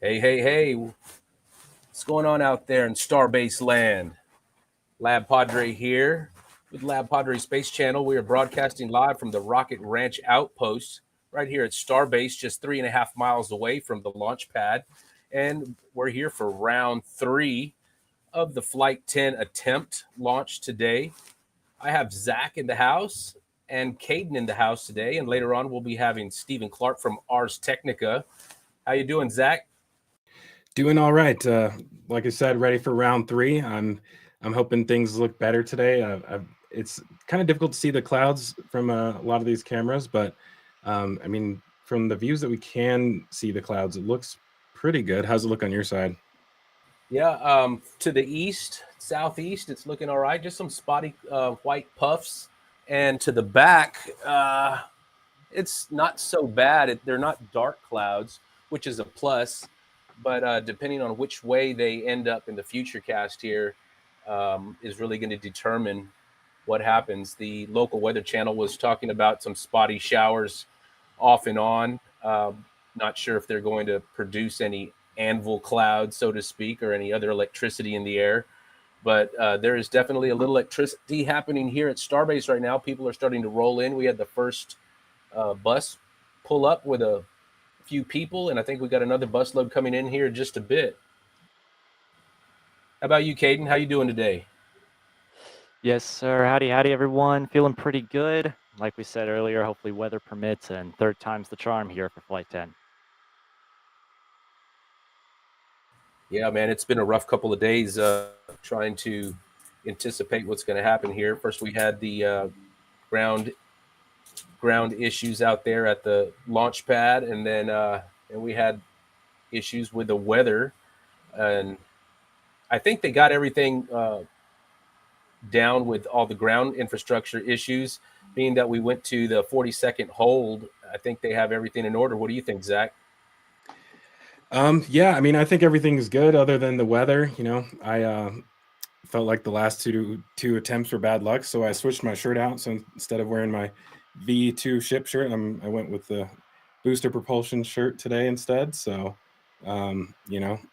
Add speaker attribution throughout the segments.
Speaker 1: Hey, hey, hey, what's going on out there in Starbase land? LabPadre here with LabPadre Space Channel. We are broadcasting live from the Rocket Ranch Outpost right here at Starbase, just 3.5 miles away from the launch pad. And we're here for round 3 of the Flight 10 attempt launch today. I have Zach in the house and Caden in the house today. And later on, we'll be having Stephen Clark from Ars Technica. How you doing, Zach?
Speaker 2: Doing all right. Like I said, ready for round 3. I'm hoping things look better today. It's kind of difficult to see the clouds from a lot of these cameras, but I mean, from the views that we can see the clouds, it looks pretty good. How's it look on your side?
Speaker 1: Yeah, to the east, southeast, it's looking all right. Just some spotty white puffs. And to the back, it's not so bad. They're not dark clouds, which is a plus. But depending on which way they end up in the future cast here, is really going to determine what happens. The local weather channel was talking about some spotty showers off and on. Not sure if they're going to produce any anvil clouds, so to speak, or any other electricity in the air. But there is definitely a little electricity happening here at Starbase right now. People are starting to roll in. We had the first bus pull up with a few people, and I think we got another busload coming in here in just a bit. How about you, Caden? How you doing today?
Speaker 3: Yes, sir. Howdy, everyone. Feeling pretty good. Like we said earlier, hopefully weather permits, and third time's the charm here for Flight 10.
Speaker 1: Yeah, man, it's been a rough couple of days trying to anticipate what's going to happen here. First, we had the ground issues out there at the launch pad, and then and we had issues with the weather. And I think they got everything down with all the ground infrastructure issues. Being that we went to the 40-second hold, I think they have everything in order. What do you think, Zach?
Speaker 2: Yeah, I mean, I think everything's good other than the weather. I felt like the last two attempts were bad luck, so I switched my shirt out. So instead of wearing my V2 ship shirt, I went with the booster propulsion shirt today instead. So,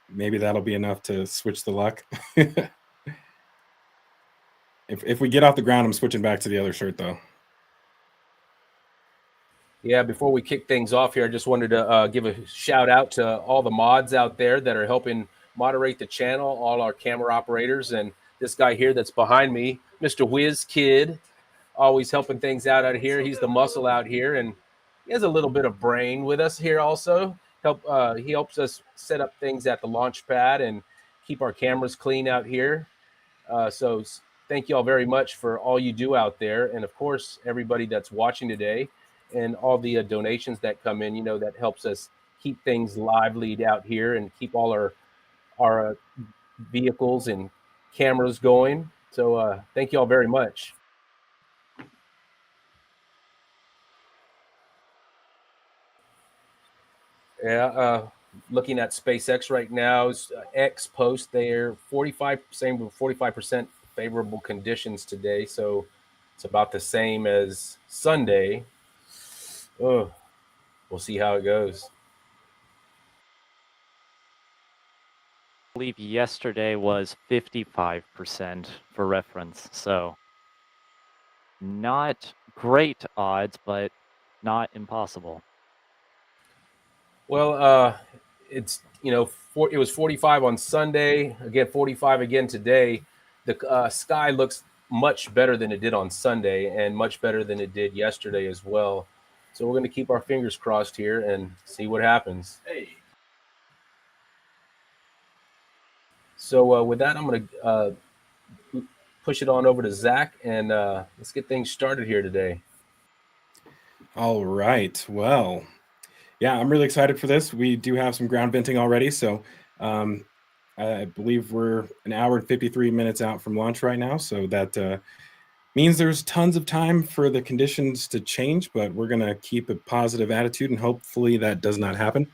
Speaker 2: maybe that'll be enough to switch the luck. If we get off the ground, I'm switching back to the other shirt though.
Speaker 1: Yeah, before we kick things off here, I just wanted to give a shout out to all the mods out there that are helping moderate the channel, all our camera operators, and this guy here that's behind me, Mr. Whiz Kid, always helping things out here. He's the muscle out here, and he has a little bit of brain with us here also. He helps us set up things at the launch pad and keep our cameras clean out here. So thank you all very much for all you do out there, and of course, everybody that's watching today and all the donations that come in, that helps us keep things lively out here and keep all our vehicles and cameras going. So thank you all very much. Yeah, looking at SpaceX right now, X post there 45% favorable conditions today. So it's about the same as Sunday. Oh, we'll see how it goes.
Speaker 3: I believe yesterday was 55% for reference, so not great odds, but not impossible.
Speaker 1: Well, it's it was 45 on Sunday, again 45 again today. The sky looks much better than it did on Sunday, and much better than it did yesterday as well. So we're going to keep our fingers crossed here and see what happens. Hey. So with that, I'm going to push it on over to Zach, and let's get things started here today.
Speaker 2: All right. Well, yeah, I'm really excited for this. We do have some ground venting already, so I believe we're an hour and 53 minutes out from launch right now. So that means there's tons of time for the conditions to change, but we're going to keep a positive attitude, and hopefully that does not happen.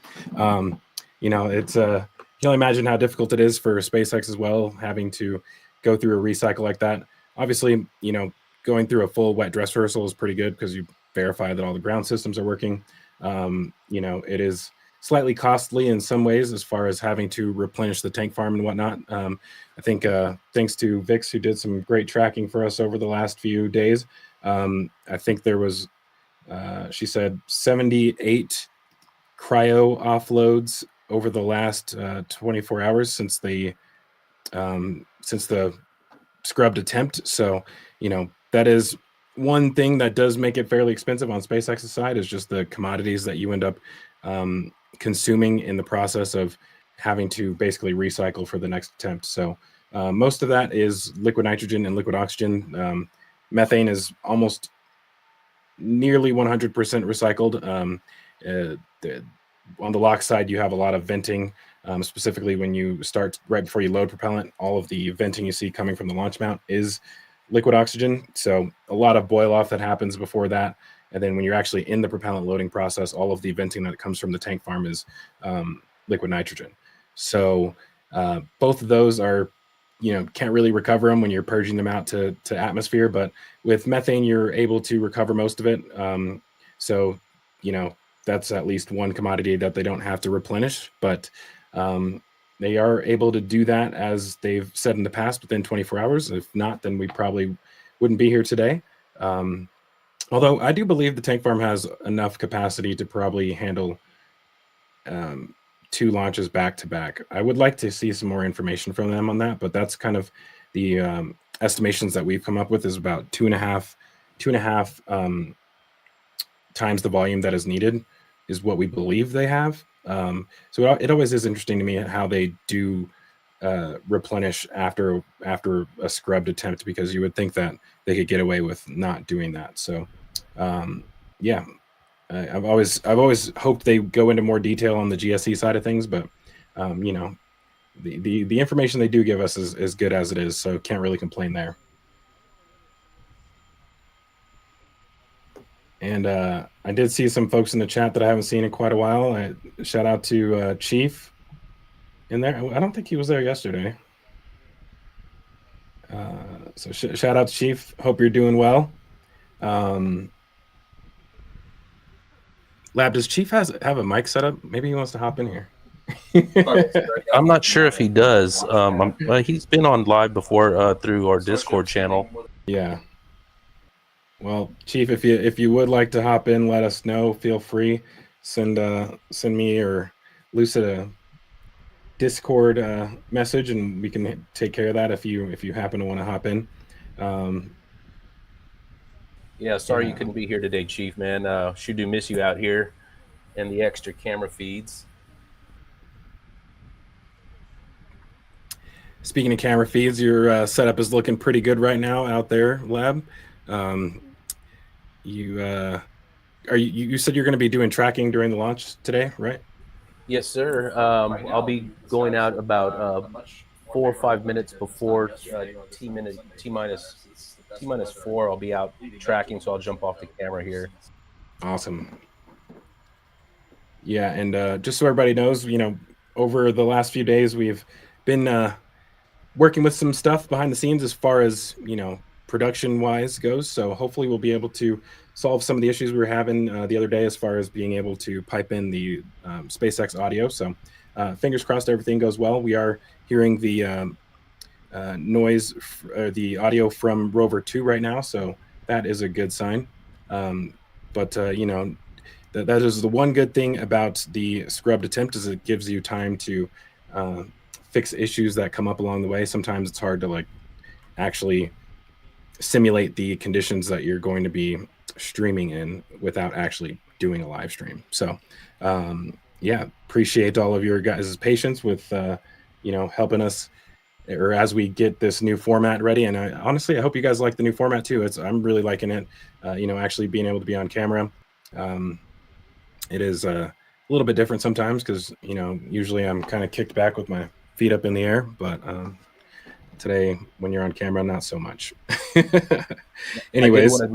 Speaker 2: It's you can only imagine how difficult it is for SpaceX as well, having to go through a recycle like that. Obviously, going through a full wet dress rehearsal is pretty good because you verify that all the ground systems are working. It is slightly costly in some ways as far as having to replenish the tank farm and whatnot. I think thanks to Vix, who did some great tracking for us over the last few days. I think there was, she said, 78 cryo offloads over the last 24 hours since the scrubbed attempt. So, that is one thing that does make it fairly expensive on SpaceX's side, is just the commodities that you end up consuming in the process of having to basically recycle for the next attempt. So most of that is liquid nitrogen and liquid oxygen. Methane is almost nearly 100% recycled. On the LOX side, you have a lot of venting, specifically when you start right before you load propellant. All of the venting you see coming from the launch mount is liquid oxygen. So a lot of boil off that happens before that. And then when you're actually in the propellant loading process, all of the venting that comes from the tank farm is liquid nitrogen. So both of those are, can't really recover them when you're purging them out to atmosphere. But with methane, you're able to recover most of it. So, that's at least one commodity that they don't have to replenish. But they are able to do that, as they've said in the past, within 24 hours. If not, then we probably wouldn't be here today. Although I do believe the tank farm has enough capacity to probably handle 2 launches back to back. I would like to see some more information from them on that, but that's kind of the estimations that we've come up with, is about 2.5 times the volume that is needed is what we believe they have. So it always is interesting to me how they do replenish after a scrubbed attempt, because you would think that they could get away with not doing that. So yeah, I've always hoped they go into more detail on the GSE side of things, but the information they do give us is good as it is, so can't really complain there. And I did see some folks in the chat that I haven't seen in quite a while. Shout out to Chief in there. I don't think he was there yesterday. So shout out to Chief. Hope you're doing well. Lab, does Chief have a mic set up? Maybe he wants to hop in here.
Speaker 1: I'm not sure if he does. He's been on live before through our Discord channel.
Speaker 2: Yeah. Well, Chief, if you would like to hop in, let us know. Feel free. Send me or Lucid a Discord message, and we can take care of that if you happen to want to hop in.
Speaker 1: Yeah, sorry you couldn't be here today, Chief, man. Sure do miss you out here and the extra camera feeds.
Speaker 2: Speaking of camera feeds, your setup is looking pretty good right now out there, Lab. You said you're going to be doing tracking during the launch today, right?
Speaker 1: Yes, sir. I'll be going out about 4 or 5 minutes before T minus 4. I'll be out tracking, so I'll jump off the camera here.
Speaker 2: Awesome. Yeah, and just so everybody knows, over the last few days, we've been working with some stuff behind the scenes as far as, production wise goes. So hopefully we'll be able to solve some of the issues we were having the other day as far as being able to pipe in the SpaceX audio. So fingers crossed everything goes well. We are hearing the noise, the audio from Rover 2 right now, so that is a good sign. But that is the one good thing about the scrubbed attempt, is it gives you time to fix issues that come up along the way. Sometimes it's hard to actually simulate the conditions that you're going to be streaming in without actually doing a live stream. So yeah, appreciate all of your guys' patience with helping us, or as we get this new format ready. And honestly, I hope you guys like the new format too. I'm really liking it. Actually being able to be on camera. It is a little bit different sometimes, because usually I'm kind of kicked back with my feet up in the air, but today when you're on camera, not so much. Anyways,
Speaker 1: I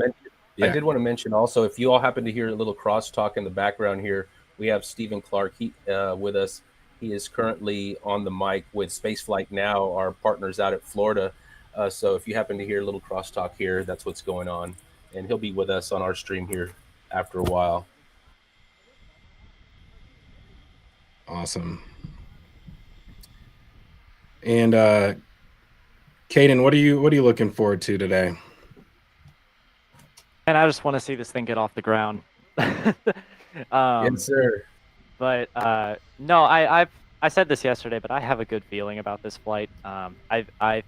Speaker 1: did want to mention also, if you all happen to hear a little crosstalk in the background here, we have Stephen Clark with us. He is currently on the mic with Spaceflight Now, our partners out at Florida. So if you happen to hear a little crosstalk here, that's what's going on. And he'll be with us on our stream here after a while.
Speaker 2: Awesome. And Caden, what are you looking forward to today?
Speaker 3: And I just want to see this thing get off the ground.
Speaker 1: Yes, sir.
Speaker 3: But no, I said this yesterday, but I have a good feeling about this flight. I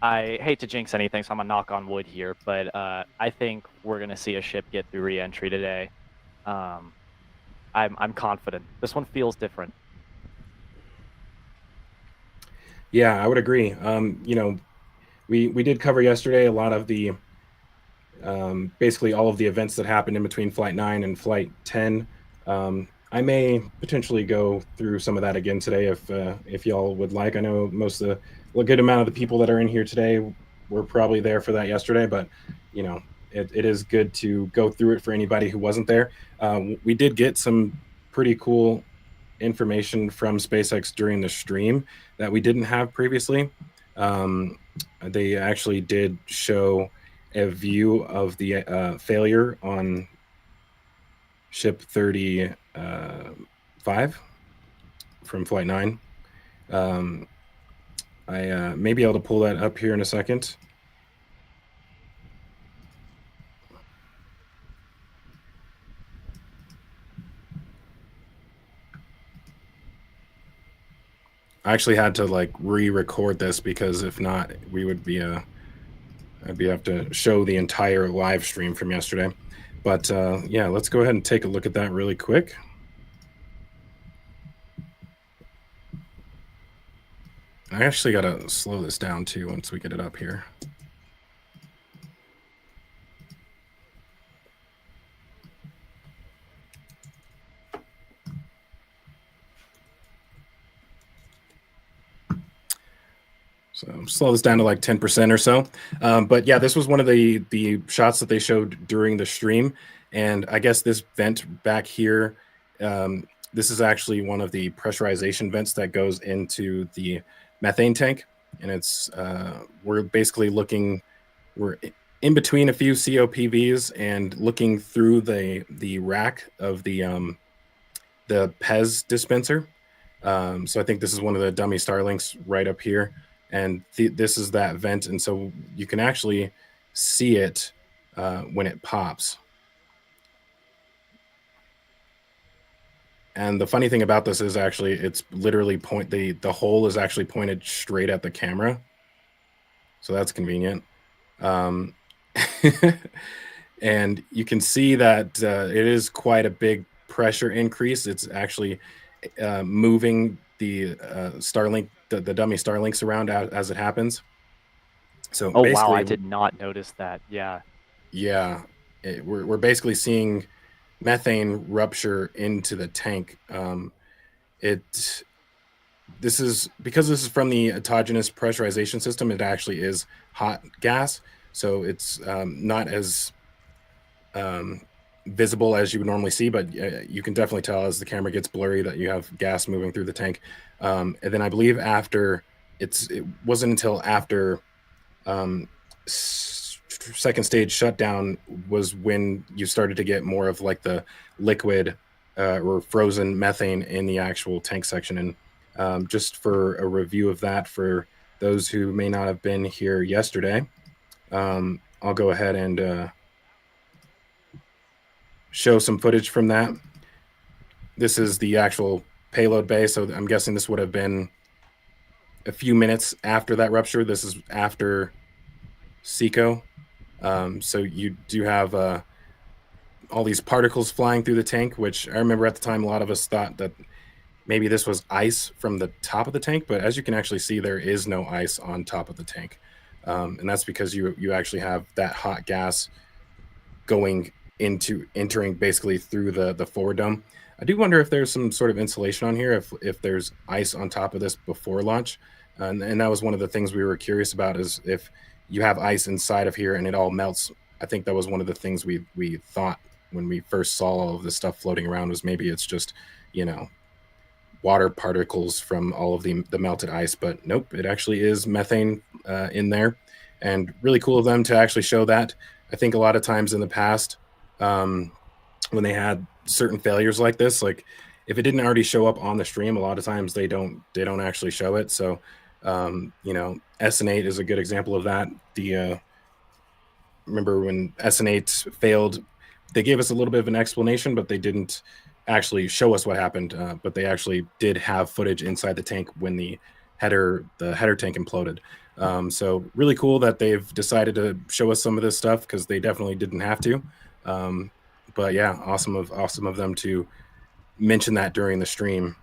Speaker 3: hate to jinx anything, so I'm gonna knock on wood here, but I think we're gonna see a ship get through re-entry today. I'm confident. This one feels different.
Speaker 2: Yeah, I would agree. We did cover yesterday a lot of the basically all of the events that happened in between Flight 9 and Flight 10. I may potentially go through some of that again today if y'all would like. I know most of a good amount of the people that are in here today were probably there for that yesterday, but it is good to go through it for anybody who wasn't there. We did get some pretty cool information from SpaceX during the stream that we didn't have previously. They actually did show a view of the failure on ship 35 from Flight 9. I may be able to pull that up here in a second. I actually had to re-record this because if not, we would be I'd have to show the entire live stream from yesterday. But yeah, let's go ahead and take a look at that really quick. I actually got to slow this down too once we get it up here. So slow this down to like 10% or so. But yeah, this was one of the shots that they showed during the stream. And I guess this vent back here, this is actually one of the pressurization vents that goes into the methane tank. And it's we're basically we're in between a few COPVs and looking through the rack of the PEZ dispenser. So I think this is one of the dummy Starlinks right up here. And this is that vent. And so you can actually see it when it pops. And the funny thing about this is actually it's literally the hole is actually pointed straight at the camera. So that's convenient. And you can see that it is quite a big pressure increase. It's actually moving the Starlink, the dummy Starlinks around as it happens. So
Speaker 3: Oh
Speaker 2: basically,
Speaker 3: wow, I did not notice that. Yeah.
Speaker 2: Yeah, we're basically seeing methane rupture into the tank. This is because this is from the autogenous pressurization system. It actually is hot gas, so it's not as visible as you would normally see, but you can definitely tell as the camera gets blurry that you have gas moving through the tank. And then I believe it wasn't until after second stage shutdown was when you started to get more of like the liquid or frozen methane in the actual tank section. And just for a review of that for those who may not have been here yesterday, I'll go ahead and show some footage from that. This is the actual payload bay, so I'm guessing this would have been a few minutes after that rupture. This is after SECO. So you do have all these particles flying through the tank, which I remember at the time a lot of us thought that maybe this was ice from the top of the tank, but as you can actually see, there is no ice on top of the tank. And that's because you actually have that hot gas entering basically through the forward dome. I do wonder if there's some sort of insulation on here, if there's ice on top of this before launch. And that was one of the things we were curious about, is if you have ice inside of here and it all melts. I think that was one of the things we thought when we first saw all of this stuff floating around, was maybe it's just, water particles from all of the melted ice. But nope, it actually is methane in there. And really cool of them to actually show that. I think a lot of times in the past, when they had certain failures like this, like if it didn't already show up on the stream, a lot of times they don't actually show it. So SN8 is a good example of that. Remember when SN8 failed, they gave us a little bit of an explanation, but they didn't actually show us what happened. But they actually did have footage inside the tank when the header tank imploded. So really cool that they've decided to show us some of this stuff, because they definitely didn't have to. But yeah, awesome of them to mention that during the stream.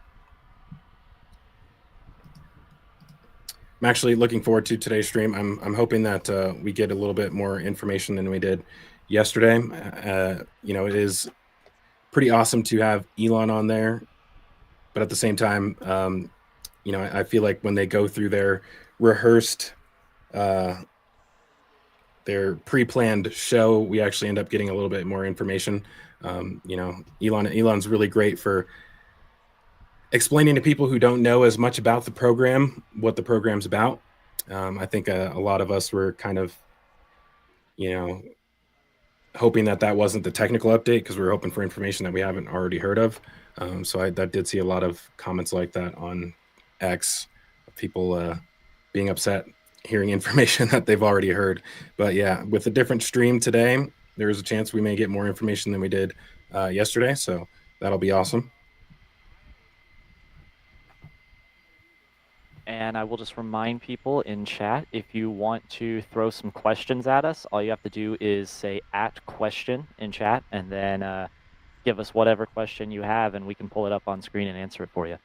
Speaker 2: I'm actually looking forward to today's stream. I'm hoping that we get a little bit more information than we did yesterday. It is pretty awesome to have Elon on there, but at the same time, I feel like when they go through their rehearsed, their pre-planned show, we actually end up getting a little bit more information. Elon's really great for explaining to people who don't know as much about the program what the program's about. I think a lot of us were kind of, hoping that wasn't the technical update, because we were hoping for information that we haven't already heard of. So I did see a lot of comments like that on X, people being upset hearing information that they've already heard. But yeah, with a different stream today, there is a chance we may get more information than we did yesterday. So that'll be awesome.
Speaker 3: And I will just remind people in chat, if you want to throw some questions at us, all you have to do is say @question in chat, and then give us whatever question you have, and we can pull it up on screen and answer it for you.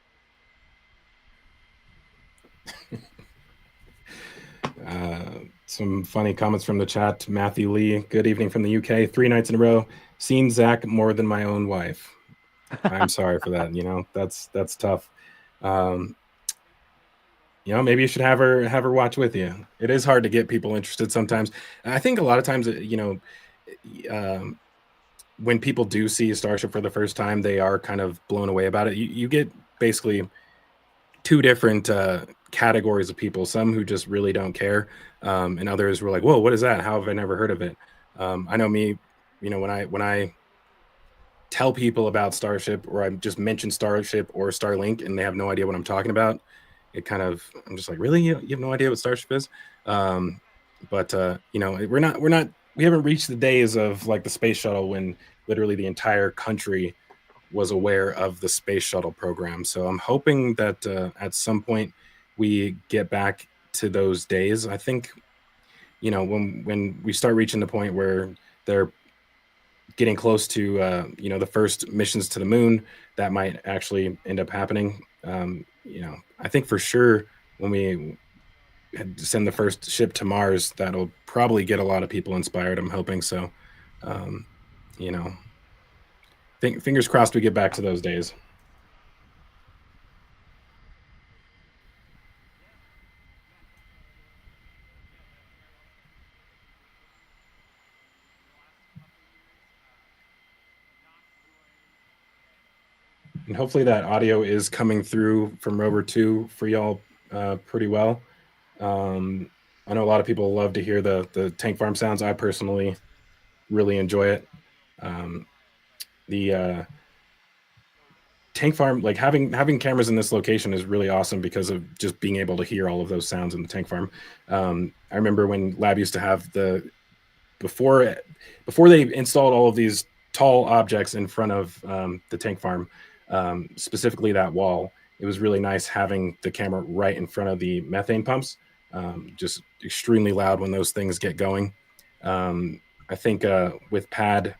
Speaker 2: Some funny comments from the chat. Matthew Lee, good evening from the UK. 3 nights in a row, seen Zach more than my own wife. I'm sorry for that. That's tough. Maybe you should have her watch with you. It is hard to get people interested sometimes. I think a lot of times, when people do see Starship for the first time, they are kind of blown away about it. You get basically two different categories of people. Some who just really don't care, and others were like, "Whoa, what is that? How have I never heard of it?" I know me. When I tell people about Starship, or I just mention Starship or Starlink, and they have no idea what I'm talking about, I'm just like, really? You have no idea what Starship is? But we haven't reached the days of like the space shuttle, when literally the entire country was aware of the space shuttle program. So I'm hoping that at some point we get back to those days. I think, when we start reaching the point where they're getting close to, the first missions to the moon, that might actually end up happening. I think for sure when we send the first ship to Mars, that'll probably get a lot of people inspired. I'm hoping so. Fingers crossed we get back to those days. And hopefully that audio is coming through from Rover 2 for y'all pretty well. I know a lot of people love to hear the tank farm sounds. I personally really enjoy it. The tank farm, like having cameras in this location is really awesome because of just being able to hear all of those sounds in the tank farm. I remember when Lab used to have before they installed all of these tall objects in front of the tank farm, specifically that wall, it was really nice having the camera right in front of the methane pumps. Just extremely loud when those things get going. I think with pad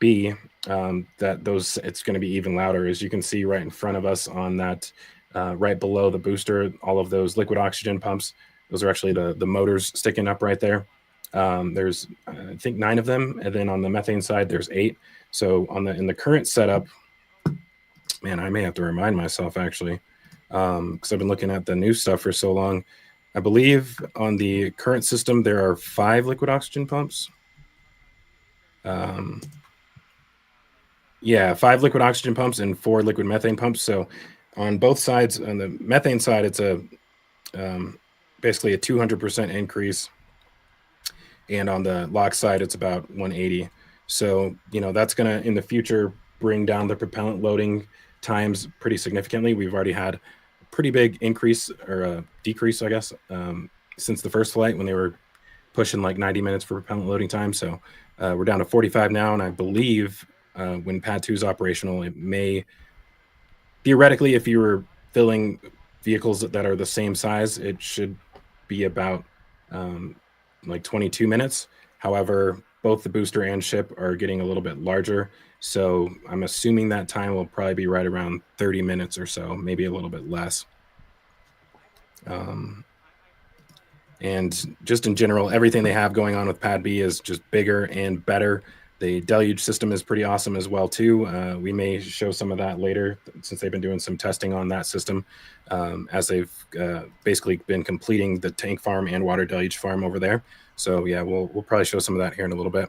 Speaker 2: B, it's going to be even louder. As you can see right in front of us on that, right below the booster, all of those liquid oxygen pumps, those are actually the motors sticking up right there. There's I think 9 of them, and then on the methane side there's 8. So in the current setup, man, I may have to remind myself actually, because I've been looking at the new stuff for so long. I believe on the current system there are 5 liquid oxygen pumps. 5 liquid oxygen pumps and 4 liquid methane pumps. So on both sides, on the methane side, it's basically a 200% increase, and on the LOX side, it's about 180. So that's gonna in the future bring down the propellant loading times pretty significantly. We've already had a pretty big increase or a decrease, I guess, since the first flight when they were pushing like 90 minutes for propellant loading time. So we're down to 45 now, and I believe when Pad 2 is operational, it may theoretically, if you were filling vehicles that are the same size, it should be about like 22 minutes. However, both the booster and ship are getting a little bit larger, so I'm assuming that time will probably be right around 30 minutes or so, maybe a little bit less. And just in general, everything they have going on with Pad B is just bigger and better. The deluge system is pretty awesome as well too. We may show some of that later since they've been doing some testing on that system as they've basically been completing the tank farm and water deluge farm over there. So yeah, we'll probably show some of that here in a little bit.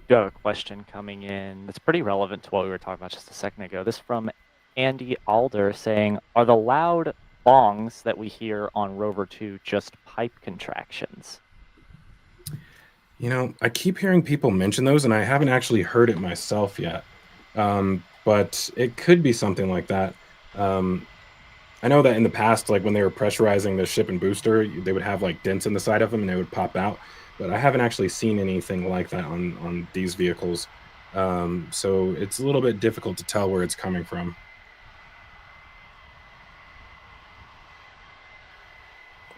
Speaker 3: Do have a question coming in that's pretty relevant to what we were talking about just a second ago. This from Andy Alder saying, are the loud bongs that we hear on Rover 2 just pipe contractions?
Speaker 2: You know, I keep hearing people mention those, and I haven't actually heard it myself yet. But it could be something like that. I know that in the past, like when they were pressurizing the ship and booster, they would have like dents in the side of them and they would pop out. But I haven't actually seen anything like that on these vehicles. So it's a little bit difficult to tell where it's coming from.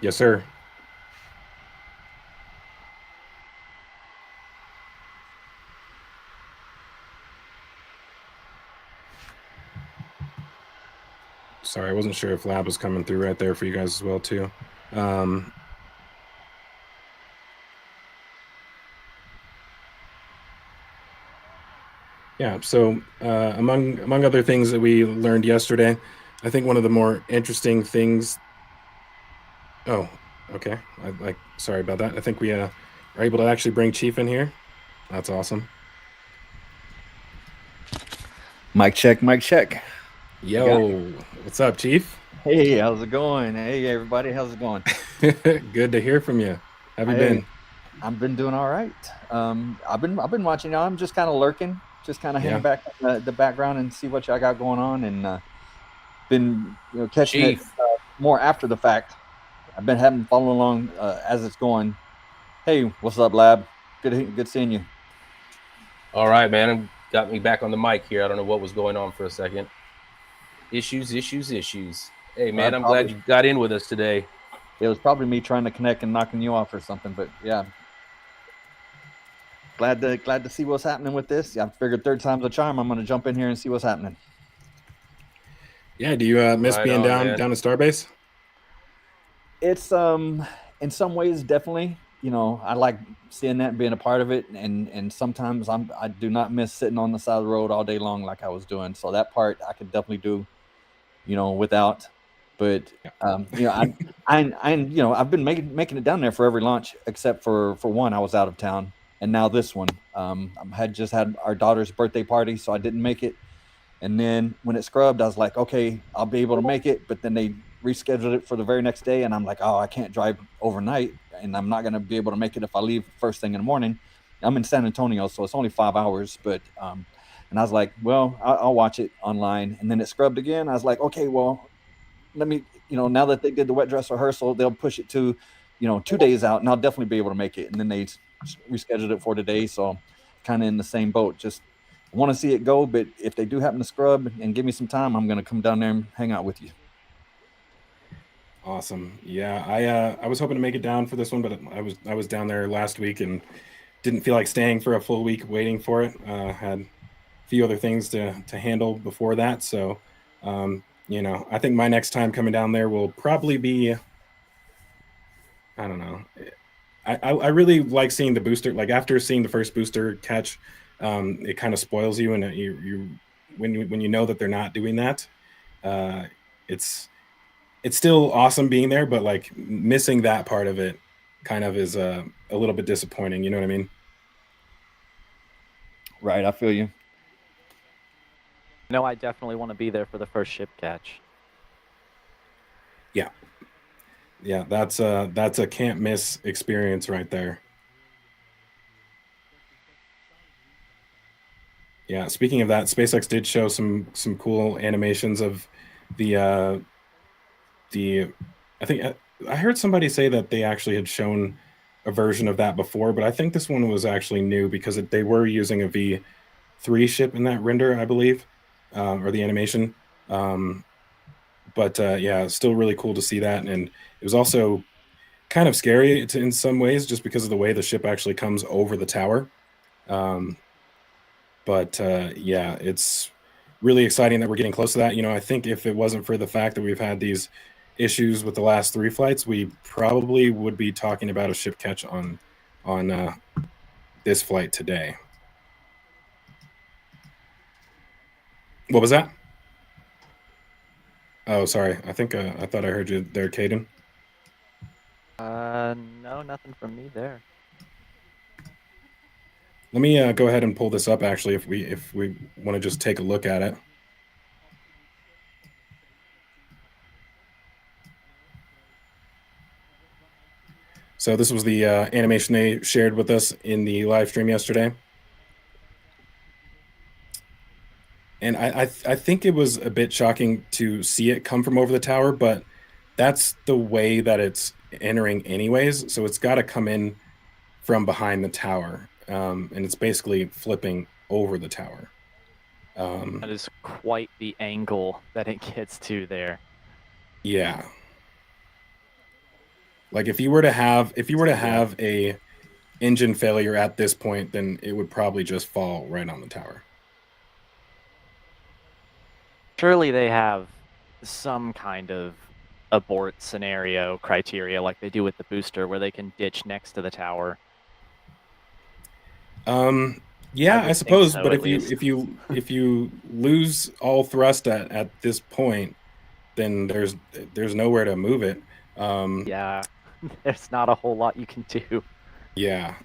Speaker 2: Yes, sir. Sorry, I wasn't sure if Lab was coming through right there for you guys as well too. Yeah, so among other things that we learned yesterday, I think one of the more interesting things. Oh, okay. Sorry about that. I think we are able to actually bring Chief in here. That's awesome.
Speaker 4: Mic check, mic check.
Speaker 2: Yo, what's up, Chief?
Speaker 4: Hey, how's it going? Hey, everybody, how's it going?
Speaker 2: Good to hear from you. How have you been?
Speaker 4: I've been doing all right. I've been watching y'all. I'm just kind of lurking, just kind of hanging back in the background and see what y'all got going on, and been catching it more after the fact. I've been having following along as it's going. Hey, what's up, Lab? Good seeing you.
Speaker 1: All right, man. Got me back on the mic here. I don't know what was going on for a second. Issues. Hey, man, I'm glad you got in with us today.
Speaker 4: It was probably me trying to connect and knocking you off or something, but yeah. Glad to see what's happening with this. I figured third time's a charm. I'm going to jump in here and see what's happening.
Speaker 2: Yeah, do you miss being down at Starbase?
Speaker 4: It's in some ways definitely. I like seeing that and being a part of it, and sometimes I do not miss sitting on the side of the road all day long like I was doing. So that part I could definitely do, without. But I've been making it down there for every launch except for one. I was out of town, and now this one. I had just had our daughter's birthday party, so I didn't make it. And then when it scrubbed, I was like, okay, I'll be able to make it. But then they rescheduled it for the very next day, and I'm like, oh, I can't drive overnight, and I'm not going to be able to make it if I leave first thing in the morning. I'm in San Antonio, so it's only 5 hours. But and I was like, well, I'll watch it online. And then it scrubbed again. I was like, okay, well, let me, now that they did the wet dress rehearsal, they'll push it to, 2 days out, and I'll definitely be able to make it. And then they rescheduled it for today, so kind of in the same boat. Just want to see it go, but if they do happen to scrub and give me some time, I'm going to come down there and hang out with you.
Speaker 2: Awesome. Yeah, I was hoping to make it down for this one, but I was down there last week and didn't feel like staying for a full week waiting for it. Had a few other things to handle before that, so I think my next time coming down there will probably be, I don't know. I really like seeing the booster. Like after seeing the first booster catch, it kind of spoils you, and when you know that they're not doing that, it's still awesome being there, but like missing that part of it kind of is a little bit disappointing. You know what I mean?
Speaker 4: Right. I feel you.
Speaker 3: No, I definitely want to be there for the first ship catch.
Speaker 2: Yeah, that's a can't miss experience right there. Yeah, speaking of that, SpaceX did show some cool animations of the I think I heard somebody say that they actually had shown a version of that before, but I think this one was actually new because they were using a V3 ship in that render, I believe, or the animation. But yeah, still really cool to see that, and it was also kind of scary in some ways just because of the way the ship actually comes over the tower. But yeah, it's really exciting that we're getting close to that. I think if it wasn't for the fact that we've had these issues with the last 3 flights, we probably would be talking about a ship catch on this flight today. What was that? Oh, sorry. I think I thought I heard you there, Caden.
Speaker 3: No, nothing from me there.
Speaker 2: Let me go ahead and pull this up. Actually, if we want to just take a look at it. So this was the animation they shared with us in the live stream yesterday. And I think it was a bit shocking to see it come from over the tower, but that's the way that it's entering anyways. So it's got to come in from behind the tower. And it's basically flipping over the tower.
Speaker 3: That is quite the angle that it gets to there.
Speaker 2: Yeah. Like if you were to have a engine failure at this point, then it would probably just fall right on the tower.
Speaker 3: Surely they have some kind of abort scenario criteria like they do with the booster where they can ditch next to the tower.
Speaker 2: Yeah, I suppose,
Speaker 3: so,
Speaker 2: but
Speaker 3: at least.
Speaker 2: if you lose all thrust at this point, then there's nowhere to move it.
Speaker 3: Yeah, there's not a whole lot you can do.
Speaker 2: Yeah.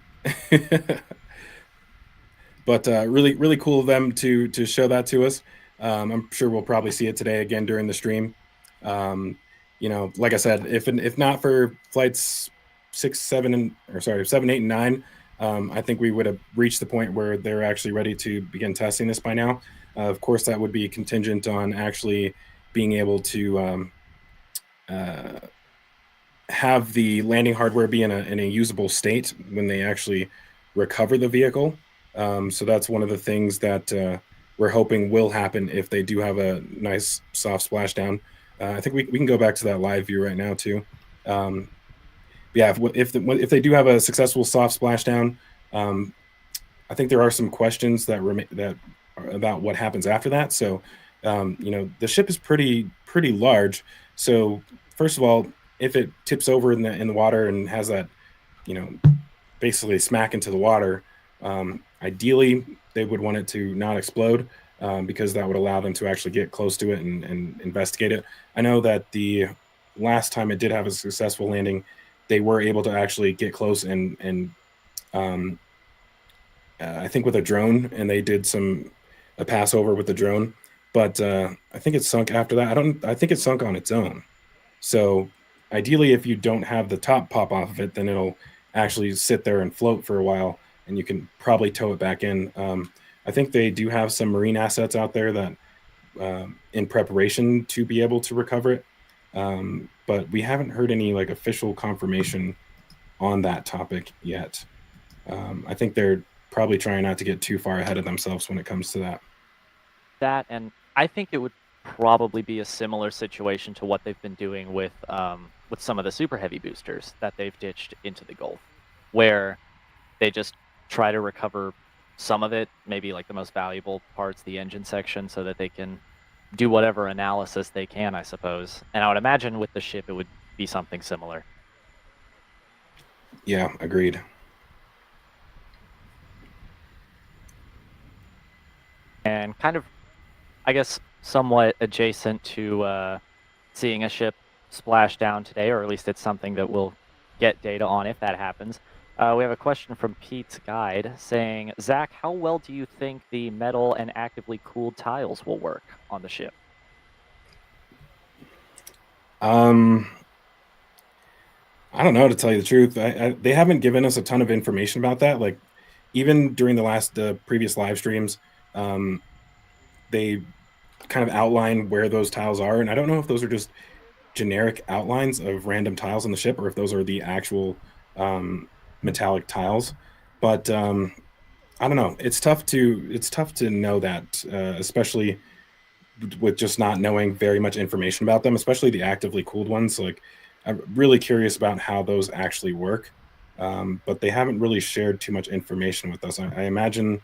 Speaker 2: But really cool of them to show that to us. I'm sure we'll probably see it today again during the stream. Like I said, if not for flights 7, 8, and 9, I think we would have reached the point where they're actually ready to begin testing this by now. Of course, that would be contingent on actually being able to have the landing hardware be in a usable state when they actually recover the vehicle. So that's one of the things that we're hoping will happen if they do have a nice soft splashdown. I think we can go back to that live view right now too. Yeah, if they do have a successful soft splashdown, I think there are some questions that about what happens after that. So, the ship is pretty large. So first of all, if it tips over in the water and has that, basically smack into the water, ideally they would want it to not explode because that would allow them to actually get close to it and investigate it. I know that the last time it did have a successful landing, they were able to actually get close and I think with a drone, and they did a pass over with the drone, but I think it sunk after that. I think it sunk on its own. So ideally, if you don't have the top pop off of it, then it'll actually sit there and float for a while, and you can probably tow it back in. I think they do have some marine assets out there that in preparation to be able to recover it, but we haven't heard any official confirmation on that topic yet. I think they're probably trying not to get too far ahead of themselves when it comes to that.
Speaker 3: That, and I think it would probably be a similar situation to what they've been doing with some of the super heavy boosters that they've ditched into the Gulf, where they just try to recover some of it, maybe the most valuable parts, the engine section, so that they can do whatever analysis they can, I suppose. And I would imagine with the ship it would be something similar.
Speaker 2: Yeah, agreed.
Speaker 3: And kind of, I guess, somewhat adjacent to seeing a ship splash down today, or at least it's something that we'll get data on if that happens. We have a question from Pete's Guide saying, Zach, how well do you think the metal and actively cooled tiles will work on the ship?
Speaker 2: I don't know, to tell you the truth. They haven't given us a ton of information about that. Even during the previous live streams, they kind of outline where those tiles are, and I don't know if those are just generic outlines of random tiles on the ship or if those are the actual metallic tiles. But I don't know. It's tough to know that, especially with just not knowing very much information about them, especially the actively cooled ones. Like, I'm really curious about how those actually work, but they haven't really shared too much information with us. I imagine,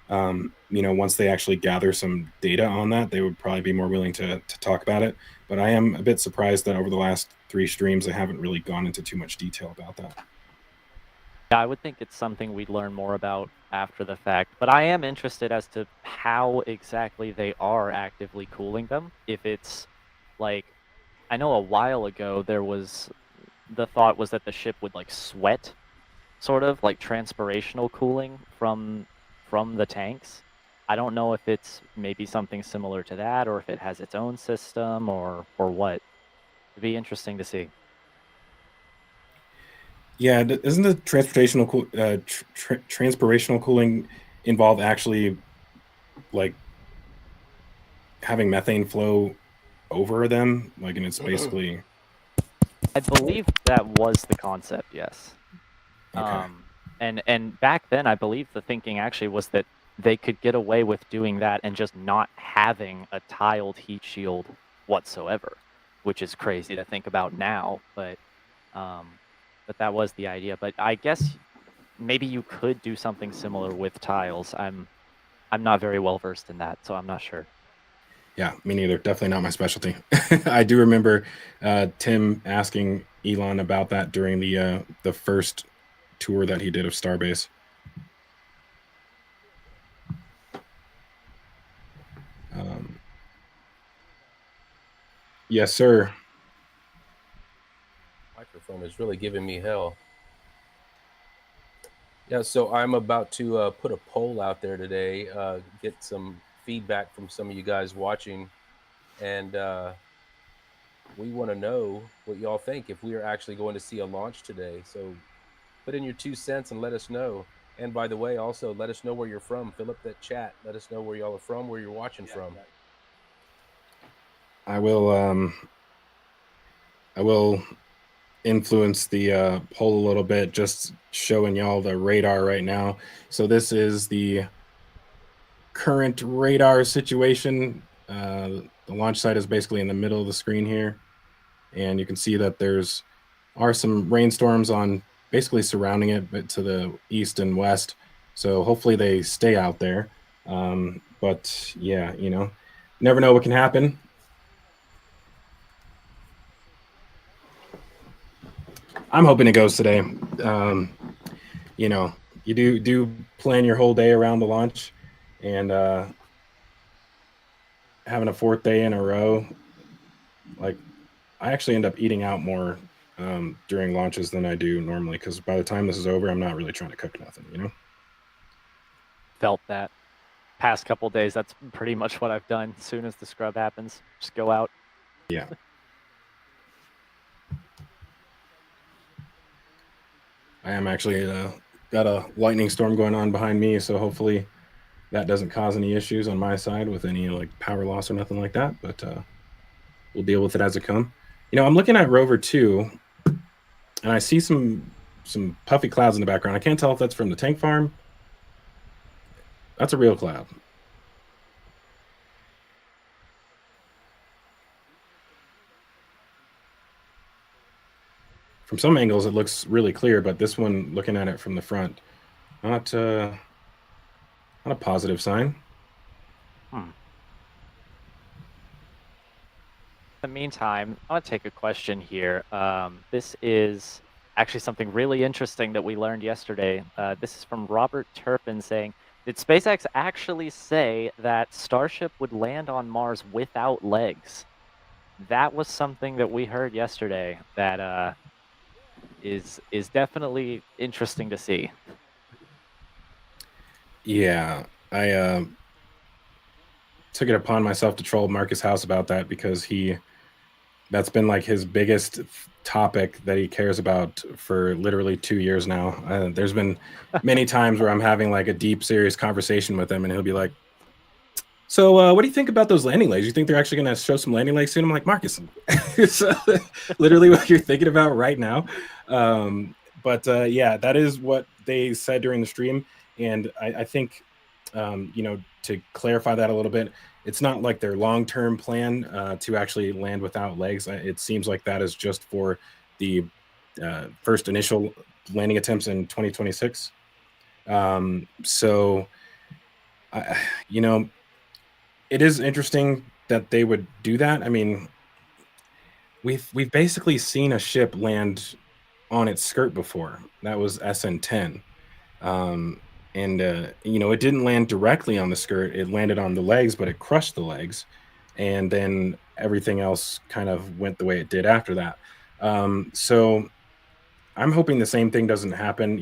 Speaker 2: once they actually gather some data on that, they would probably be more willing to talk about it. But I am a bit surprised that over the last 3 streams, they haven't really gone into too much detail about that.
Speaker 3: Yeah, I would think it's something we'd learn more about after the fact, but I am interested as to how exactly they are actively cooling them. If it's like, I know a while ago the thought was that the ship would like sweat, sort of like transpirational cooling from the tanks. I don't know if it's maybe something similar to that, or if it has its own system, or what. It'd be interesting to see.
Speaker 2: Yeah, isn't the transpirational cooling involve actually like having methane flow over them? Like, and it's basically
Speaker 3: I believe that was the concept, yes.
Speaker 2: okay.
Speaker 3: And back then, I believe the thinking actually was that they could get away with doing that and just not having a tiled heat shield whatsoever, which is crazy to think about now. But that was the idea. But I guess maybe you could do something similar with tiles. I'm not very well versed in that, so I'm not sure.
Speaker 2: Yeah, me neither. Definitely not my specialty. I do remember Tim asking Elon about that during the first tour that he did of Starbase. Yes, sir.
Speaker 1: Microphone is really giving me hell. Yeah, so I'm about to put a poll out there today, get some feedback from some of you guys watching, and we want to know what y'all think if we are actually going to see a launch today. So put in your 2 cents and let us know. And by the way, also let us know where you're from. Fill up that chat. Let us know where y'all are from, where you're watching from.
Speaker 2: I will influence the poll a little bit, just showing y'all the radar right now. So this is the current radar situation. The launch site is basically in the middle of the screen here, and you can see that are some rainstorms on basically surrounding it, but to the east and west. So hopefully they stay out there. But yeah, never know what can happen. I'm hoping it goes today. You do plan your whole day around the launch, and having a 4th day in a row, like, I actually end up eating out more during launches than I do normally, because by the time this is over, I'm not really trying to cook nothing.
Speaker 3: Felt that. Past couple days, that's pretty much what I've done. As soon as the scrub happens, just go out.
Speaker 2: Yeah. I am actually got a lightning storm going on behind me, so hopefully that doesn't cause any issues on my side with any like power loss or nothing like that. But we'll deal with it as it comes. I'm looking at Rover 2, and I see some puffy clouds in the background. I can't tell if that's from the tank farm. That's a real cloud. From some angles, it looks really clear, but this one, looking at it from the front, not a positive sign.
Speaker 3: In the meantime, I want to take a question here. This is actually something really interesting that we learned yesterday. This is from Robert Turpin saying, did SpaceX actually say that Starship would land on Mars without legs? That was something that we heard yesterday that is definitely interesting to see.
Speaker 2: Yeah, I took it upon myself to troll Marcus House about that, because that's been like his biggest topic that he cares about for literally 2 years now. There's been many times where I'm having like a deep, serious conversation with him, and he'll be like, So what do you think about those landing legs? You think they're actually going to show some landing legs soon? I'm like, Marcus, it's literally what you're thinking about right now. But yeah, that is what they said during the stream. And I think, to clarify that a little bit, it's not like their long-term plan to actually land without legs. It seems like that is just for the first initial landing attempts in 2026. So, it is interesting that they would do that. I mean, we've basically seen a ship land on its skirt before. That was SN10. And it didn't land directly on the skirt. It landed on the legs, but it crushed the legs. And then everything else kind of went the way it did after that. So I'm hoping the same thing doesn't happen.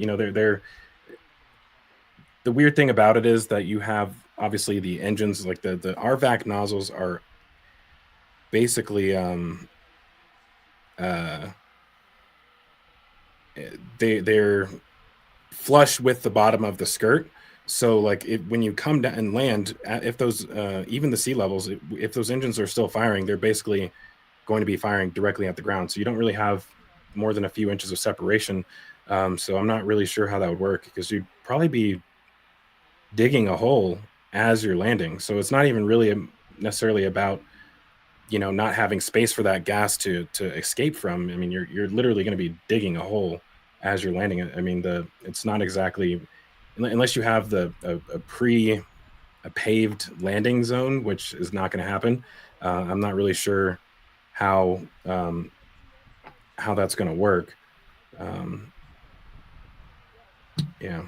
Speaker 2: The weird thing about it is that you have obviously the engines, like the RVAC nozzles are basically they're flush with the bottom of the skirt. So like when you come down and land, if those even the sea levels, if those engines are still firing, they're basically going to be firing directly at the ground. So you don't really have more than a few inches of separation. So I'm not really sure how that would work, because you'd probably be digging a hole as you're landing. So it's not even really necessarily about not having space for that gas to escape from. I mean, you're literally going to be digging a hole as you're landing it. I mean, it's not exactly, unless you have a paved landing zone, which is not going to happen. I'm not really sure how that's going to work. Yeah,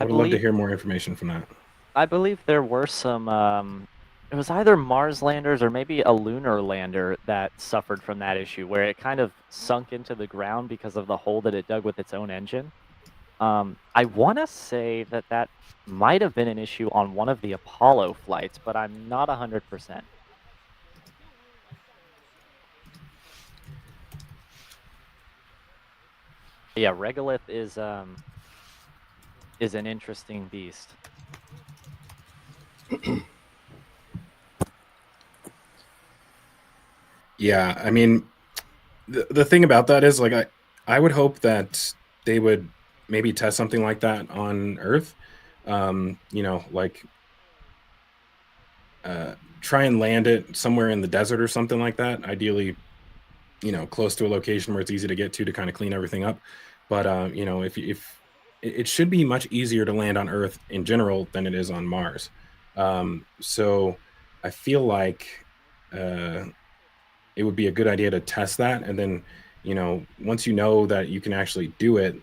Speaker 2: I would love to hear more information from that.
Speaker 3: I believe there were some, it was either Mars landers or maybe a lunar lander that suffered from that issue, where it kind of sunk into the ground because of the hole that it dug with its own engine. I want to say that might have been an issue on one of the Apollo flights, but I'm not 100%. Yeah, regolith is an interesting beast.
Speaker 2: Yeah, I mean, the thing about that is, like, I would hope that they would maybe test something like that on Earth. Try and land it somewhere in the desert or something like that. Ideally, close to a location where it's easy to get to kind of clean everything up. But if it should be much easier to land on Earth in general than it is on Mars. So I feel like it would be a good idea to test that, and then once you know that you can actually do it,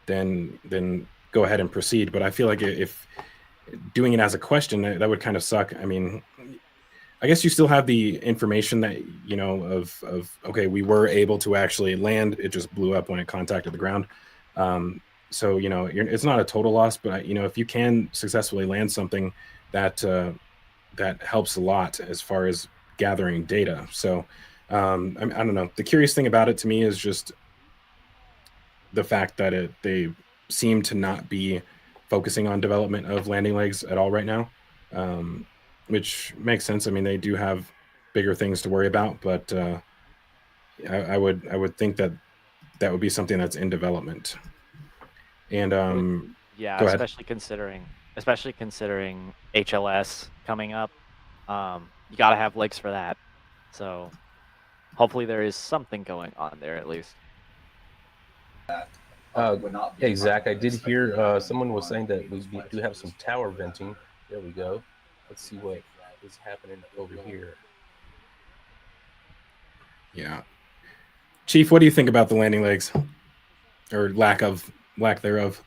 Speaker 2: then go ahead and proceed. But I feel like if doing it as a question, that would kind of suck. I mean, I guess you still have the information that of okay, we were able to actually land. It just blew up when it contacted the ground. So it's not a total loss, but if you can successfully land something, that helps a lot as far as gathering data. So I don't know. The curious thing about it to me is just the fact that they seem to not be focusing on development of landing legs at all right now, which makes sense. I mean, they do have bigger things to worry about, but I would think that would be something that's in development. And
Speaker 3: yeah,
Speaker 2: go ahead.
Speaker 3: especially considering HLS coming up, you got to have legs for that. So hopefully there is something going on there at least.
Speaker 1: Hey, Zach, I did hear someone was saying that we do have some tower venting. There we go. Let's see what is happening over here.
Speaker 2: Yeah. Chief, what do you think about the landing legs, or lack thereof?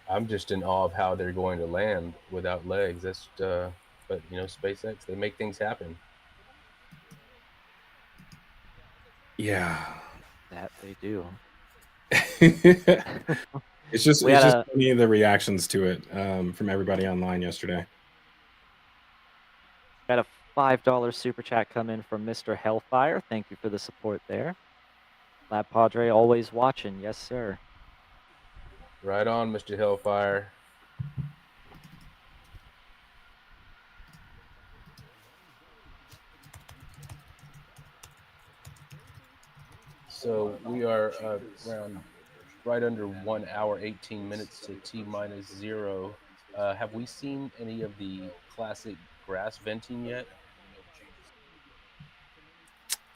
Speaker 1: I'm just in awe of how they're going to land without legs. That's but SpaceX, they make things happen.
Speaker 2: Yeah,
Speaker 3: that they do.
Speaker 2: It's just funny, the reactions to it from everybody online yesterday.
Speaker 3: $5 super chat come in from Mr. Hellfire. Thank you for the support there. LabPadre always watching. Yes, sir.
Speaker 1: Right on, Mr. Hellfire. So we are around right under 1 hour, 18 minutes to T-0. Have we seen any of the classic grass venting yet?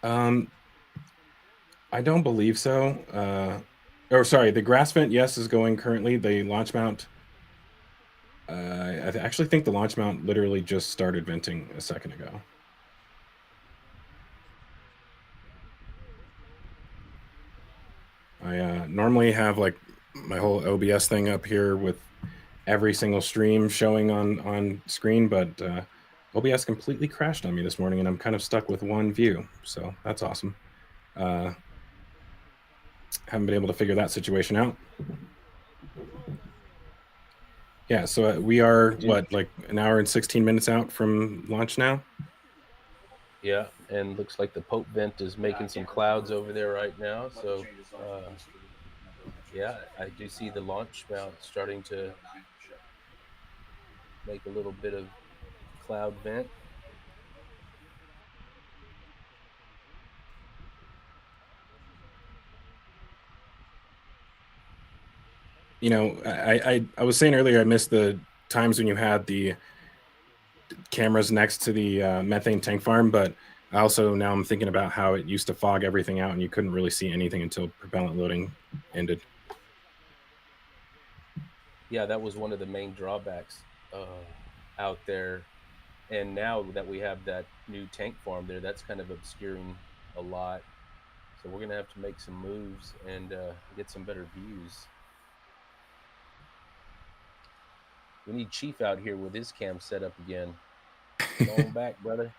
Speaker 2: I don't believe so. Or sorry, the grass vent, yes, is going currently. The launch mount, I actually think the launch mount literally just started venting a second ago. I normally have like my whole OBS thing up here with every single stream showing on screen, but OBS completely crashed on me this morning, and I'm kind of stuck with one view. So that's awesome. Haven't been able to figure that situation out. Yeah, so we are like an hour and 16 minutes out from launch now.
Speaker 1: Yeah, and looks like the Pope vent is making some clouds over there right now. So, yeah, I do see the launch mount starting to make a little bit of cloud vent.
Speaker 2: You know, I was saying earlier I missed the times when you had the cameras next to the methane tank farm, but I also now I'm thinking about how it used to fog everything out and you couldn't really see anything until propellant loading ended.
Speaker 1: Yeah, that was one of the main drawbacks out there. And now that we have that new tank farm there, that's kind of obscuring a lot. So we're going to have to make some moves and get some better views. We need Chief out here with his cam set up again. Come on back, brother.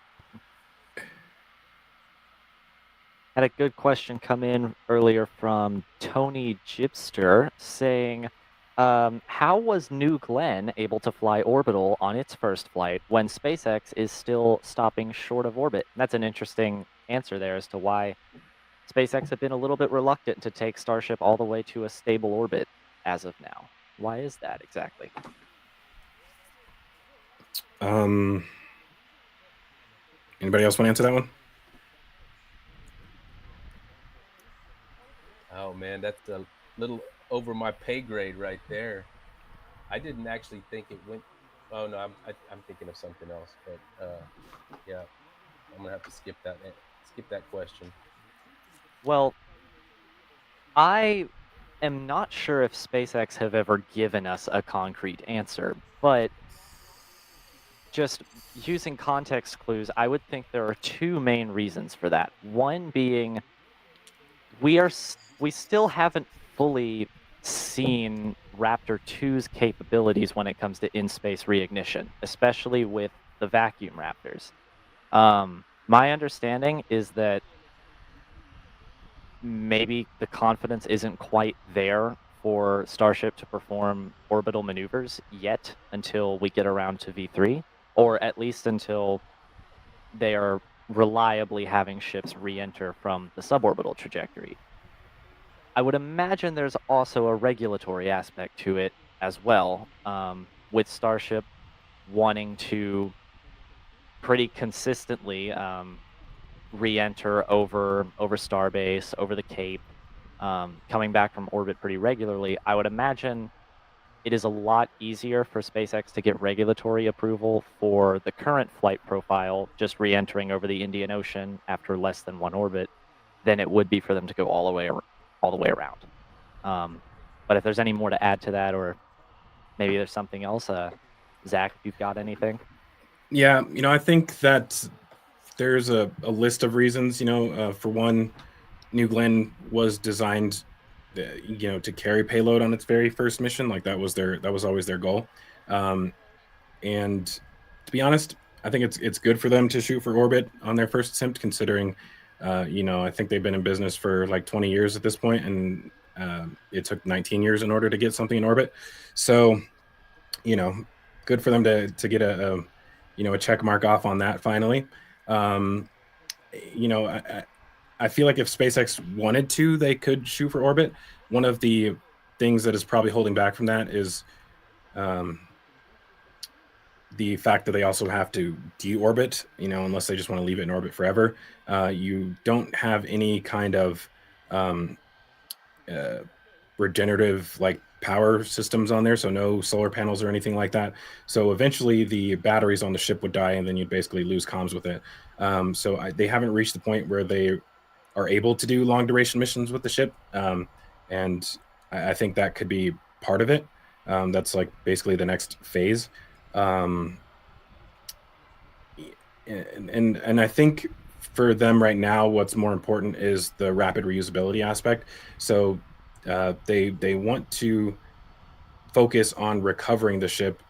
Speaker 3: Had a good question come in earlier from Tony Gipster saying, how was New Glenn able to fly Orbital on its first flight when SpaceX is still stopping short of orbit? And that's an interesting answer there as to why SpaceX have been a little bit reluctant to take Starship all the way to a stable orbit as of now. Why is that exactly?
Speaker 2: Anybody else want to answer that one?
Speaker 1: Oh man, that's a little over my pay grade right there. I didn't actually think it went. Oh no, I'm thinking of something else. But yeah, I'm gonna have to skip that question.
Speaker 3: Well, I am not sure if SpaceX have ever given us a concrete answer, but just using context clues, I would think there are two main reasons for that. One being we still haven't fully seen Raptor 2's capabilities when it comes to in-space reignition, especially with the vacuum Raptors. My understanding is that maybe the confidence isn't quite there for Starship to perform orbital maneuvers yet until we get around to V3, or at least until they are reliably having ships re-enter from the suborbital trajectory. I would imagine there's also a regulatory aspect to it as well, with Starship wanting to pretty consistently re-enter over Starbase, over the Cape, coming back from orbit pretty regularly. I would imagine it is a lot easier for SpaceX to get regulatory approval for the current flight profile, just re-entering over the Indian Ocean after less than one orbit, than it would be for them to go all the way around. But if there's any more to add to that, or maybe there's something else, Zach, if you've got anything.
Speaker 2: Yeah, you know, I think that there's a list of reasons. You know, for one, New Glenn was designed, you know, to carry payload on its very first mission. Like that was always their goal. And to be honest, I think it's good for them to shoot for orbit on their first attempt, considering, you know, I think they've been in business for like 20 years at this point, and it took 19 years in order to get something in orbit. So, you know, good for them to get a a check mark off on that finally. I feel like if SpaceX wanted to, they could shoot for orbit. One of the things that is probably holding back from that is the fact that they also have to deorbit, unless they just want to leave it in orbit forever. You don't have any kind of regenerative power systems on there, so no solar panels or anything like that. So eventually the batteries on the ship would die, and then you'd basically lose comms with it. They haven't reached the point where they are able to do long duration missions with the ship, and I think that could be part of it. That's basically the next phase. And I think for them right now, what's more important is the rapid reusability aspect. So they want to focus on recovering the ship.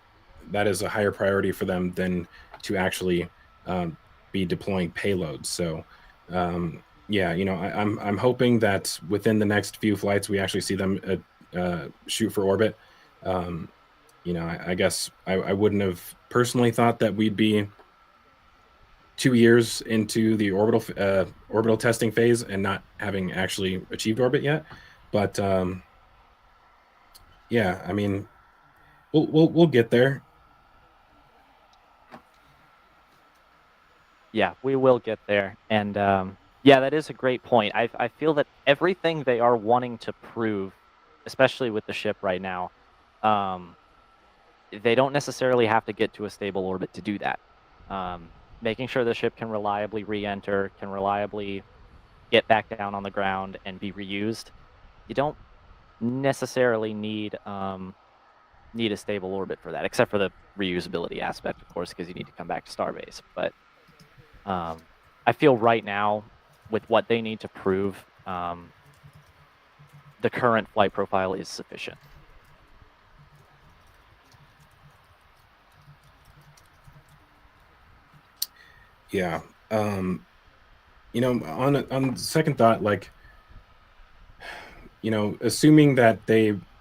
Speaker 2: That is a higher priority for them than to actually be deploying payloads. So I'm hoping that within the next few flights we actually see them shoot for orbit. I guess I wouldn't have personally thought that we'd be 2 years into the orbital testing phase and not having actually achieved orbit yet. But we'll get there.
Speaker 3: Yeah, we will get there. And yeah, that is a great point. I feel that everything they are wanting to prove, especially with the ship right now, they don't necessarily have to get to a stable orbit to do that. Making sure the ship can reliably re-enter, can reliably get back down on the ground and be reused. You don't necessarily need a stable orbit for that, except for the reusability aspect, of course, because you need to come back to Starbase. But I feel right now, with what they need to prove, the current flight profile is sufficient.
Speaker 2: Yeah. On second thought, assuming that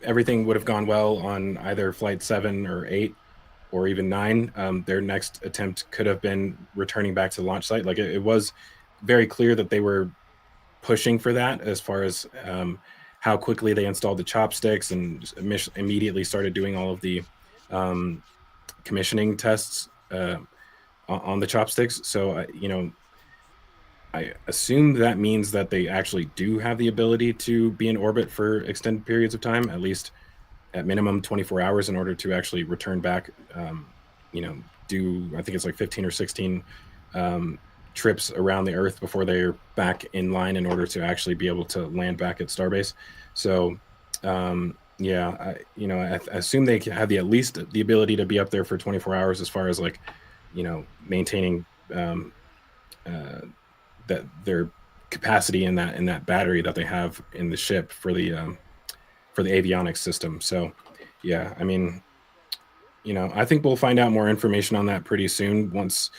Speaker 2: everything would have gone well on either flight 7 or 8 or even 9, their next attempt could have been returning back to the launch site. It was very clear that they were pushing for that, as far as how quickly they installed the chopsticks and immediately started doing all of the commissioning tests on the chopsticks. So I assume that means that they actually do have the ability to be in orbit for extended periods of time, at least at minimum 24 hours, in order to actually return back. Do I think it's 15 or 16 trips around the Earth before they're back in line in order to actually be able to land back at Starbase. So I assume they have at least the ability to be up there for 24 hours, as far as maintaining that their capacity in that battery that they have in the ship for the avionics system. So I think we'll find out more information on that pretty soon, once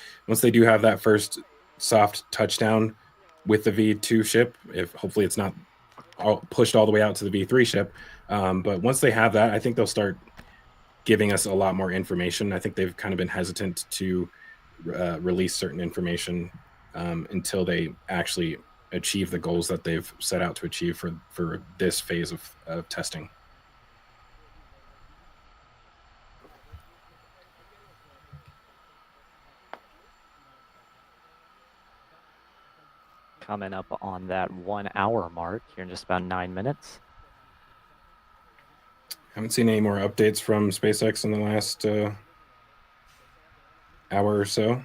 Speaker 2: they do have that first soft touchdown with the V2 ship. If hopefully it's not pushed all the way out to the V3 ship, but once they have that, I think they'll start giving us a lot more information. I think they've kind of been hesitant to release certain information until they actually achieve the goals that they've set out to achieve for this phase of testing.
Speaker 3: Coming up on that 1 hour mark here in just about 9 minutes.
Speaker 2: Haven't seen any more updates from SpaceX in the last hour or so.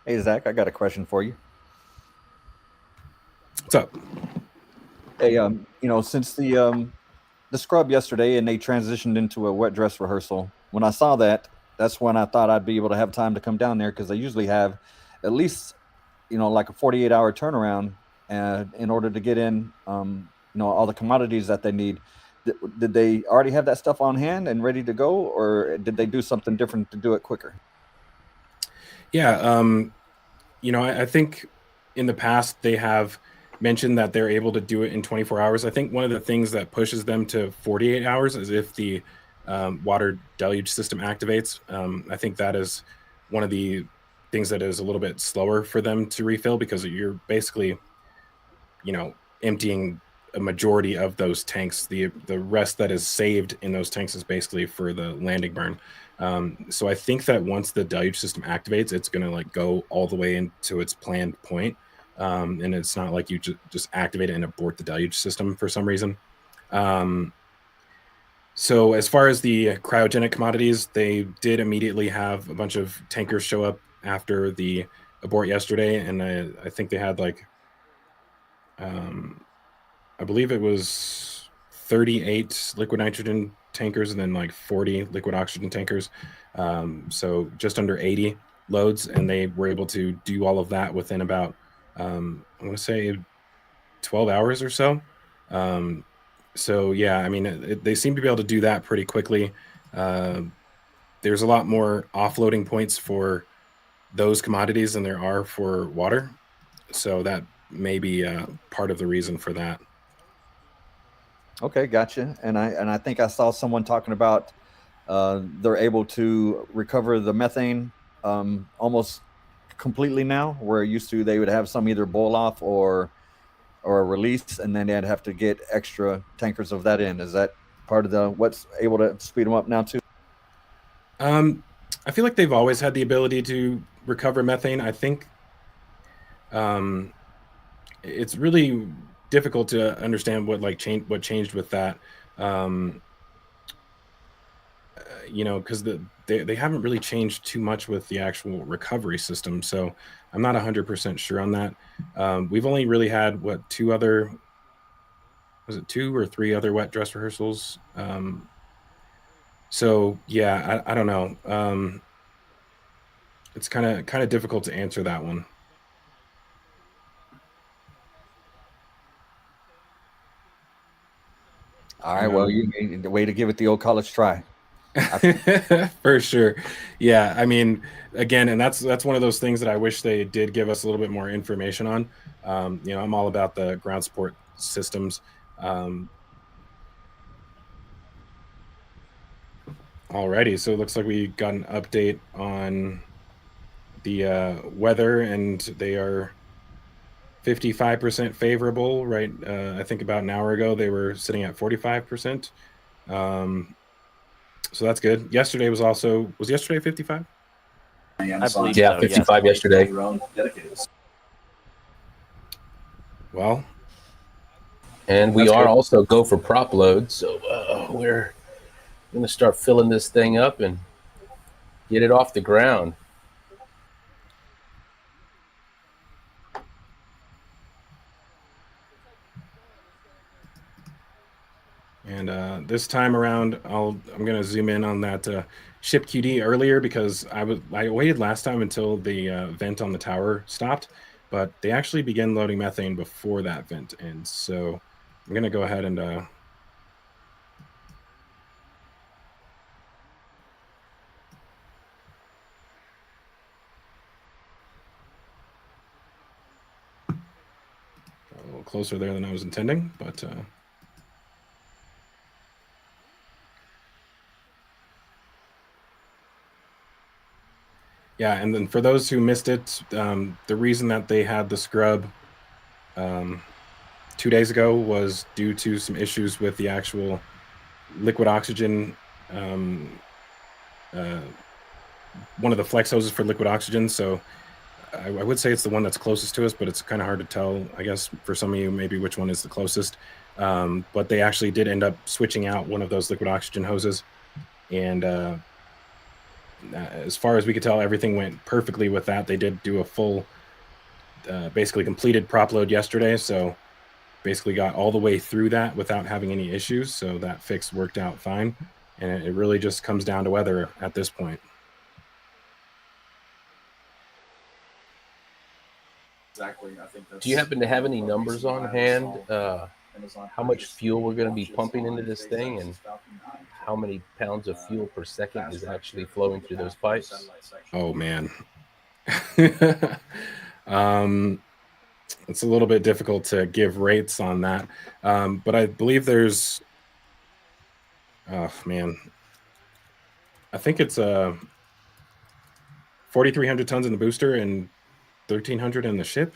Speaker 4: Hey, Zach, I got a question for you.
Speaker 2: What's up?
Speaker 4: Hey, since the scrub yesterday and they transitioned into a wet dress rehearsal, when I saw that, that's when I thought I'd be able to have time to come down there, because they usually have at least, a 48-hour turnaround in order to get in, all the commodities that they need. Did they already have that stuff on hand and ready to go, or did they do something different to do it quicker?
Speaker 2: Yeah, I think in the past they have mentioned that they're able to do it in 24 hours. I think one of the things that pushes them to 48 hours is if the water deluge system activates. I think that is one of the things that is a little bit slower for them to refill, because you're basically, emptying a majority of those tanks. The rest that is saved in those tanks is basically for the landing burn. So I think that once the deluge system activates, it's going to go all the way into its planned point. And it's not like you just activate it and abort the deluge system for some reason. So as far as the cryogenic commodities, they did immediately have a bunch of tankers show up after the abort yesterday, and I think they had I believe it was 38 liquid nitrogen tankers and then 40 liquid oxygen tankers. So just under 80 loads, and they were able to do all of that within about, I want to say 12 hours or so. So yeah, I mean, they seem to be able to do that pretty quickly. There's a lot more offloading points for those commodities than there are for water. So that may be part of the reason for that.
Speaker 4: Okay, gotcha. And I think I saw someone talking about they're able to recover the methane almost completely now, where used to they would have some either boil off or a release, and then they'd have to get extra tankers of that in. Is that part of the what's able to speed them up now too?
Speaker 2: I feel like they've always had the ability to recover methane. I think it's really difficult to understand what what changed with that. Because they haven't really changed too much with the actual recovery system. So I'm not 100% sure on that. We've only really had two or three other wet dress rehearsals. So yeah, I don't know. It's kind of difficult to answer that one.
Speaker 4: All right, well, you need the way to give it the old college try.
Speaker 2: For sure. Yeah, I mean, again, and that's one of those things that I wish they did give us a little bit more information on. I'm all about the ground support systems. Alrighty, so it looks like we got an update on the weather, and they are 55% favorable, right? I think about an hour ago they were sitting at 45%. So that's good. Yesterday was yesterday 55?
Speaker 3: I believe
Speaker 1: Yeah,
Speaker 3: so,
Speaker 1: 55
Speaker 3: yes.
Speaker 1: yesterday.
Speaker 2: Well,
Speaker 1: and we are also go for prop load, so we're going to start filling this thing up and get it off the ground.
Speaker 2: And this time around, I'm going to zoom in on that ship QD earlier, because I waited last time until the vent on the tower stopped, but they actually began loading methane before that vent, and so I'm going to go ahead and a little closer there than I was intending, but yeah, and then for those who missed it, the reason that they had the scrub 2 days ago was due to some issues with the actual liquid oxygen, one of the flex hoses for liquid oxygen. So I would say it's the one that's closest to us, but it's kind of hard to tell, I guess, for some of you, maybe which one is the closest. But they actually did end up switching out one of those liquid oxygen hoses. And as far as we could tell, everything went perfectly with that. They did do a full, basically completed prop load yesterday. So basically got all the way through that without having any issues. So that fix worked out fine. And it really just comes down to weather at this point.
Speaker 5: Exactly. I think that's,
Speaker 1: Do you happen to have any numbers on hand? How much fuel we're going to be pumping into this thing, and how many pounds of fuel per second is actually flowing through those pipes?
Speaker 2: Oh man, It's a little bit difficult to give rates on that, but I believe there's. Oh man, I think it's 4,300 tons in the booster and 1,300 in the ship.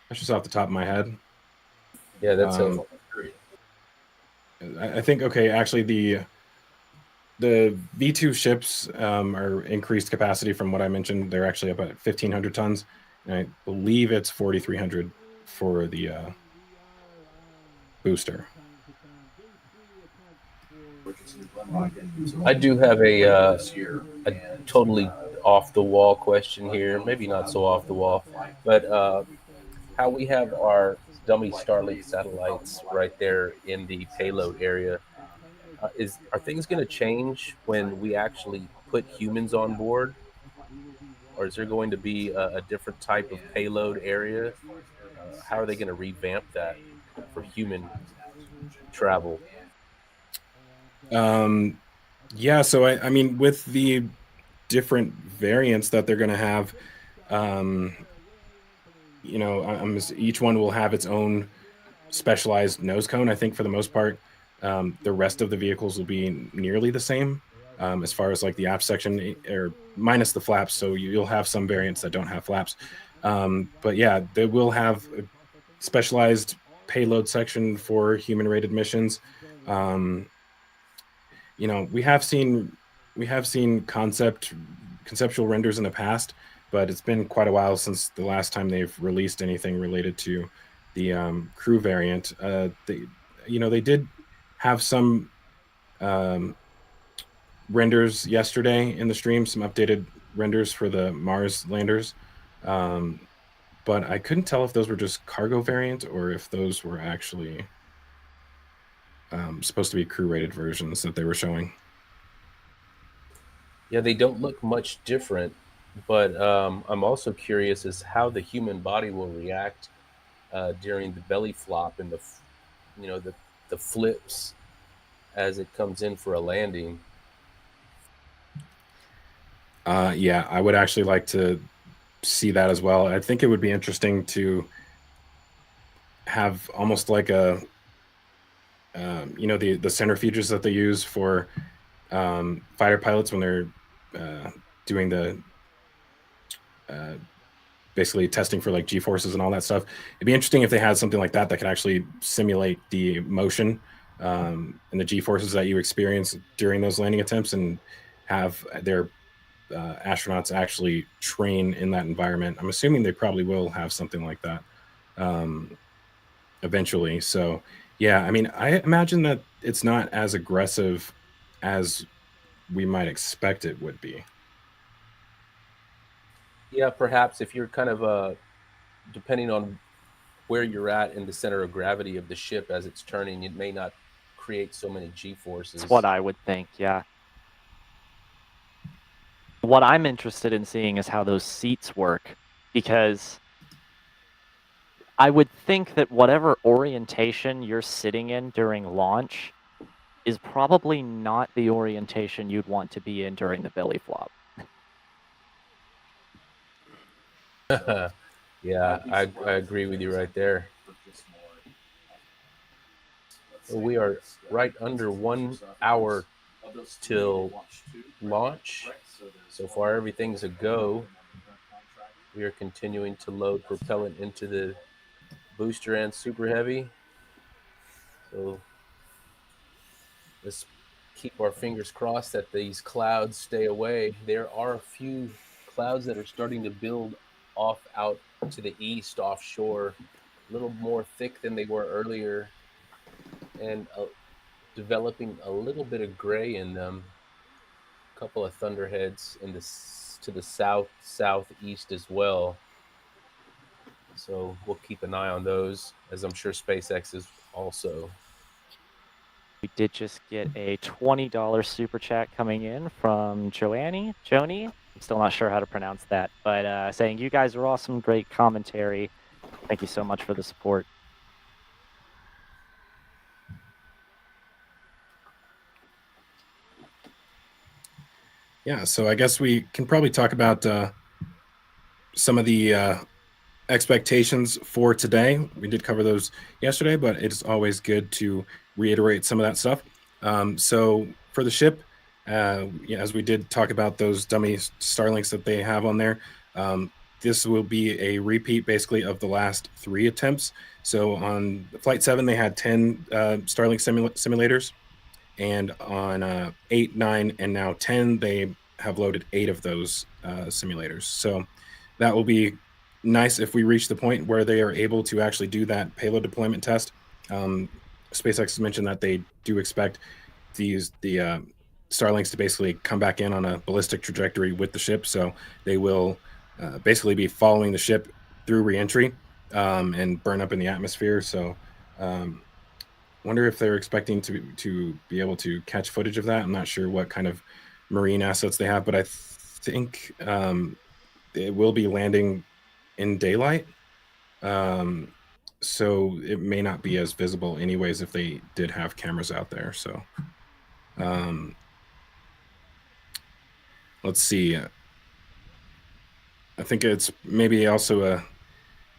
Speaker 2: That's just off the top of my head.
Speaker 1: Yeah, that's
Speaker 2: I think okay. Actually, the V2 ships are increased capacity from what I mentioned. They're actually up at 1,500 tons, and I believe it's 4,300 for the booster.
Speaker 1: I do have a totally off the wall question here. Maybe not so off the wall, but how we have our dummy Starlink satellites right there in the payload area. Are things going to change when we actually put humans on board, or is there going to be a different type of payload area? How are they going to revamp that for human travel?
Speaker 2: Yeah, so I mean, with the different variants that they're going to have, each one will have its own specialized nose cone. I think for the most part, the rest of the vehicles will be nearly the same as far as like the app section, or minus the flaps. So you'll have some variants that don't have flaps. But yeah, they will have a specialized payload section for human rated missions. We have seen conceptual renders in the past, but it's been quite a while since the last time they've released anything related to the crew variant. They did have some renders yesterday in the stream, some updated renders for the Mars landers. But I couldn't tell if those were just cargo variant or if those were actually supposed to be crew rated versions that they were showing.
Speaker 1: Yeah, they don't look much different, but I'm also curious as how the human body will react during the belly flop and the flips as it comes in for a landing.
Speaker 2: Yeah, I would actually like to see that as well. I think it would be interesting to have almost like the centrifuges that they use for fighter pilots when they're doing the basically testing for like G forces and all that stuff. It'd be interesting if they had something like that that could actually simulate the motion and the G forces that you experience during those landing attempts, and have their astronauts actually train in that environment. I'm assuming they probably will have something like that eventually. So yeah, I mean, I imagine that it's not as aggressive as we might expect it would be.
Speaker 1: Yeah, perhaps if you're kind of depending on where you're at in the center of gravity of the ship as it's turning, it may not create so many G forces.
Speaker 3: That's what I would think, yeah. What I'm interested in seeing is how those seats work, because I would think that whatever orientation you're sitting in during launch is probably not the orientation you'd want to be in during the belly flop.
Speaker 1: Yeah, I agree with you right there. We are right under 1 hour till launch. So far, everything's a go. We are continuing to load propellant into the booster and super heavy. So let's keep our fingers crossed that these clouds stay away. There are a few clouds that are starting to build off out to the east offshore, a little more thick than they were earlier, and developing a little bit of gray in them. A couple of thunderheads to the southeast as well. So we'll keep an eye on those, as I'm sure SpaceX is also.
Speaker 3: We did just get a $20 super chat coming in from Joni. I'm still not sure how to pronounce that, but saying you guys are awesome, great commentary. Thank you so much for the support.
Speaker 2: Yeah, so I guess we can probably talk about some of the expectations for today. We did cover those yesterday, but it's always good to reiterate some of that stuff. So for the ship, as we did talk about those dummy Starlinks that they have on there, this will be a repeat basically of the last 3 attempts. So on Flight 7, they had 10 Starlink simulators. And on 8, 9, and now 10, they have loaded 8 of those simulators. So that will be nice if we reach the point where they are able to actually do that payload deployment test. SpaceX has mentioned that they do expect the Starlinks to basically come back in on a ballistic trajectory with the ship. So they will basically be following the ship through reentry and burn up in the atmosphere. So wonder if they're expecting to be able to catch footage of that. I'm not sure what kind of marine assets they have, but I think it will be landing in daylight. So it may not be as visible anyways if they did have cameras out there. So let's see. I think it's maybe also a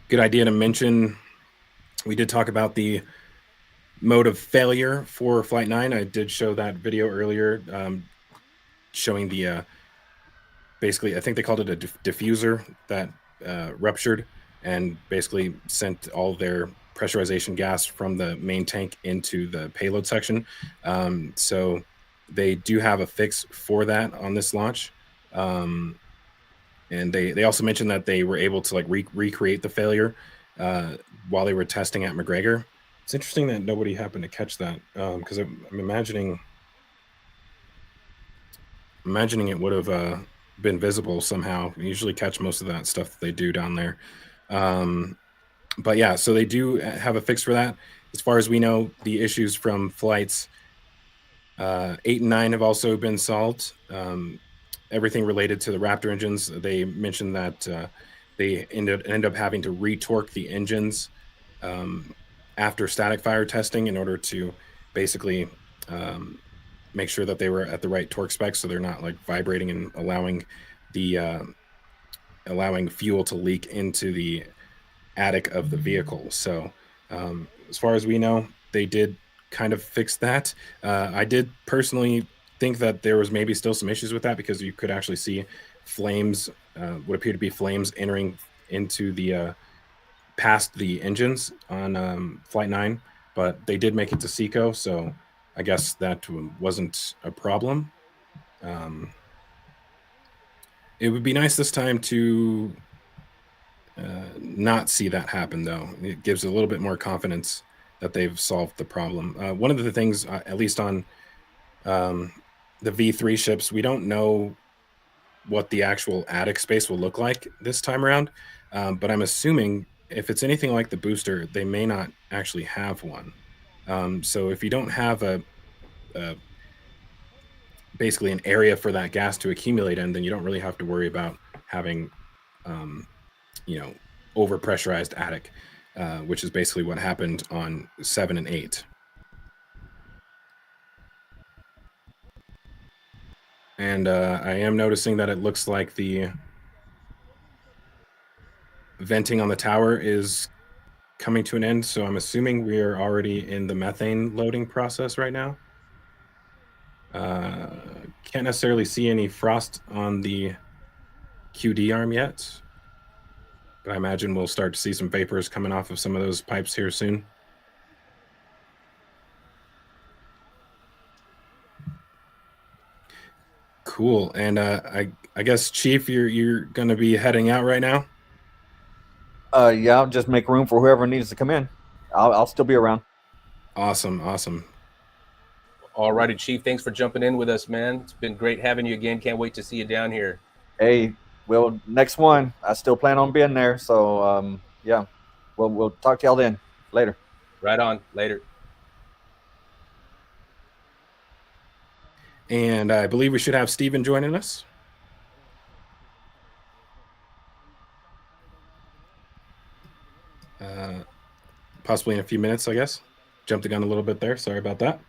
Speaker 2: good idea to mention, we did talk about the mode of failure for Flight 9. I did show that video earlier showing the basically, I think they called it a diffuser that ruptured and basically sent all their pressurization gas from the main tank into the payload section. So they do have a fix for that on this launch. And they also mentioned that they were able to like recreate the failure while they were testing at McGregor. It's interesting that nobody happened to catch that because I'm imagining it would have been visible somehow. We usually catch most of that stuff that they do down there. But yeah, so they do have a fix for that. As far as we know, the issues from flights 8 and 9 have also been solved. Everything related to the Raptor engines, they mentioned that they end up having to retorque the engines after static fire testing in order to basically make sure that they were at the right torque specs, so they're not like vibrating and allowing fuel to leak into the attic of the vehicle. So as far as we know, they did kind of fix that. I did personally think that there was maybe still some issues with that because you could actually see flames, what appear to be flames entering into the past the engines on Flight 9, but they did make it to SECO, so I guess that wasn't a problem. It would be nice this time to not see that happen, though. It gives a little bit more confidence that they've solved the problem. One of the things, at least on the V3 ships, we don't know what the actual attic space will look like this time around, but I'm assuming if it's anything like the booster, they may not actually have one. So if you don't have basically an area for that gas to accumulate in, then you don't really have to worry about having overpressurized attic, which is basically what happened on 7 and 8. And I am noticing that it looks like the venting on the tower is coming to an end, so I'm assuming we are already in the methane loading process right now. Can't necessarily see any frost on the QD arm yet, but I imagine we'll start to see some vapors coming off of some of those pipes here soon. Cool. And I guess, Chief, you're going to be heading out right now?
Speaker 4: Yeah, I'll just make room for whoever needs to come in. I'll still be around.
Speaker 2: Awesome.
Speaker 1: All righty, Chief. Thanks for jumping in with us, man. It's been great having you again. Can't wait to see you down here.
Speaker 4: Hey, well, next one, I still plan on being there. So, yeah, we'll talk to y'all then. Later.
Speaker 1: Right on. Later.
Speaker 2: And I believe we should have Steven joining us. Possibly in a few minutes, I guess. Jumped the gun a little bit there. Sorry about that.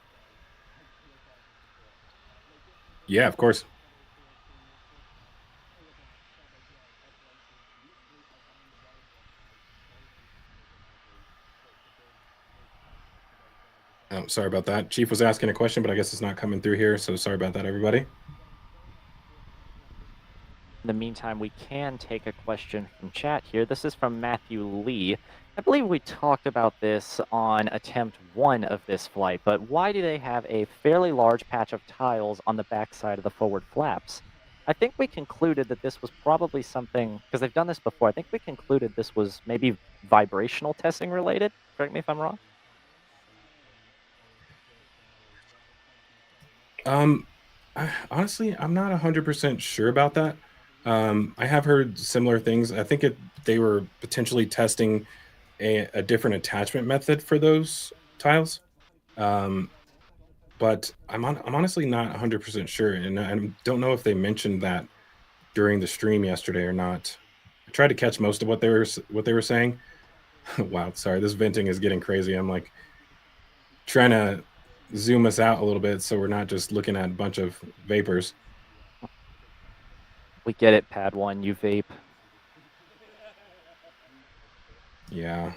Speaker 2: Yeah, of course. Oh, sorry about that. Chief was asking a question, but I guess it's not coming through here. So sorry about that, everybody.
Speaker 3: In the meantime, we can take a question from chat here. This is from Matthew Lee. I believe we talked about this on attempt 1 of this flight, but why do they have a fairly large patch of tiles on the backside of the forward flaps? I think we concluded that this was probably something, because they've done this before, I think we concluded this was maybe vibrational testing related. Correct me if I'm wrong.
Speaker 2: Honestly, I'm not 100% sure about that. I have heard similar things. I think they were potentially testing a different attachment method for those tiles. But I'm honestly not 100% sure, and I don't know if they mentioned that during the stream yesterday or not. I tried to catch most of what they were saying. Wow, sorry, this venting is getting crazy. I'm like trying to zoom us out a little bit so we're not just looking at a bunch of vapors.
Speaker 3: We get it, Pad 1, you vape.
Speaker 2: Yeah.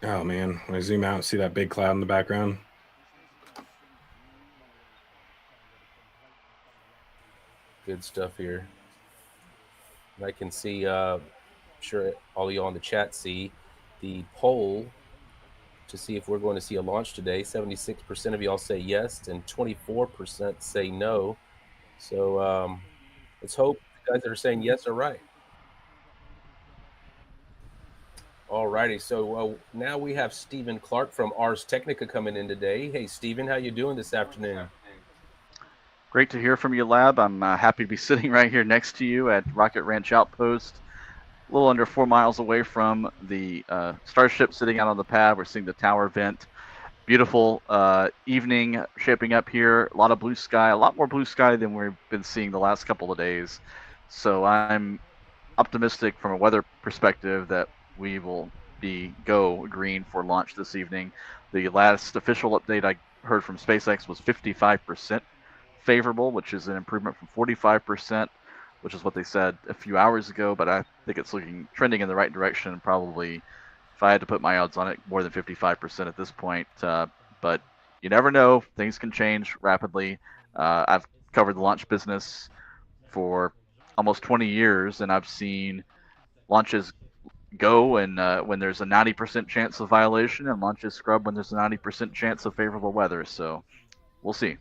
Speaker 2: Oh man, when I zoom out, see that big cloud in the background.
Speaker 1: Good stuff here. And I can see, sure all of you on the chat see the poll to see if we're going to see a launch today. 76% of y'all say yes, and 24% say no. So let's hope the guys that are saying yes are right. All righty. So now we have Stephen Clark from Ars Technica coming in today. Hey, Stephen, how you doing this afternoon?
Speaker 6: Great to hear from you, Lab. I'm happy to be sitting right here next to you at Rocket Ranch Outpost, a little under 4 miles away from the Starship sitting out on the pad. We're seeing the tower vent. Beautiful evening shaping up here. A lot of blue sky, a lot more blue sky than we've been seeing the last couple of days. So I'm optimistic from a weather perspective that we will be go green for launch this evening. The last official update I heard from SpaceX was 55% favorable, which is an improvement from 45%, which is what they said a few hours ago. But I think it's trending in the right direction. Probably, if I had to put my odds on it, more than 55% at this point. But you never know; things can change rapidly. I've covered the launch business for almost 20 years, and I've seen launches go and when there's a 90% chance of violation, and launches scrub when there's a 90% chance of favorable weather. So we'll see.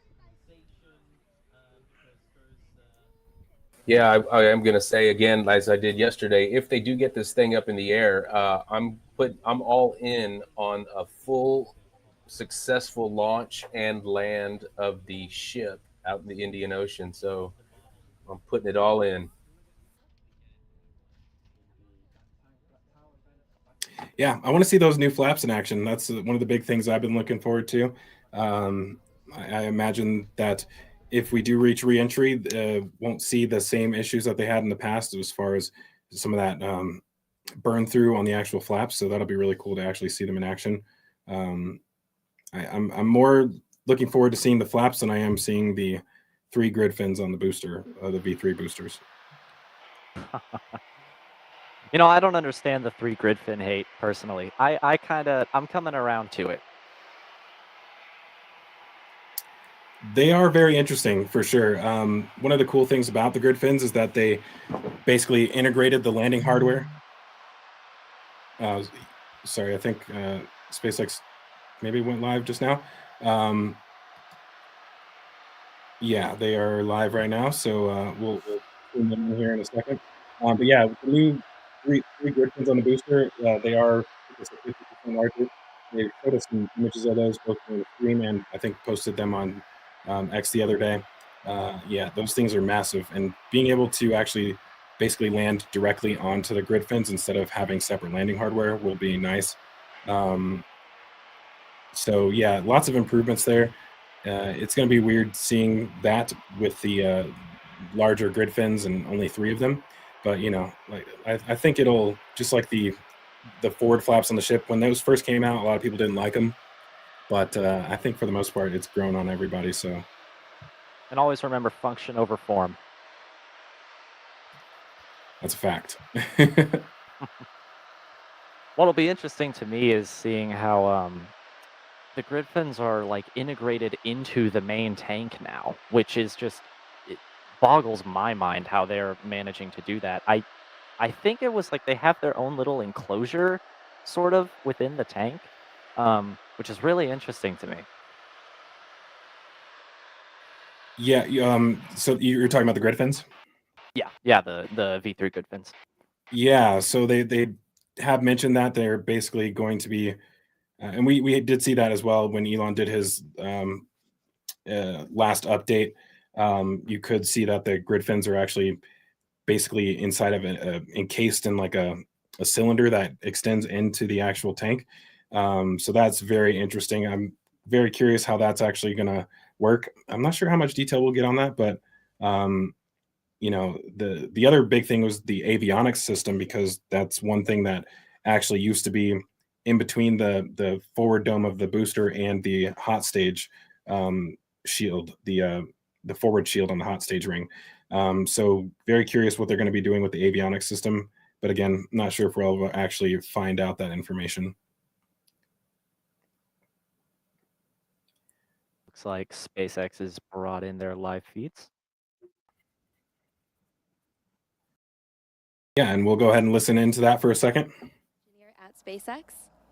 Speaker 1: Yeah, I am going to say again, as I did yesterday, if they do get this thing up in the air, I'm all in on a full successful launch and land of the ship out in the Indian Ocean. So I'm putting it all in.
Speaker 2: Yeah, I want to see those new flaps in action. That's one of the big things I've been looking forward to. I imagine that if we do reach reentry, won't see the same issues that they had in the past as far as some of that burn through on the actual flaps. So that'll be really cool to actually see them in action. I'm more looking forward to seeing the flaps than I am seeing the 3 grid fins on the booster, the V3 boosters.
Speaker 3: You know, I don't understand the 3 grid fin hate personally. I'm coming around to it.
Speaker 2: They are very interesting for sure. One of the cool things about the grid fins is that they basically integrated the landing hardware. Sorry, I think SpaceX maybe went live just now. Yeah, they are live right now, so we'll zoom in here in a second. But yeah, with the new 3 grid fins on the booster, they are 50% larger. They showed us some images of those both in the stream and I think posted them on X the other day. Yeah, those things are massive, and being able to actually basically land directly onto the grid fins instead of having separate landing hardware will be nice. So yeah, lots of improvements there. It's going to be weird seeing that with the larger grid fins and only 3 of them. But you know, like I think it'll just like the forward flaps on the ship when those first came out, a lot of people didn't like them. But I think for the most part, it's grown on everybody. So,
Speaker 3: and always remember function over form.
Speaker 2: That's a fact.
Speaker 3: What'll be interesting to me is seeing how the grid fins are like integrated into the main tank now, which is just it boggles my mind how they're managing to do that. I think it was like they have their own little enclosure sort of within the tank, which is really interesting to me.
Speaker 2: Yeah. So you're talking about the grid fins?
Speaker 3: Yeah, the V3 grid fins.
Speaker 2: Yeah. So they have mentioned that they're basically going to be, and we did see that as well when Elon did his last update. You could see that the grid fins are actually basically inside of encased in like a cylinder that extends into the actual tank. So that's very interesting. I'm very curious how that's actually going to work. I'm not sure how much detail we'll get on that, but the other big thing was the avionics system, because that's one thing that actually used to be in between the forward dome of the booster and the hot stage shield, the forward shield on the hot stage ring. So very curious what they're going to be doing with the avionics system, but again, not sure if we'll actually find out that information.
Speaker 3: Looks like SpaceX has brought in their live feeds.
Speaker 2: Yeah, and we'll go ahead and listen into that for a second.
Speaker 7: Engineer at SpaceX.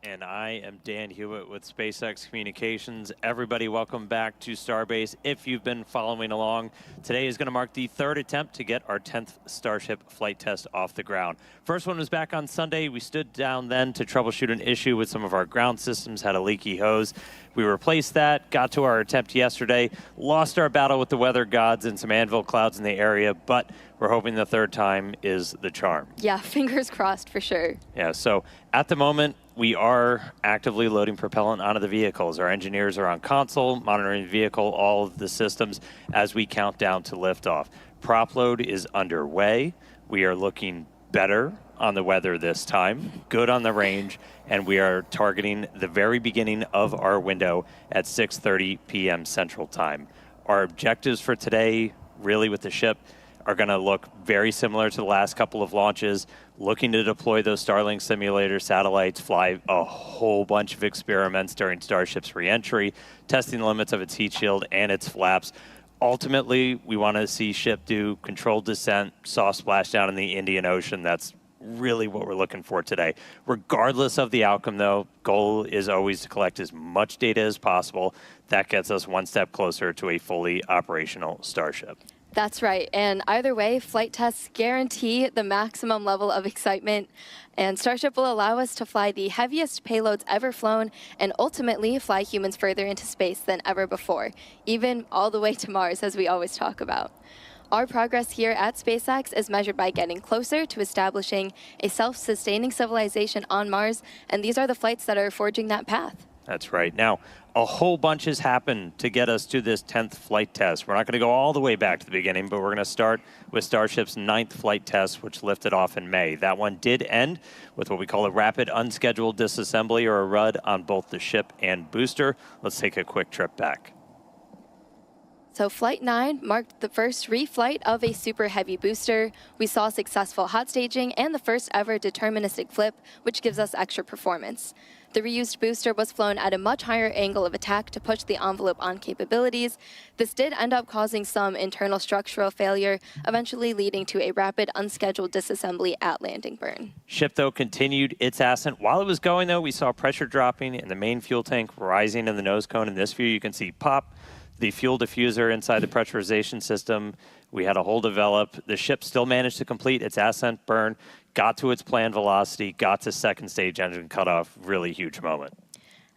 Speaker 8: And I am Dan Hewitt with SpaceX Communications. Everybody, welcome back to Starbase. If you've been following along, today is going to mark the third attempt to get our 10th Starship flight test off the ground. First one was back on Sunday. We stood down then to troubleshoot an issue with some of our ground systems, had a leaky hose. We replaced that, got to our attempt yesterday, lost our battle with the weather gods and some anvil clouds in the area, but we're hoping the third time is the charm.
Speaker 7: Yeah, fingers crossed for sure.
Speaker 8: Yeah, so at the moment, we are actively loading propellant onto the vehicles. Our engineers are on console, monitoring the vehicle, all of the systems as we count down to liftoff. Prop load is underway. We are looking better on the weather this time, good on the range, and we are targeting the very beginning of our window at 6:30 p.m. Central Time. Our objectives for today, really with the ship, are going to look very similar to the last couple of launches, looking to deploy those Starlink simulator satellites, fly a whole bunch of experiments during Starship's reentry, testing the limits of its heat shield and its flaps. Ultimately, we want to see ship do controlled descent, soft splashdown in the Indian Ocean. That's really what we're looking for today. Regardless of the outcome, though, goal is always to collect as much data as possible. That gets us one step closer to a fully operational Starship.
Speaker 7: That's right. And either way, flight tests guarantee the maximum level of excitement. And Starship will allow us to fly the heaviest payloads ever flown and ultimately fly humans further into space than ever before, even all the way to Mars, as we always talk about. Our progress here at SpaceX is measured by getting closer to establishing a self-sustaining civilization on Mars, and these are the flights that are forging that path.
Speaker 8: That's right. Now, a whole bunch has happened to get us to this 10th flight test. We're not going to go all the way back to the beginning, but we're going to start with Starship's 9th flight test, which lifted off in May. That one did end with what we call a rapid unscheduled disassembly, or a RUD, on both the ship and booster. Let's take a quick trip back.
Speaker 7: So Flight 9 marked the first reflight of a super heavy booster. We saw successful hot staging and the first ever deterministic flip, which gives us extra performance. The reused booster was flown at a much higher angle of attack to push the envelope on capabilities. This did end up causing some internal structural failure, eventually leading to a rapid unscheduled disassembly at landing burn.
Speaker 8: Ship, though, continued its ascent. While it was going, though, we saw pressure dropping in the main fuel tank, rising in the nose cone. In this view, you can see pop the fuel diffuser inside the pressurization system. We had a hole develop. The ship still managed to complete its ascent burn, got to its planned velocity, got to second stage engine cutoff. Really huge moment.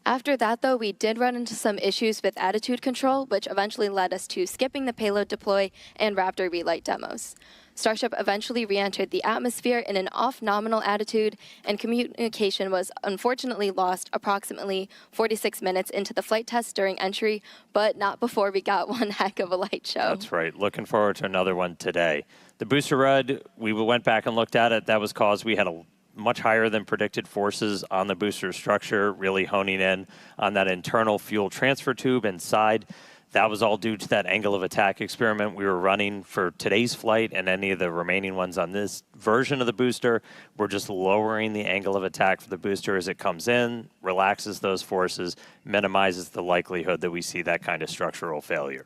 Speaker 7: After that, though, we did run into some issues with attitude control, which eventually led us to skipping the payload deploy and Raptor relight demos. Starship eventually re-entered the atmosphere in an off-nominal attitude, and communication was unfortunately lost approximately 46 minutes into the flight test during entry, but not before we got one heck of a light show.
Speaker 8: That's right. Looking forward to another one today. The booster RUD, we went back and looked at it. That was caused we had a much higher than predicted forces on the booster structure, really honing in on that internal fuel transfer tube inside. That was all due to that angle of attack experiment we were running for today's flight and any of the remaining ones on this version of the booster. We're just lowering the angle of attack for the booster as it comes in, relaxes those forces, minimizes the likelihood that we see that kind of structural failure.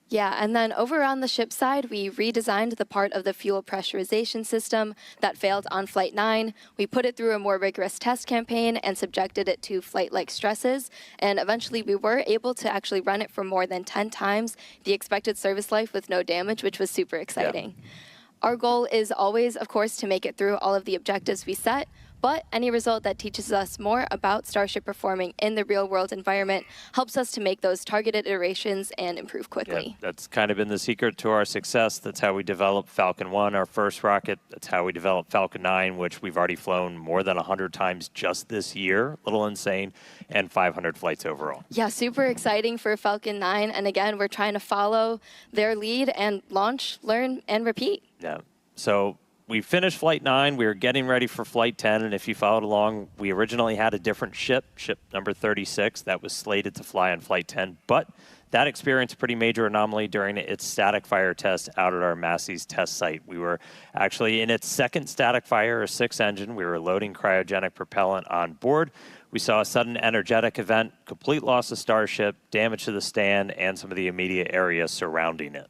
Speaker 7: Yeah, and then over on the ship side, we redesigned the part of the fuel pressurization system that failed on Flight 9. We put it through a more rigorous test campaign and subjected it to flight-like stresses. And eventually, we were able to actually run it for more than 10 times the expected service life with no damage, which was super exciting. Yeah. Our goal is always, of course, to make it through all of the objectives we set, but any result that teaches us more about Starship performing in the real-world environment helps us to make those targeted iterations and improve quickly.
Speaker 8: Yeah, that's kind of been the secret to our success. That's how we developed Falcon 1, our first rocket. That's how we developed Falcon 9, which we've already flown more than 100 times just this year. A little insane, and 500 flights overall.
Speaker 7: Yeah, super exciting for Falcon 9. And again, we're trying to follow their lead and launch, learn, and repeat.
Speaker 8: Yeah. So we finished Flight 9. We were getting ready for Flight 10. And if you followed along, we originally had a different ship number 36, that was slated to fly on Flight 10. But that experienced a pretty major anomaly during its static fire test out at our Massey's test site. We were actually in its second static fire, a 6 engine. We were loading cryogenic propellant on board. We saw a sudden energetic event, complete loss of Starship, damage to the stand, and some of the immediate area surrounding it.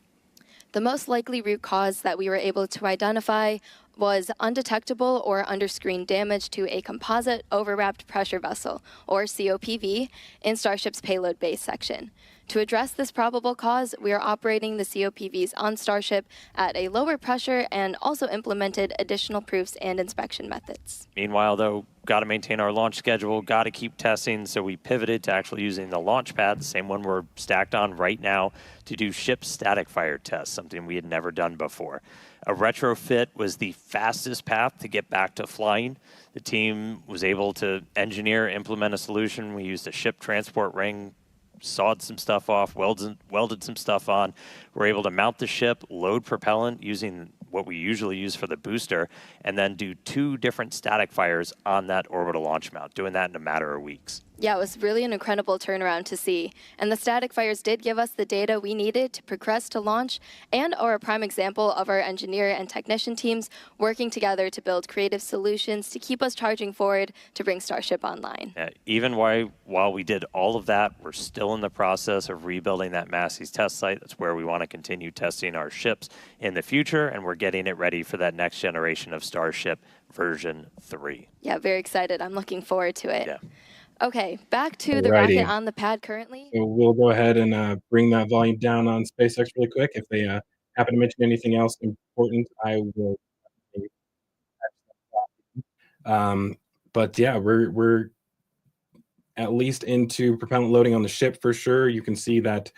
Speaker 7: The most likely root cause that we were able to identify was undetectable or under-screen damage to a composite overwrapped pressure vessel, or COPV, in Starship's payload base section. To address this probable cause, we are operating the COPVs on Starship at a lower pressure and also implemented additional proofs and inspection methods.
Speaker 8: Meanwhile, though, got to maintain our launch schedule, got to keep testing, so we pivoted to actually using the launch pad, the same one we're stacked on right now, to do ship static fire tests, something we had never done before. A retrofit was the fastest path to get back to flying. The team was able to engineer, implement a solution. We used a ship transport ring, sawed some stuff off, welded some stuff on. We're able to mount the ship, load propellant using what we usually use for the booster, and then do 2 different static fires on that orbital launch mount, doing that in a matter of weeks.
Speaker 7: Yeah, it was really an incredible turnaround to see. And the static fires did give us the data we needed to progress to launch and are a prime example of our engineer and technician teams working together to build creative solutions to keep us charging forward to bring Starship online.
Speaker 8: Even while we did all of that, we're still in the process of rebuilding that Massey's test site. That's where we want to continue testing our ships in the future, and we're getting it ready for that next generation of Starship version 3.
Speaker 7: Yeah, very excited. I'm looking forward to it.
Speaker 8: Yeah.
Speaker 7: Okay, back to the rocket on the pad currently.
Speaker 2: So we'll go ahead and bring that volume down on SpaceX really quick. If they happen to mention anything else important, I will. But yeah, we're at least into propellant loading on the ship for sure. You can see that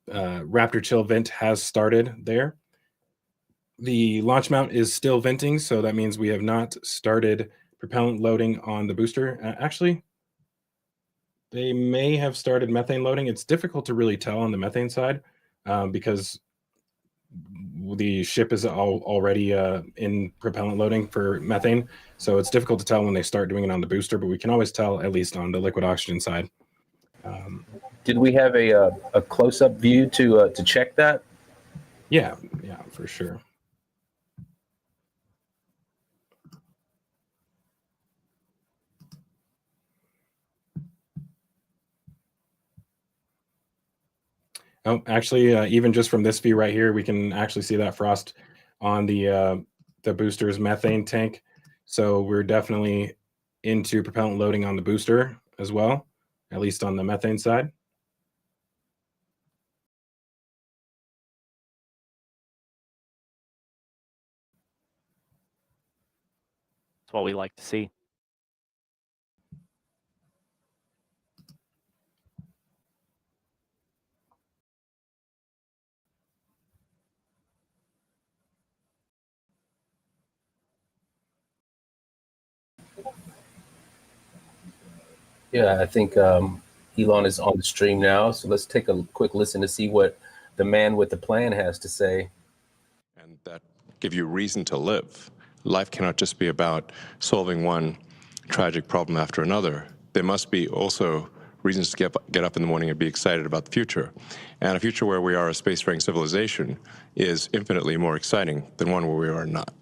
Speaker 2: Raptor chill vent has started there. The launch mount is still venting, so that means we have not started propellant loading on the booster. Actually, they may have started methane loading. It's difficult to really tell on the methane side because the ship is already in propellant loading for methane. So it's difficult to tell when they start doing it on the booster, but we can always tell at least on the liquid oxygen side.
Speaker 1: Did we have a close-up view to check that?
Speaker 2: Yeah, for sure. Oh, actually, even just from this view right here, we can actually see that frost on the booster's methane tank. So we're definitely into propellant loading on the booster as well, at least on the methane side.
Speaker 3: That's what we like to see.
Speaker 1: Yeah, I think Elon is on the stream now. So let's take a quick listen to see what the man with the plan has to say.
Speaker 9: And that give you reason to live. Life cannot just be about solving one tragic problem after another. There must be also reasons to get up in the morning and be excited about the future. And a future where we are a spacefaring civilization is infinitely more exciting than one where we are not.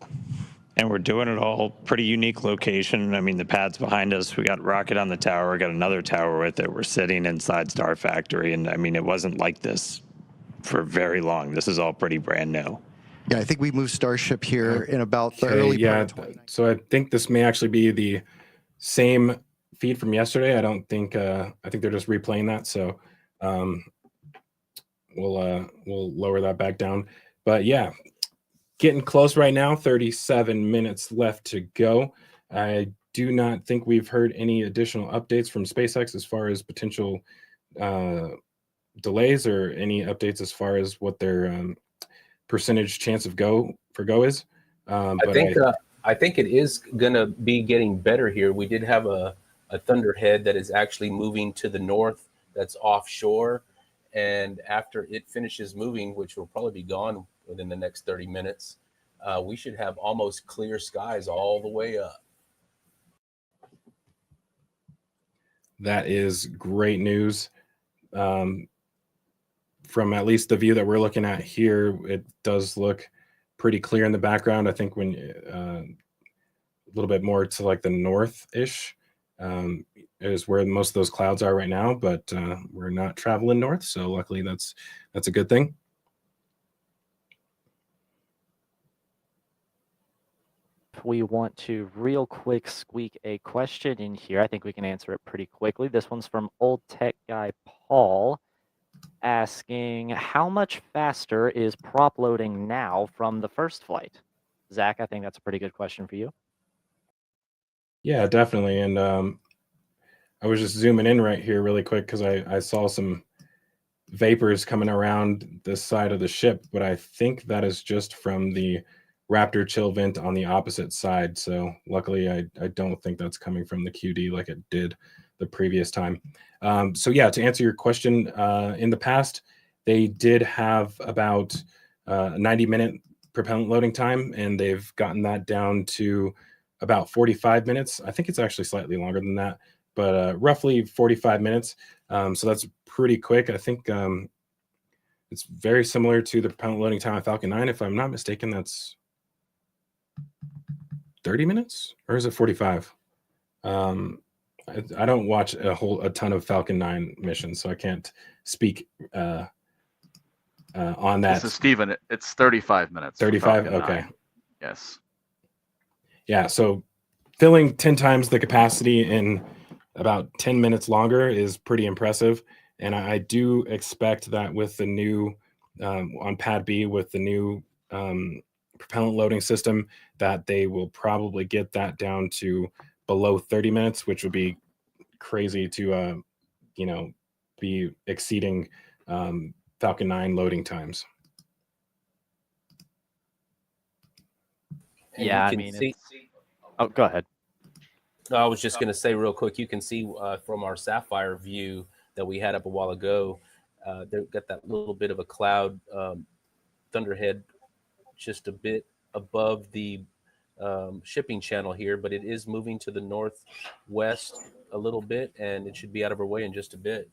Speaker 8: And we're doing it all pretty unique location. I mean, the pad's behind us. We got rocket on the tower. We got another tower with it. We're sitting inside Star Factory. And I mean, it wasn't like this for very long. This is all pretty brand new.
Speaker 10: Yeah, I think we moved Starship here in about the early part of 2019.
Speaker 2: So I think this may actually be the same feed from yesterday. I think they're just replaying that. So we'll lower that back down. But yeah, getting close right now. 37 minutes left to go. I do not think we've heard any additional updates from SpaceX as far as potential delays or any updates as far as what their percentage chance of go is.
Speaker 1: I think it is gonna be getting better here. We did have a thunderhead that is actually moving to the north, that's offshore, and after it finishes moving, which will probably be gone within the next 30 minutes, we should have almost clear skies all the way up.
Speaker 2: That is great news. From at least the view that we're looking at here, it does look pretty clear in the background. I think when a little bit more to like the north-ish is where most of those clouds are right now, but we're not traveling north, so luckily that's a good thing.
Speaker 3: We want to real quick squeak a question in here. I think we can answer it pretty quickly. This one's from Old Tech Guy Paul, asking how much faster is prop loading now from the first flight? Zach, I think that's a pretty good question for you.
Speaker 2: Yeah, definitely. And I was just zooming in right here really quick because I saw some vapors coming around this side of the ship, but I think that is just from the Raptor chill vent on the opposite side. So luckily I don't think that's coming from the QD like it did the previous time. So yeah, to answer your question, in the past, they did have about a 90-minute propellant loading time, and they've gotten that down to about 45 minutes. I think it's actually slightly longer than that, but roughly 45 minutes. So that's pretty quick. I think it's very similar to the propellant loading time on Falcon 9. If I'm not mistaken, that's 30 minutes, or is it 45? I don't watch a ton of Falcon 9 missions, so I can't speak on that.
Speaker 6: This is Steven. It's 35 minutes.
Speaker 2: 35? Okay.
Speaker 6: 9. Yes.
Speaker 2: Yeah, so filling 10 times the capacity in about 10 minutes longer is pretty impressive. And I do expect that with the new, on Pad B, with the new propellant loading system, that they will probably get that down to below 30 minutes, which would be crazy to, be exceeding Falcon 9 loading times.
Speaker 1: And
Speaker 3: yeah,
Speaker 1: you
Speaker 3: I
Speaker 1: can
Speaker 3: mean,
Speaker 1: see,
Speaker 3: oh, go ahead.
Speaker 1: I was just going to say real quick, you can see from our Sapphire view that we had up a while ago, they've got that little bit of a cloud thunderhead just a bit above the shipping channel here, but it is moving to the northwest a little bit, and it should be out of our way in just a bit.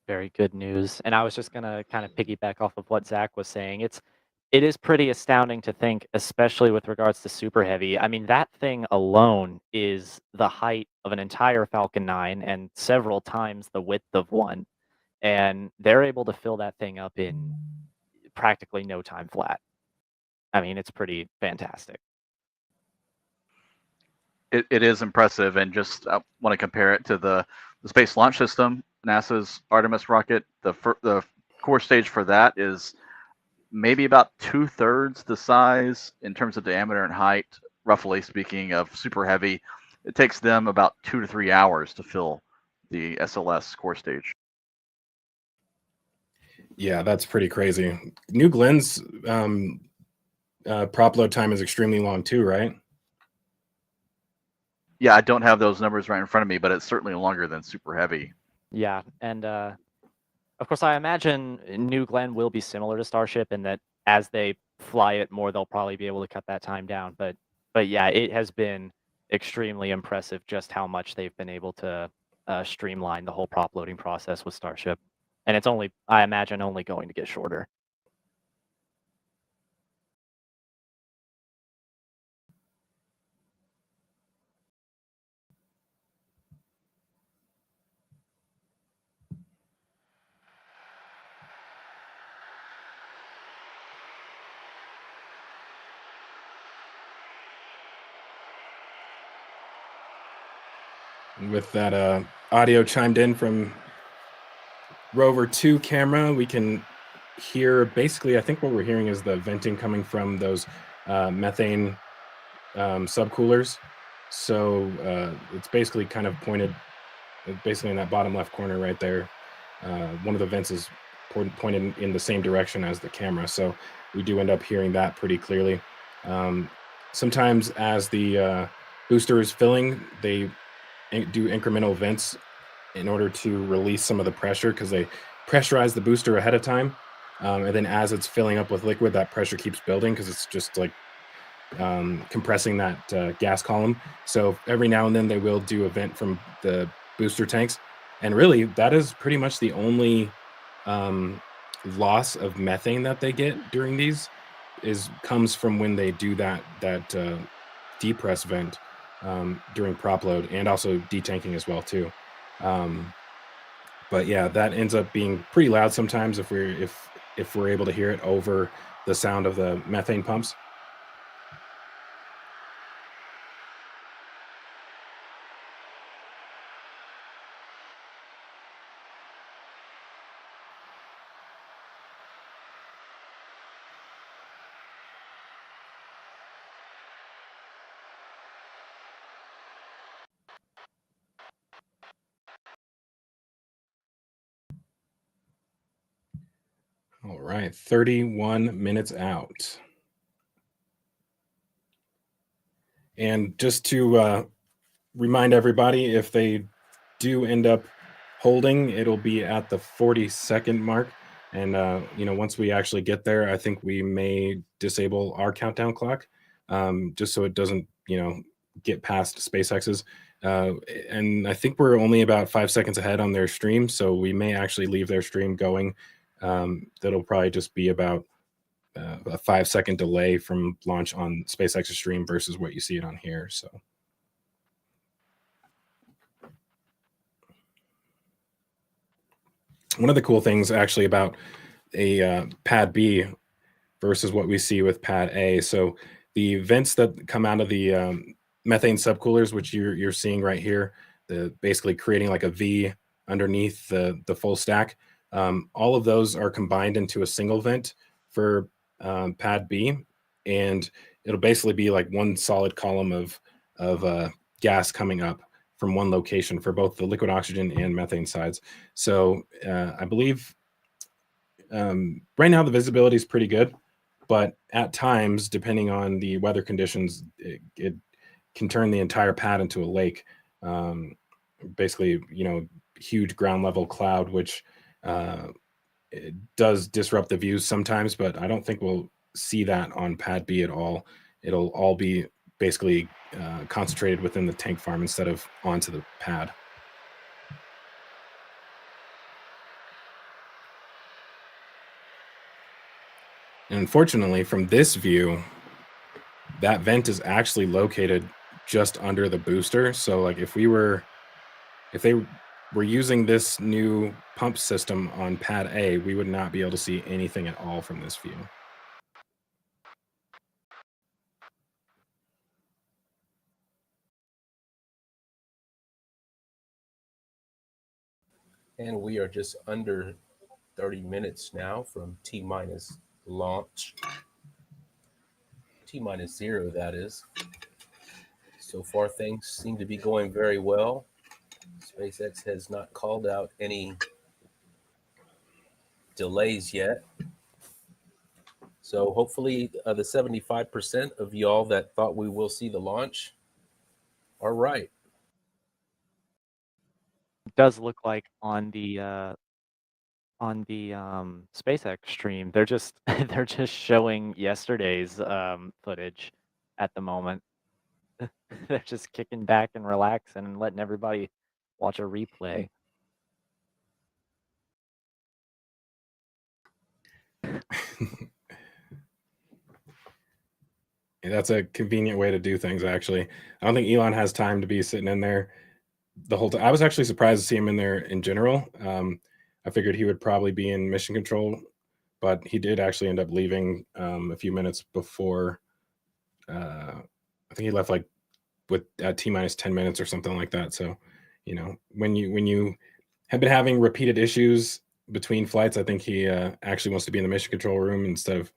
Speaker 3: Very good news. And I was just going to kind of piggyback off of what Zach was saying. It is pretty astounding to think, especially with regards to Super Heavy. I mean, that thing alone is the height of an entire Falcon 9 and several times the width of one. And they're able to fill that thing up in practically no time flat. I mean, it's pretty fantastic.
Speaker 6: It is impressive, and just I want to compare it to the Space Launch System, NASA's Artemis rocket. The core stage for that is maybe about 2/3 the size in terms of diameter and height, roughly speaking, of Super Heavy. It takes them about 2 to 3 hours to fill the SLS core stage.
Speaker 2: Yeah, that's pretty crazy. New Glenn's prop load time is extremely long too, right?
Speaker 6: Yeah, I don't have those numbers right in front of me, but it's certainly longer than Super Heavy.
Speaker 3: Yeah, and of course, I imagine New Glenn will be similar to Starship in that as they fly it more, they'll probably be able to cut that time down. But yeah, it has been extremely impressive just how much they've been able to streamline the whole prop loading process with Starship. And it's only, I imagine, only going to get shorter.
Speaker 2: With that audio chimed in from Rover 2 camera, we can hear basically, I think what we're hearing is the venting coming from those methane subcoolers. So it's basically kind of pointed, basically in that bottom left corner right there. One of the vents is pointed in the same direction as the camera. So we do end up hearing that pretty clearly. Sometimes as the booster is filling, they do incremental vents in order to release some of the pressure because they pressurize the booster ahead of time. And then as it's filling up with liquid, that pressure keeps building because it's just like compressing that gas column. So every now and then they will do a vent from the booster tanks. And really, that is pretty much the only loss of methane that they get during these comes from when they do that depress vent during prop load, and also detanking as well too. But yeah, that ends up being pretty loud sometimes if we're able to hear it over the sound of the methane pumps. All right, 31 minutes out. And just to remind everybody, if they do end up holding, it'll be at the 40-second mark. And, once we actually get there, I think we may disable our countdown clock just so it doesn't, get past SpaceX's. And I think we're only about 5 seconds ahead on their stream, so we may actually leave their stream going. That'll probably just be about a 5-second delay from launch on SpaceX's stream versus what you see it on here. So. One of the cool things actually about a pad B versus what we see with pad A. So the vents that come out of the methane subcoolers, which you're seeing right here, basically creating like a V underneath the full stack. All of those are combined into a single vent for pad B, and it'll basically be like one solid column of gas coming up from one location for both the liquid oxygen and methane sides. So I believe right now the visibility is pretty good, but at times, depending on the weather conditions, it can turn the entire pad into a lake. Basically, huge ground level cloud, which it does disrupt the views sometimes, but I don't think we'll see that on pad B at all. It'll all be basically concentrated within the tank farm instead of onto the pad. And unfortunately, from this view, that vent is actually located just under the booster. So like if they were using this new pump system on pad A, we would not be able to see anything at all from this view.
Speaker 1: And we are just under 30 minutes now from T-minus launch. T-minus 0, that is. So far, things seem to be going very well. SpaceX has not called out any delays yet. So hopefully the 75% of y'all that thought we will see the launch are right.
Speaker 3: It does look like on the SpaceX stream, they're just they're just showing yesterday's footage at the moment. They're just kicking back and relaxing and letting everybody watch a replay.
Speaker 2: Yeah, that's a convenient way to do things, actually. I don't think Elon has time to be sitting in there the whole time. I was actually surprised to see him in there in general. I figured he would probably be in mission control, but he did actually end up leaving a few minutes before. I think he left like with T-minus 10 minutes or something like that. So, you know, when you have been having repeated issues between flights, I think he actually wants to be in the mission control room instead of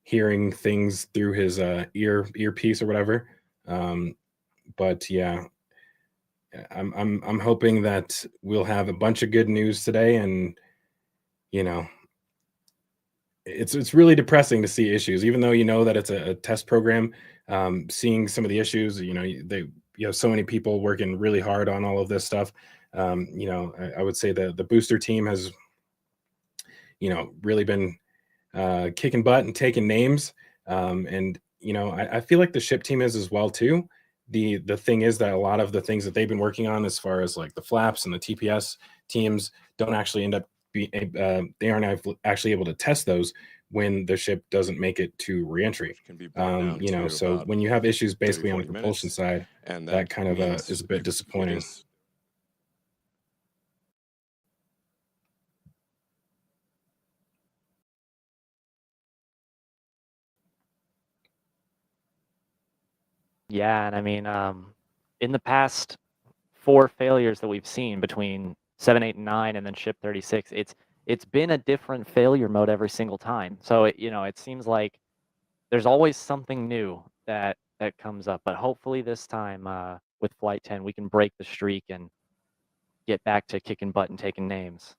Speaker 2: hearing things through his earpiece or whatever. But yeah, I'm hoping that we'll have a bunch of good news today, and you know, it's really depressing to see issues, even though you know that it's a test program. Seeing some of the issues, you know, you have so many people working really hard on all of this stuff. You know, I would say the booster team has, you know, really been kicking butt and taking names. And you know, I feel like the ship team is as well too. The thing is that a lot of the things that they've been working on, as far as like the flaps and the TPS teams, don't actually end up they aren't actually able to test those when the ship doesn't make it to reentry. You know, so when you have issues basically on the propulsion side,
Speaker 9: and
Speaker 2: that kind of is a bit disappointing.
Speaker 3: Yeah, and I mean, in the past 4 failures that we've seen between 7, 8, and 9, and then ship 36, it's been a different failure mode every single time. So you know, it seems like there's always something new that comes up. But hopefully this time with Flight 10, we can break the streak and get back to kicking butt and taking names.